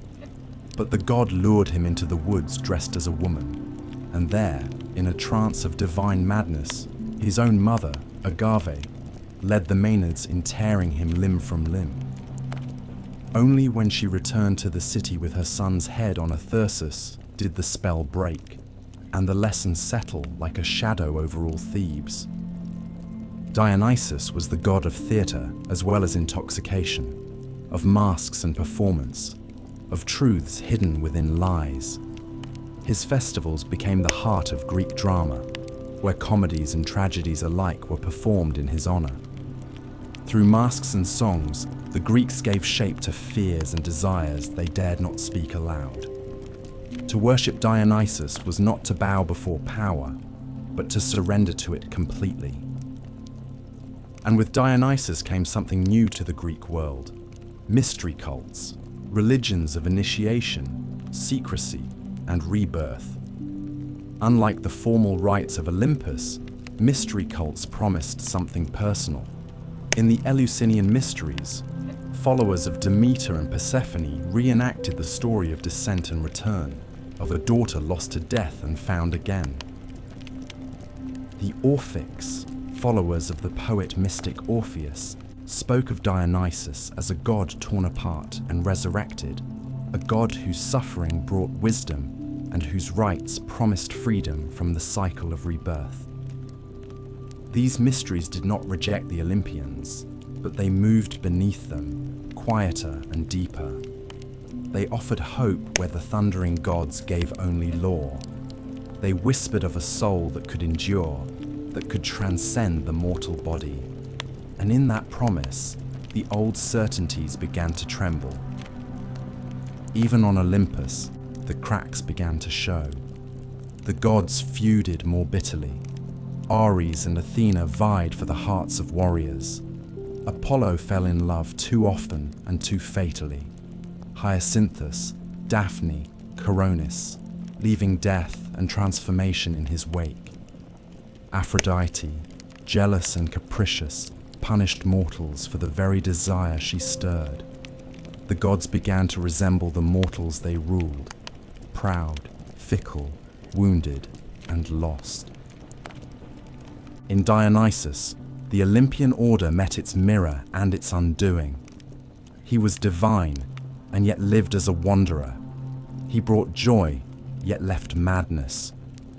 But the god lured him into the woods dressed as a woman, and there, in a trance of divine madness, his own mother, Agave, led the maenads in tearing him limb from limb. Only when she returned to the city with her son's head on a thyrsus did the spell break, and the lesson settle like a shadow over all Thebes. Dionysus was the god of theatre as well as intoxication, of masks and performance, of truths hidden within lies. His festivals became the heart of Greek drama, where comedies and tragedies alike were performed in his honor. Through masks and songs, the Greeks gave shape to fears and desires they dared not speak aloud. To worship Dionysus was not to bow before power, but to surrender to it completely. And with Dionysus came something new to the Greek world: mystery cults, religions of initiation, secrecy, and rebirth. Unlike the formal rites of Olympus, mystery cults promised something personal. In the Eleusinian Mysteries, followers of Demeter and Persephone reenacted the story of descent and return, of a daughter lost to death and found again. The Orphics, followers of the poet-mystic Orpheus, spoke of Dionysus as a god torn apart and resurrected, a god whose suffering brought wisdom and whose rites promised freedom from the cycle of rebirth. These mysteries did not reject the Olympians, but they moved beneath them, quieter and deeper. They offered hope where the thundering gods gave only law. They whispered of a soul that could endure, that could transcend the mortal body. And in that promise, the old certainties began to tremble. Even on Olympus, the cracks began to show. The gods feuded more bitterly. Ares and Athena vied for the hearts of warriors. Apollo fell in love too often and too fatally. Hyacinthus, Daphne, Coronis, leaving death and transformation in his wake. Aphrodite, jealous and capricious, punished mortals for the very desire she stirred. The gods began to resemble the mortals they ruled, proud, fickle, wounded, and lost. In Dionysus, the Olympian order met its mirror and its undoing. He was divine, and yet lived as a wanderer. He brought joy, yet left madness.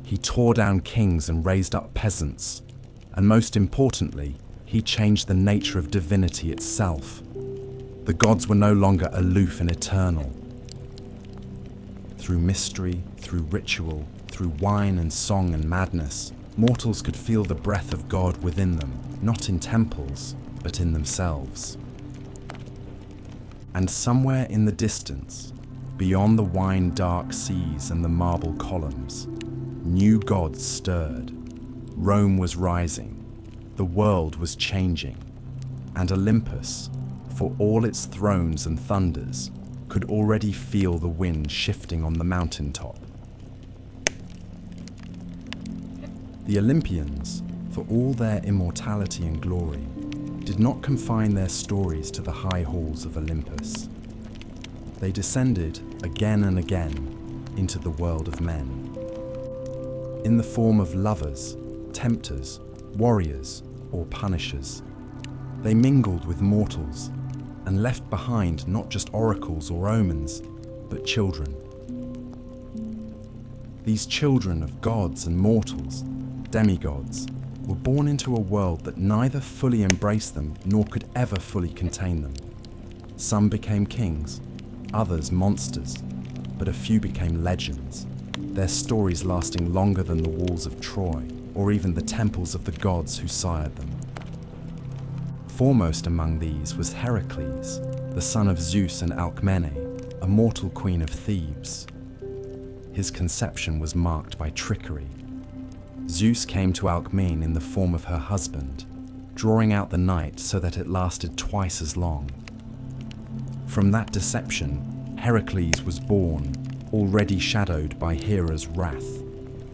He tore down kings and raised up peasants. And most importantly, he changed the nature of divinity itself. The gods were no longer aloof and eternal. Through mystery, through ritual, through wine and song and madness, mortals could feel the breath of God within them, not in temples, but in themselves. And somewhere in the distance, beyond the wine-dark seas and the marble columns, new gods stirred. Rome was rising, the world was changing, and Olympus, for all its thrones and thunders, could already feel the wind shifting on the mountaintop. The Olympians, for all their immortality and glory, did not confine their stories to the high halls of Olympus. They descended again and again into the world of men. In the form of lovers, tempters, warriors, or punishers, they mingled with mortals and left behind not just oracles or omens, but children. These children of gods and mortals, demigods, were born into a world that neither fully embraced them nor could ever fully contain them. Some became kings, others monsters, but a few became legends, their stories lasting longer than the walls of Troy or even the temples of the gods who sired them. Foremost among these was Heracles, the son of Zeus and Alcmene, a mortal queen of Thebes. His conception was marked by trickery. Zeus came to Alcmene in the form of her husband, drawing out the night so that it lasted twice as long. From that deception, Heracles was born, already shadowed by Hera's wrath.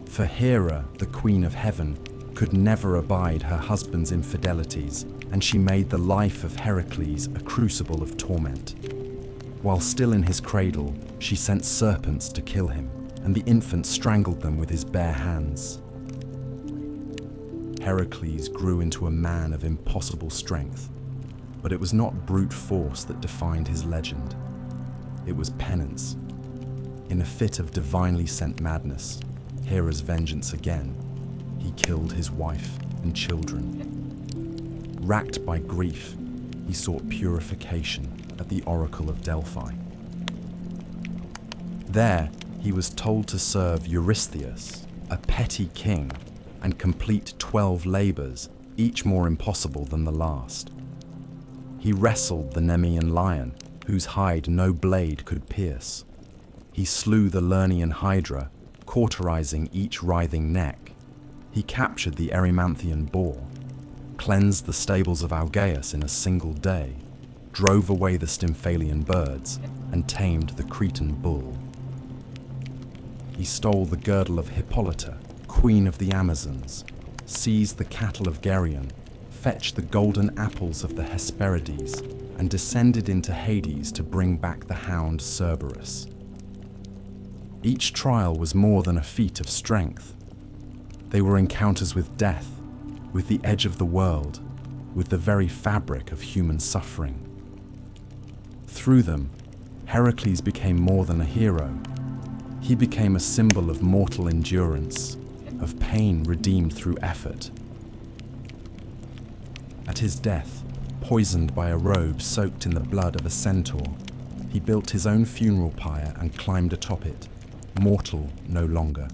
For Hera, the queen of heaven, could never abide her husband's infidelities, and she made the life of Heracles a crucible of torment. While still in his cradle, she sent serpents to kill him, and the infant strangled them with his bare hands. Heracles grew into a man of impossible strength, but it was not brute force that defined his legend. It was penance. In a fit of divinely sent madness, Hera's vengeance again, he killed his wife and children. Racked by grief, he sought purification at the Oracle of Delphi. There, he was told to serve Eurystheus, a petty king, and complete 12 labors, each more impossible than the last. He wrestled the Nemean lion, whose hide no blade could pierce. He slew the Lernaean hydra, cauterizing each writhing neck. He captured the Erymanthian boar, cleansed the stables of Augeias in a single day, drove away the Stymphalian birds, and tamed the Cretan bull. He stole the girdle of Hippolyta, queen of the Amazons, seized the cattle of Geryon, fetched the golden apples of the Hesperides and descended into Hades to bring back the hound Cerberus. Each trial was more than a feat of strength. They were encounters with death, with the edge of the world, with the very fabric of human suffering. Through them, Heracles became more than a hero. He became a symbol of mortal endurance, of pain redeemed through effort. At his death, poisoned by a robe soaked in the blood of a centaur, he built his own funeral pyre and climbed atop it, mortal no longer.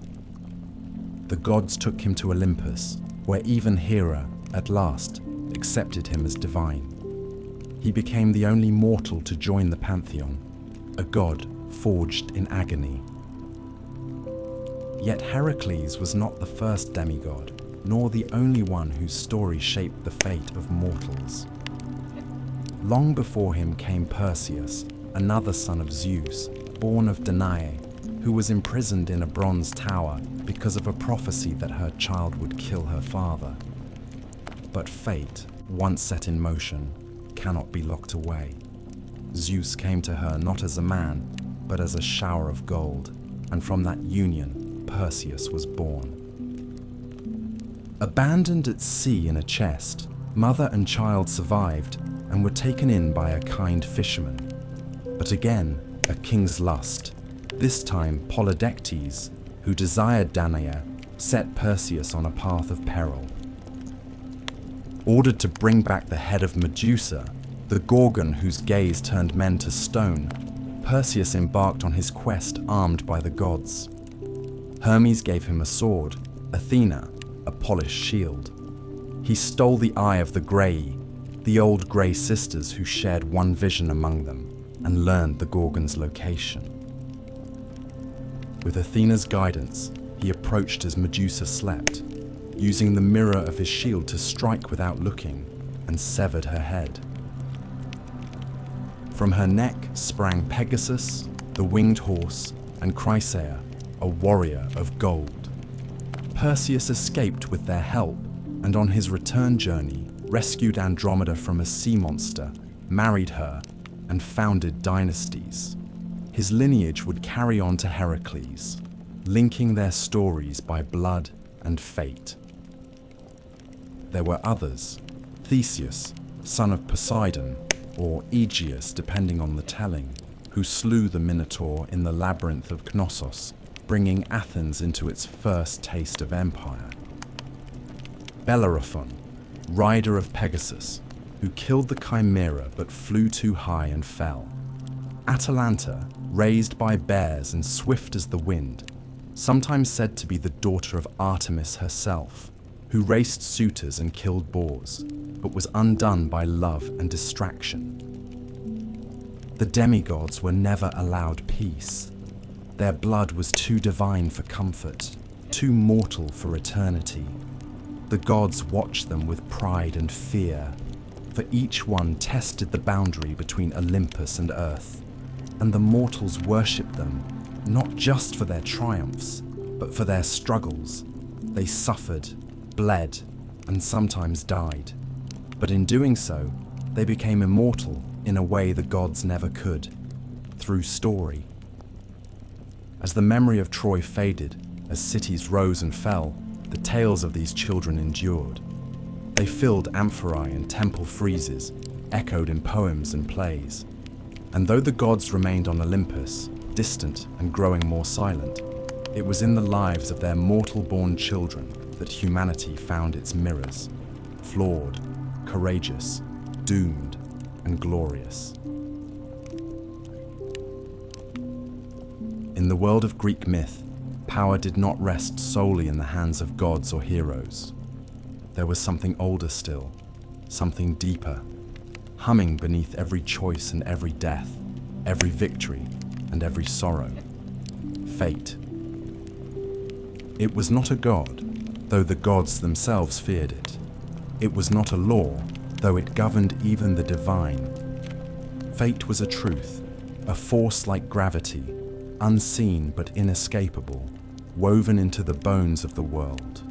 The gods took him to Olympus, where even Hera, at last, accepted him as divine. He became the only mortal to join the pantheon, a god forged in agony. Yet Heracles was not the first demigod, nor the only one whose story shaped the fate of mortals. Long before him came Perseus, another son of Zeus, born of Danae, who was imprisoned in a bronze tower because of a prophecy that her child would kill her father. But fate, once set in motion, cannot be locked away. Zeus came to her not as a man, but as a shower of gold, and from that union, Perseus was born. Abandoned at sea in a chest, mother and child survived and were taken in by a kind fisherman. But again, a king's lust, this time Polydectes, who desired Danae, set Perseus on a path of peril. Ordered to bring back the head of Medusa, the Gorgon whose gaze turned men to stone, Perseus embarked on his quest armed by the gods. Hermes gave him a sword, Athena a polished shield. He stole the eye of the Grey, the old Grey sisters who shared one vision among them, and learned the Gorgon's location. With Athena's guidance, he approached as Medusa slept, using the mirror of his shield to strike without looking, and severed her head. From her neck sprang Pegasus, the winged horse, and Chrysaor, a warrior of gold. Perseus escaped with their help, and on his return journey, rescued Andromeda from a sea monster, married her, and founded dynasties. His lineage would carry on to Heracles, linking their stories by blood and fate. There were others: Theseus, son of Poseidon, or Aegeus depending on the telling, who slew the Minotaur in the labyrinth of Knossos, bringing Athens into its first taste of empire. Bellerophon, rider of Pegasus, who killed the Chimera but flew too high and fell. Atalanta, raised by bears and swift as the wind, sometimes said to be the daughter of Artemis herself, who raced suitors and killed boars, but was undone by love and distraction. The demigods were never allowed peace. Their blood was too divine for comfort, too mortal for eternity. The gods watched them with pride and fear, for each one tested the boundary between Olympus and Earth, and the mortals worshipped them, not just for their triumphs, but for their struggles. They suffered, bled, and sometimes died. But in doing so, they became immortal in a way the gods never could, through story. As the memory of Troy faded, as cities rose and fell, the tales of these children endured. They filled amphorae and temple friezes, echoed in poems and plays. And though the gods remained on Olympus, distant and growing more silent, it was in the lives of their mortal-born children that humanity found its mirrors, flawed, courageous, doomed, and glorious. In the world of Greek myth, power did not rest solely in the hands of gods or heroes. There was something older still, something deeper, humming beneath every choice and every death, every victory and every sorrow. Fate. It was not a god, though the gods themselves feared it. It was not a law, though it governed even the divine. Fate was a truth, a force like gravity, unseen but inescapable, woven into the bones of the world.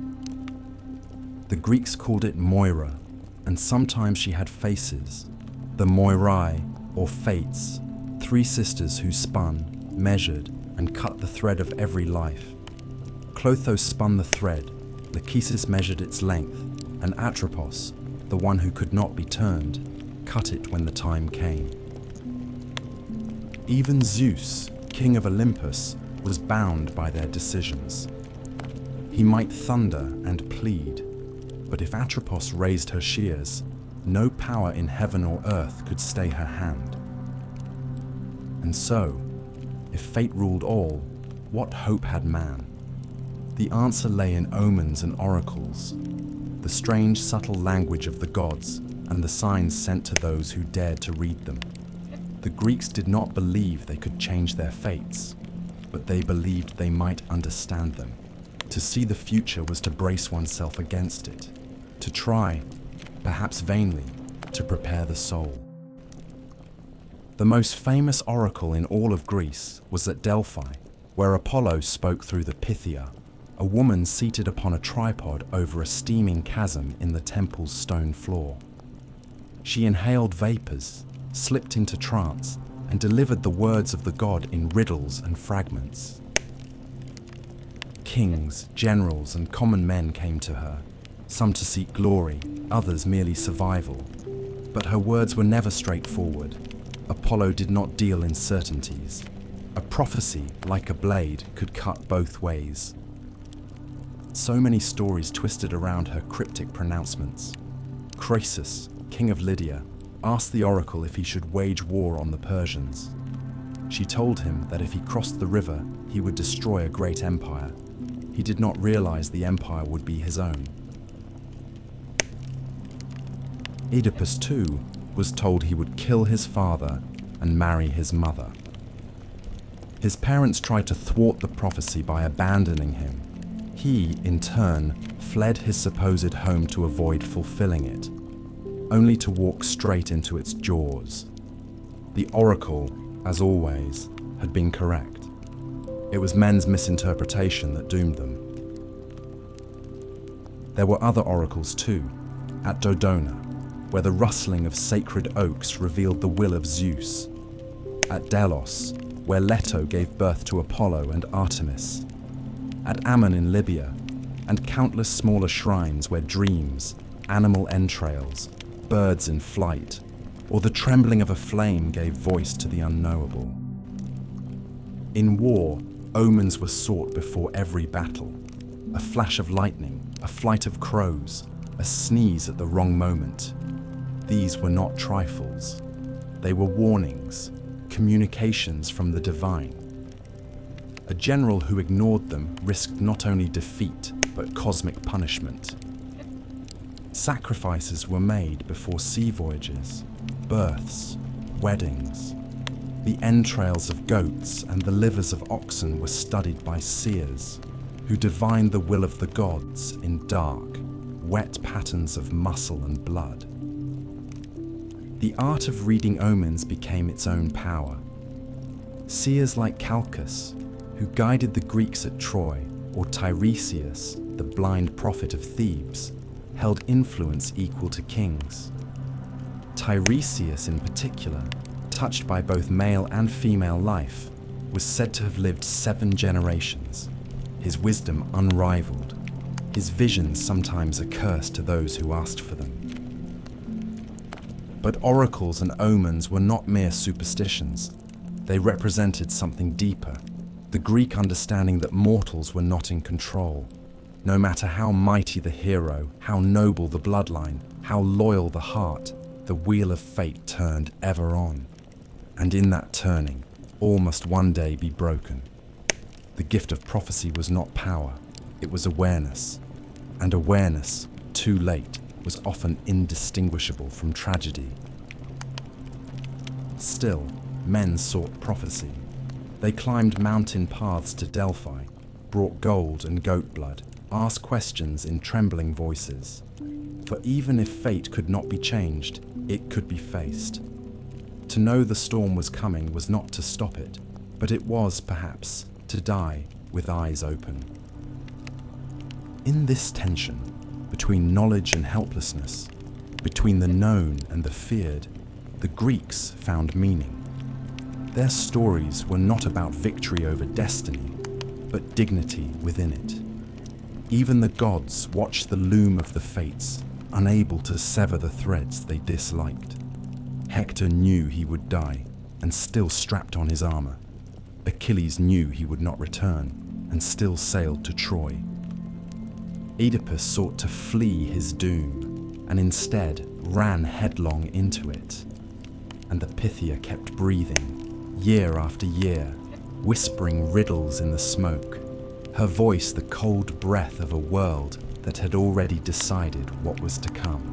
The Greeks called it Moira, and sometimes she had faces. The Moirai, or Fates, 3 sisters who spun, measured, and cut the thread of every life. Clotho spun the thread, Lachesis measured its length, and Atropos, the one who could not be turned, cut it when the time came. Even Zeus, king of Olympus, was bound by their decisions. He might thunder and plead, but if Atropos raised her shears, no power in heaven or earth could stay her hand. And so, if fate ruled all, what hope had man? The answer lay in omens and oracles, the strange subtle language of the gods and the signs sent to those who dared to read them. The Greeks did not believe they could change their fates, but they believed they might understand them. To see the future was to brace oneself against it, to try, perhaps vainly, to prepare the soul. The most famous oracle in all of Greece was at Delphi, where Apollo spoke through the Pythia, a woman seated upon a tripod over a steaming chasm in the temple's stone floor. She inhaled vapors, slipped into trance, and delivered the words of the god in riddles and fragments. Kings, generals, and common men came to her, some to seek glory, others merely survival. But her words were never straightforward. Apollo did not deal in certainties. A prophecy, like a blade, could cut both ways. So many stories twisted around her cryptic pronouncements. Croesus, king of Lydia, asked the oracle if he should wage war on the Persians. She told him that if he crossed the river, he would destroy a great empire. He did not realize the empire would be his own. Oedipus, too, was told he would kill his father and marry his mother. His parents tried to thwart the prophecy by abandoning him. He, in turn, fled his supposed home to avoid fulfilling it, only to walk straight into its jaws. The oracle, as always, had been correct. It was men's misinterpretation that doomed them. There were other oracles too, at Dodona, where the rustling of sacred oaks revealed the will of Zeus, at Delos, where Leto gave birth to Apollo and Artemis, at Ammon in Libya, and countless smaller shrines where dreams, animal entrails, birds in flight, or the trembling of a flame gave voice to the unknowable. In war, omens were sought before every battle. A flash of lightning, a flight of crows, a sneeze at the wrong moment. These were not trifles. They were warnings, communications from the divine. A general who ignored them risked not only defeat, but cosmic punishment. Sacrifices were made before sea voyages, births, weddings. The entrails of goats and the livers of oxen were studied by seers, who divined the will of the gods in dark, wet patterns of muscle and blood. The art of reading omens became its own power. Seers like Calchas, who guided the Greeks at Troy, or Tiresias, the blind prophet of Thebes, held influence equal to kings. Tiresias in particular, touched by both male and female life, was said to have lived 7 generations, his wisdom unrivaled, his visions sometimes a curse to those who asked for them. But oracles and omens were not mere superstitions. They represented something deeper, the Greek understanding that mortals were not in control. No matter how mighty the hero, how noble the bloodline, how loyal the heart, the wheel of fate turned ever on. And in that turning, all must one day be broken. The gift of prophecy was not power, it was awareness. And awareness, too late, was often indistinguishable from tragedy. Still, men sought prophecy. They climbed mountain paths to Delphi, brought gold and goat blood, asked questions in trembling voices. For even if fate could not be changed, it could be faced. To know the storm was coming was not to stop it, but it was, perhaps, to die with eyes open. In this tension, between knowledge and helplessness, between the known and the feared, the Greeks found meaning. Their stories were not about victory over destiny, but dignity within it. Even the gods watched the loom of the fates, unable to sever the threads they disliked. Hector knew he would die, and still strapped on his armor. Achilles knew he would not return, and still sailed to Troy. Oedipus sought to flee his doom, and instead ran headlong into it. And the Pythia kept breathing, year after year, whispering riddles in the smoke, her voice the cold breath of a world that had already decided what was to come.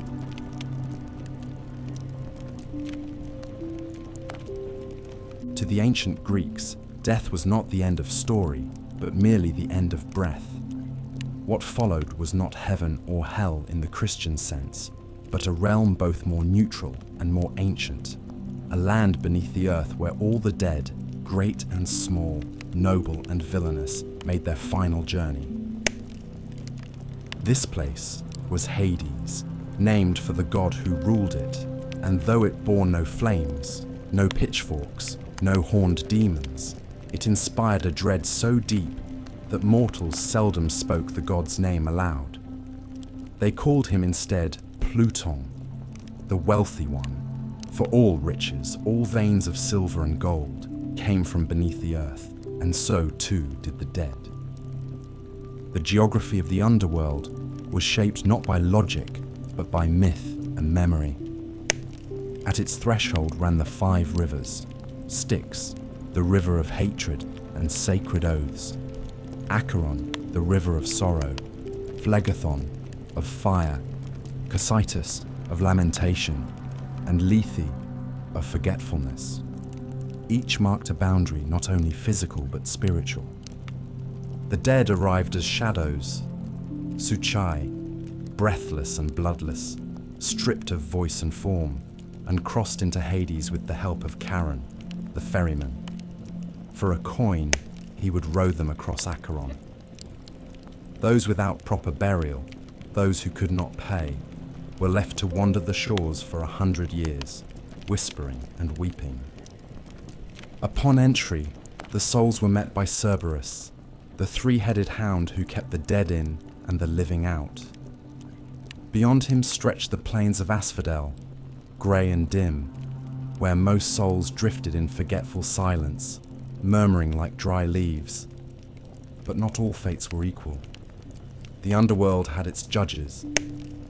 To the ancient Greeks, death was not the end of story, but merely the end of breath. What followed was not heaven or hell in the Christian sense, but a realm both more neutral and more ancient, a land beneath the earth where all the dead, great and small, noble and villainous, made their final journey. This place was Hades, named for the god who ruled it, and though it bore no flames, no pitchforks, no horned demons, it inspired a dread so deep that mortals seldom spoke the god's name aloud. They called him instead Pluton, the wealthy one, for all riches, all veins of silver and gold, came from beneath the earth, and so too did the dead. The geography of the underworld was shaped not by logic, but by myth and memory. At its threshold ran the 5 rivers: Styx, the river of hatred and sacred oaths; Acheron, the river of sorrow; Phlegethon, of fire; Cocytus, of lamentation; and Lethe, of forgetfulness. Each marked a boundary not only physical but spiritual. The dead arrived as shadows, Suchai, breathless and bloodless, stripped of voice and form, and crossed into Hades with the help of Charon, the ferryman. For a coin, he would row them across Acheron. Those without proper burial, those who could not pay, were left to wander the shores for 100 years, whispering and weeping. Upon entry, the souls were met by Cerberus, the 3-headed hound who kept the dead in and the living out. Beyond him stretched the plains of Asphodel, grey and dim, where most souls drifted in forgetful silence, murmuring like dry leaves. But not all fates were equal. The underworld had its judges,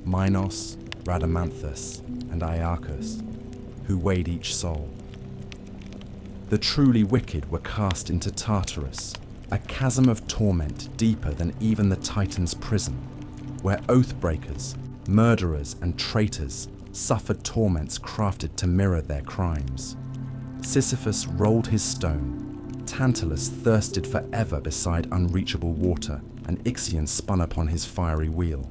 Minos, Rhadamanthus, and Iarchus, who weighed each soul. The truly wicked were cast into Tartarus, a chasm of torment deeper than even the Titan's prison, where oath-breakers, murderers, and traitors suffered torments crafted to mirror their crimes. Sisyphus rolled his stone, Tantalus thirsted forever beside unreachable water, and Ixion spun upon his fiery wheel.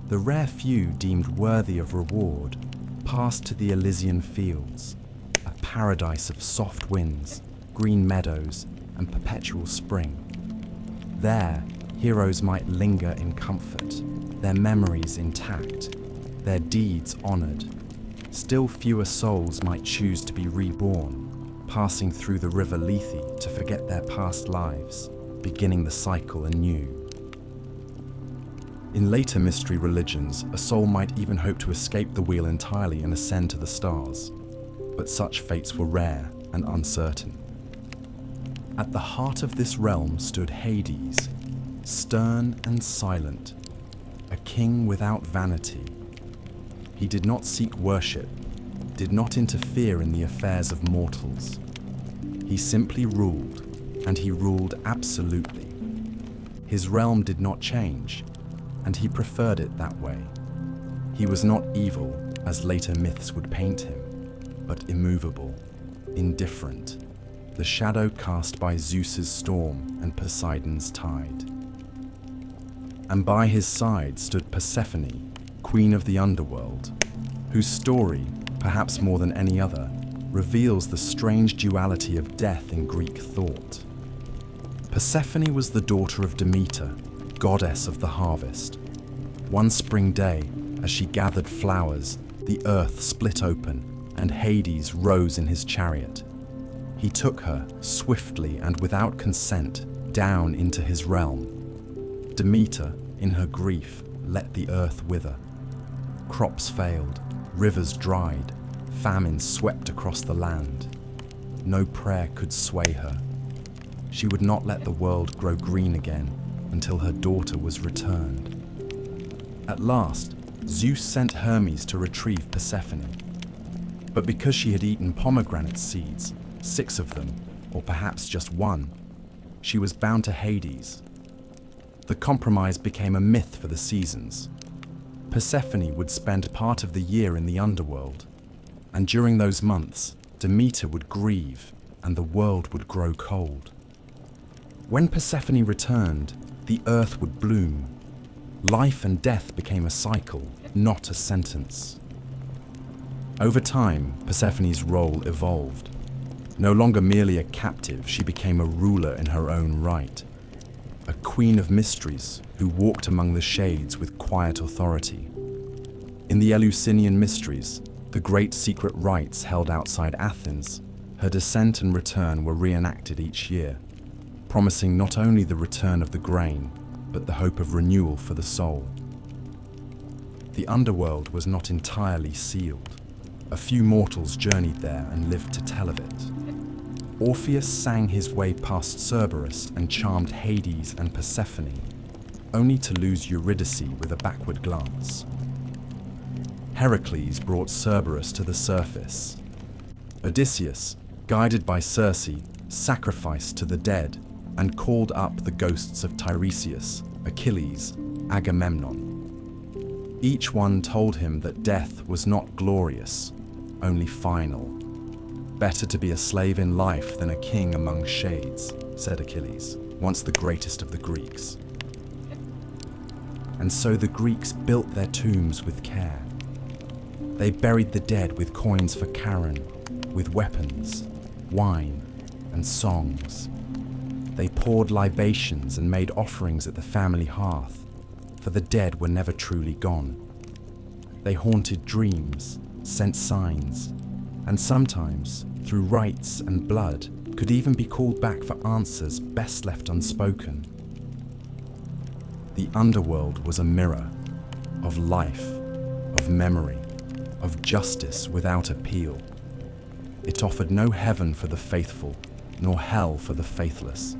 The rare few deemed worthy of reward passed to the Elysian fields, a paradise of soft winds, green meadows, and perpetual spring. There, heroes might linger in comfort, their memories intact, their deeds honored. Still fewer souls might choose to be reborn, passing through the river Lethe to forget their past lives, beginning the cycle anew. In later mystery religions, a soul might even hope to escape the wheel entirely and ascend to the stars, but such fates were rare and uncertain. At the heart of this realm stood Hades, stern and silent, a king without vanity. He did not seek worship, did not interfere in the affairs of mortals. He simply ruled, and he ruled absolutely. His realm did not change, and he preferred it that way. He was not evil, as later myths would paint him, but immovable, indifferent, the shadow cast by Zeus's storm and Poseidon's tide. And by his side stood Persephone, queen of the underworld, whose story, perhaps more than any other, reveals the strange duality of death in Greek thought. Persephone was the daughter of Demeter, goddess of the harvest. One spring day, As she gathered flowers, the earth split open, and Hades rose in his chariot. He took her, swiftly and without consent, down into his realm. Demeter, in her grief, let the earth wither. Crops failed, rivers dried, famine swept across the land. No prayer could sway her. She would not let the world grow green again until her daughter was returned. At last, Zeus sent Hermes to retrieve Persephone. But because she had eaten pomegranate seeds, 6 of them, or perhaps just 1, she was bound to Hades. The compromise became a myth for the seasons. Persephone would spend part of the year in the underworld, and during those months, Demeter would grieve and the world would grow cold. When Persephone returned, the earth would bloom. Life and death became a cycle, not a sentence. Over time, Persephone's role evolved. No longer merely a captive, she became a ruler in her own right. A queen of mysteries who walked among the shades with quiet authority. In the Eleusinian mysteries, the great secret rites held outside Athens, her descent and return were reenacted each year, promising not only the return of the grain, but the hope of renewal for the soul. The underworld was not entirely sealed. A few mortals journeyed there and lived to tell of it. Orpheus sang his way past Cerberus and charmed Hades and Persephone, only to lose Eurydice with a backward glance. Heracles brought Cerberus to the surface. Odysseus, guided by Circe, sacrificed to the dead and called up the ghosts of Tiresias, Achilles, Agamemnon. Each one told him that death was not glorious, only final. Better to be a slave in life than a king among shades, said Achilles, once the greatest of the Greeks. And so the Greeks built their tombs with care. They buried the dead with coins for Charon, with weapons, wine, and songs. They poured libations and made offerings at the family hearth, for the dead were never truly gone. They haunted dreams, sent signs, and sometimes, through rites and blood, could even be called back for answers best left unspoken. The underworld was a mirror of life, of memory, of justice without appeal. It offered no heaven for the faithful, nor hell for the faithless.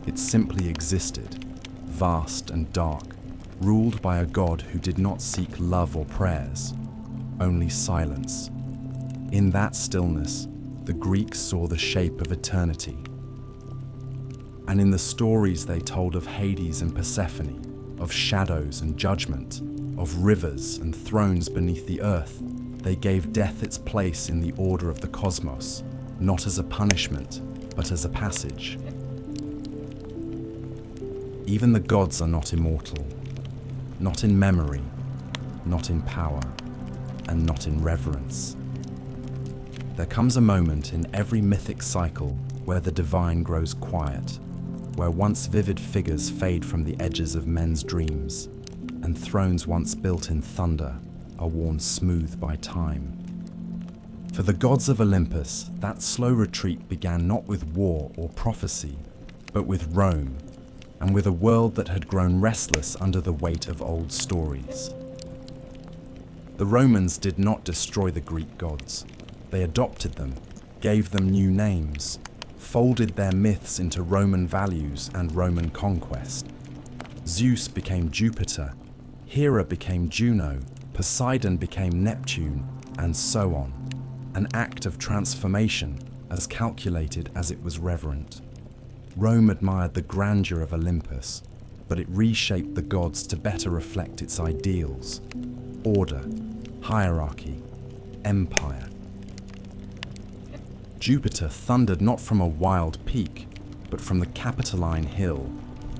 It simply existed, vast and dark, ruled by a god who did not seek love or prayers, only silence. In that stillness, the Greeks saw the shape of eternity. And in the stories they told of Hades and Persephone, of shadows and judgment, of rivers and thrones beneath the earth, they gave death its place in the order of the cosmos, not as a punishment, but as a passage. Even the gods are not immortal, not in memory, not in power, and not in reverence. There comes a moment in every mythic cycle where the divine grows quiet, where once vivid figures fade from the edges of men's dreams, and thrones once built in thunder are worn smooth by time. For the gods of Olympus, that slow retreat began not with war or prophecy, but with Rome, and with a world that had grown restless under the weight of old stories. The Romans did not destroy the Greek gods. They adopted them, gave them new names, folded their myths into Roman values and Roman conquest. Zeus became Jupiter, Hera became Juno, Poseidon became Neptune, and so on. An act of transformation, as calculated as it was reverent. Rome admired the grandeur of Olympus, but it reshaped the gods to better reflect its ideals: order, hierarchy, empire. Jupiter thundered not from a wild peak, but from the Capitoline hill,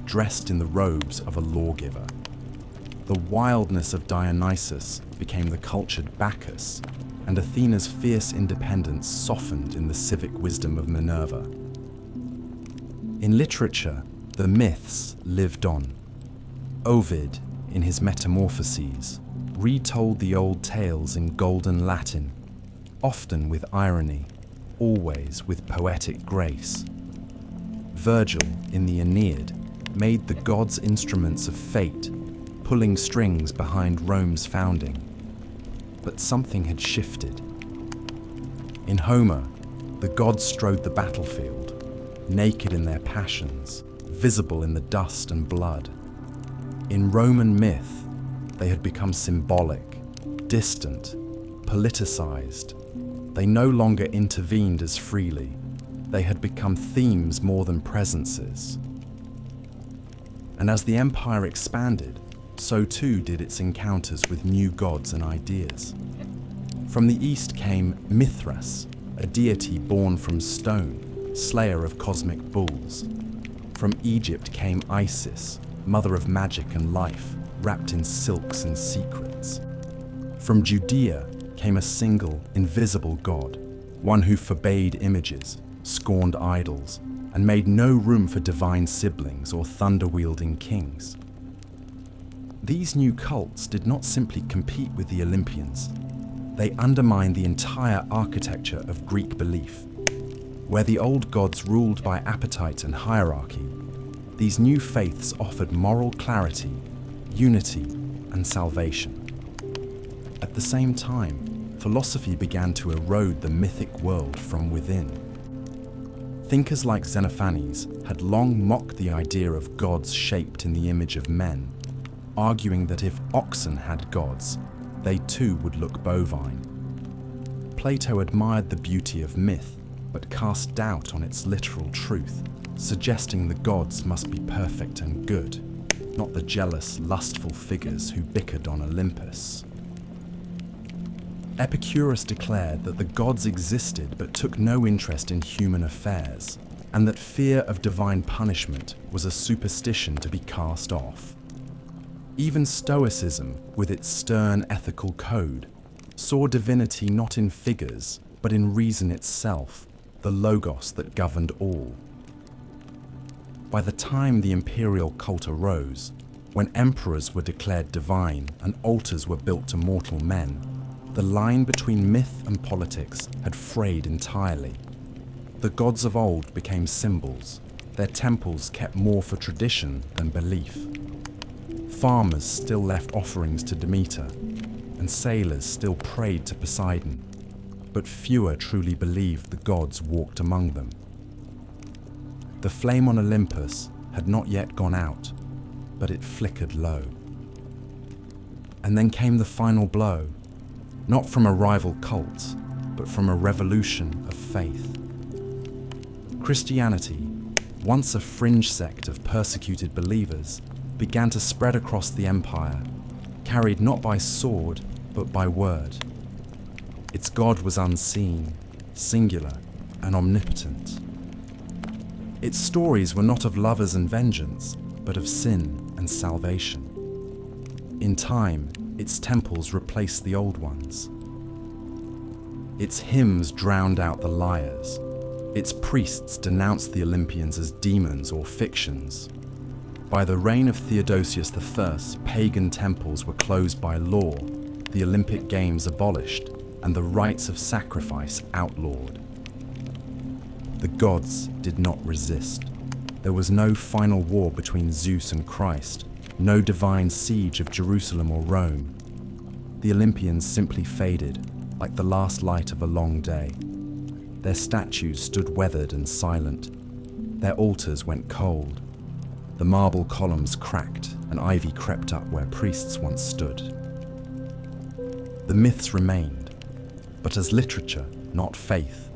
dressed in the robes of a lawgiver. The wildness of Dionysus became the cultured Bacchus, and Athena's fierce independence softened in the civic wisdom of Minerva. In literature, the myths lived on. Ovid, in his Metamorphoses, retold the old tales in golden Latin, often with irony, always with poetic grace. Virgil, in the Aeneid, made the gods instruments of fate, pulling strings behind Rome's founding. But something had shifted. In Homer, the gods strode the battlefield, naked in their passions, visible in the dust and blood. In Roman myth, they had become symbolic, distant, politicized. They no longer intervened as freely. They had become themes more than presences. And as the empire expanded, so too did its encounters with new gods and ideas. From the east came Mithras, a deity born from stone, slayer of cosmic bulls. From Egypt came Isis, mother of magic and life, wrapped in silks and secrets. From Judea came a single, invisible god, one who forbade images, scorned idols, and made no room for divine siblings or thunder-wielding kings. These new cults did not simply compete with the Olympians. They undermined the entire architecture of Greek belief. Where the old gods ruled by appetite and hierarchy, these new faiths offered moral clarity, unity, and salvation. At the same time, philosophy began to erode the mythic world from within. Thinkers like Xenophanes had long mocked the idea of gods shaped in the image of men, arguing that if oxen had gods, they too would look bovine. Plato admired the beauty of myth, but cast doubt on its literal truth, suggesting the gods must be perfect and good, not the jealous, lustful figures who bickered on Olympus. Epicurus declared that the gods existed but took no interest in human affairs, and that fear of divine punishment was a superstition to be cast off. Even Stoicism, with its stern ethical code, saw divinity not in figures, but in reason itself, the logos that governed all. By the time the imperial cult arose, when emperors were declared divine and altars were built to mortal men, the line between myth and politics had frayed entirely. The gods of old became symbols, their temples kept more for tradition than belief. Farmers still left offerings to Demeter, and sailors still prayed to Poseidon, but fewer truly believed the gods walked among them. The flame on Olympus had not yet gone out, but it flickered low. And then came the final blow, not from a rival cult, but from a revolution of faith. Christianity, once a fringe sect of persecuted believers, began to spread across the empire, carried not by sword, but by word. Its God was unseen, singular, and omnipotent. Its stories were not of lovers and vengeance, but of sin and salvation. In time, its temples replaced the old ones. Its hymns drowned out the liars. Its priests denounced the Olympians as demons or fictions. By the reign of Theodosius I, pagan temples were closed by law, the Olympic Games abolished, and the rites of sacrifice outlawed. The gods did not resist. There was no final war between Zeus and Christ, no divine siege of Jerusalem or Rome. The Olympians simply faded, like the last light of a long day. Their statues stood weathered and silent. Their altars went cold. The marble columns cracked, and ivy crept up where priests once stood. The myths remained, but as literature, not faith.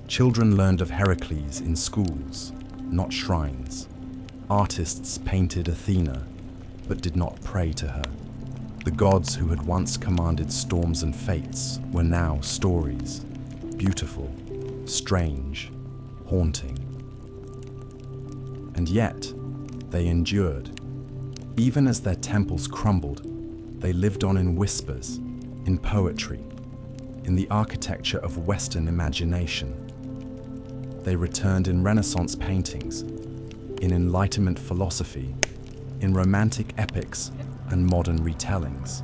Children learned of Heracles in schools, not shrines. Artists painted Athena, but did not pray to her. The gods who had once commanded storms and fates were now stories, beautiful, strange, haunting. And yet, they endured. Even as their temples crumbled, they lived on in whispers, in poetry, in the architecture of Western imagination. They returned in Renaissance paintings, in Enlightenment philosophy, in romantic epics and modern retellings.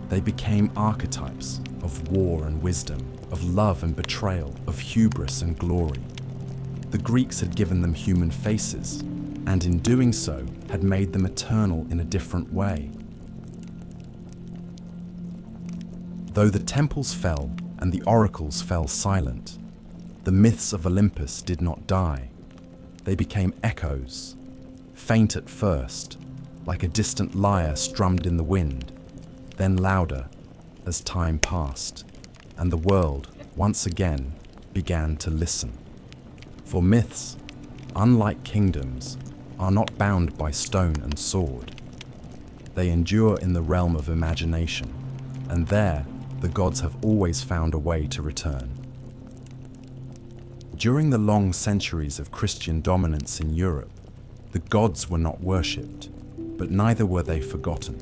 They became archetypes of war and wisdom, of love and betrayal, of hubris and glory. The Greeks had given them human faces, and in doing so, had made them eternal in a different way. Though the temples fell and the oracles fell silent, the myths of Olympus did not die. They became echoes, faint at first, like a distant lyre strummed in the wind, then louder as time passed, and the world once again began to listen. For myths, unlike kingdoms, are not bound by stone and sword. They endure in the realm of imagination, and there the gods have always found a way to return. During the long centuries of Christian dominance in Europe, the gods were not worshipped, but neither were they forgotten.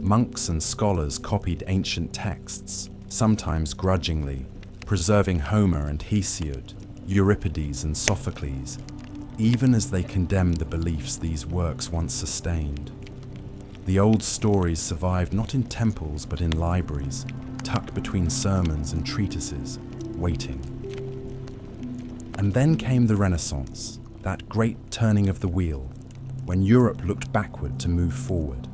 Monks and scholars copied ancient texts, sometimes grudgingly, preserving Homer and Hesiod, Euripides and Sophocles, even as they condemned the beliefs these works once sustained. The old stories survived not in temples but in libraries, tucked between sermons and treatises, waiting. And then came the Renaissance, that great turning of the wheel, when Europe looked backward to move forward.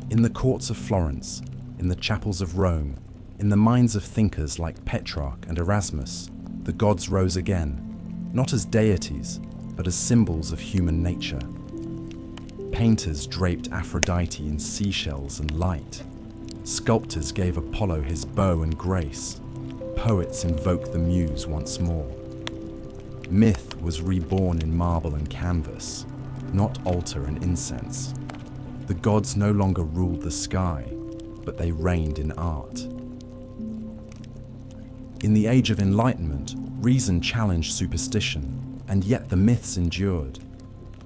In the courts of Florence, in the chapels of Rome, in the minds of thinkers like Petrarch and Erasmus, the gods rose again, not as deities, but as symbols of human nature. Painters draped Aphrodite in seashells and light. Sculptors gave Apollo his bow and grace. Poets invoked the muse once more. Myth was reborn in marble and canvas, not altar and incense. The gods no longer ruled the sky, but they reigned in art. In the Age of Enlightenment, reason challenged superstition, and yet the myths endured.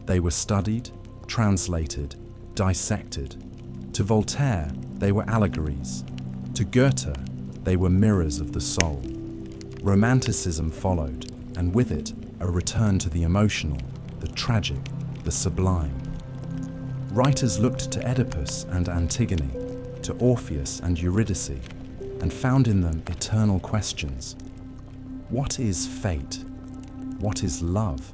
They were studied, translated, dissected. To Voltaire, they were allegories. To Goethe, they were mirrors of the soul. Romanticism followed, and with it, a return to the emotional, the tragic, the sublime. Writers looked to Oedipus and Antigone, to Orpheus and Eurydice, and found in them eternal questions. What is fate? What is love?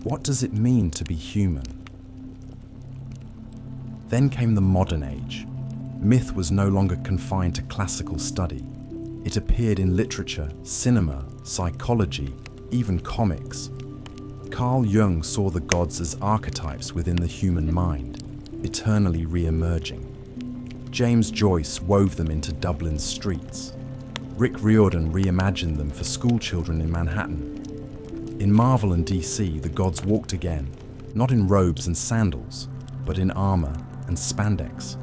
What does it mean to be human? Then came the modern age. Myth was no longer confined to classical study. It appeared in literature, cinema, psychology, even comics. Carl Jung saw the gods as archetypes within the human mind, eternally re-emerging. James Joyce wove them into Dublin's streets. Rick Riordan reimagined them for schoolchildren in Manhattan. In Marvel and DC, the gods walked again, not in robes and sandals, but in armor and spandex.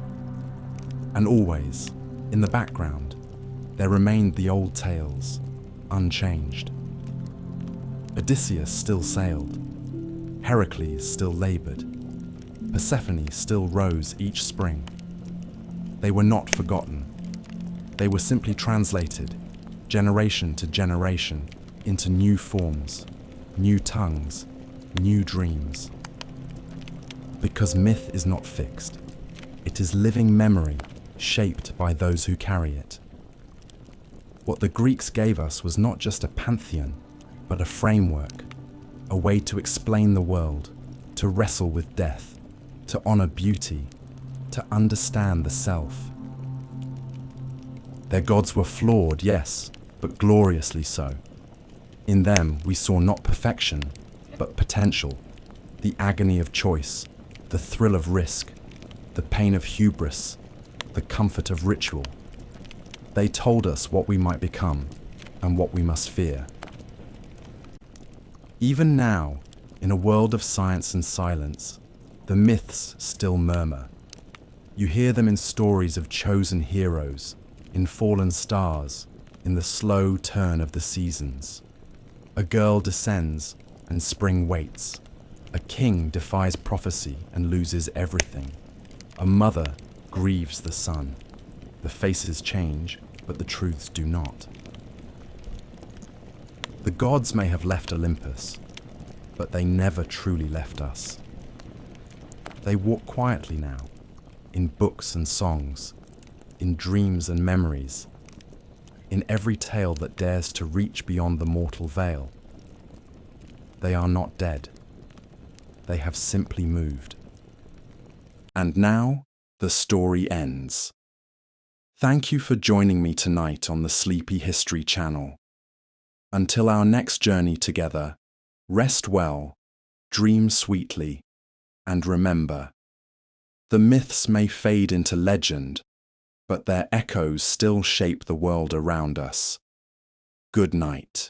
And always, in the background, there remained the old tales, unchanged. Odysseus still sailed. Heracles still labored. Persephone still rose each spring. They were not forgotten. They were simply translated, generation to generation, into new forms, new tongues, new dreams. Because myth is not fixed. It is living memory, shaped by those who carry it. What the Greeks gave us was not just a pantheon, but a framework, a way to explain the world, to wrestle with death, to honor beauty, to understand the self. Their gods were flawed, yes, but gloriously so. In them we saw not perfection, but potential, the agony of choice, the thrill of risk, the pain of hubris, the comfort of ritual. They told us what we might become and what we must fear. Even now, in a world of science and silence, the myths still murmur. You hear them in stories of chosen heroes, in fallen stars, in the slow turn of the seasons. A girl descends and spring waits. A king defies prophecy and loses everything. A mother grieves the son. The faces change, but the truths do not. The gods may have left Olympus, but they never truly left us. They walk quietly now, in books and songs, in dreams and memories, in every tale that dares to reach beyond the mortal veil. They are not dead. They have simply moved. And now, the story ends. Thank you for joining me tonight on the Sleepy History Channel. Until our next journey together, rest well, dream sweetly, and remember, the myths may fade into legend, but their echoes still shape the world around us. Good night.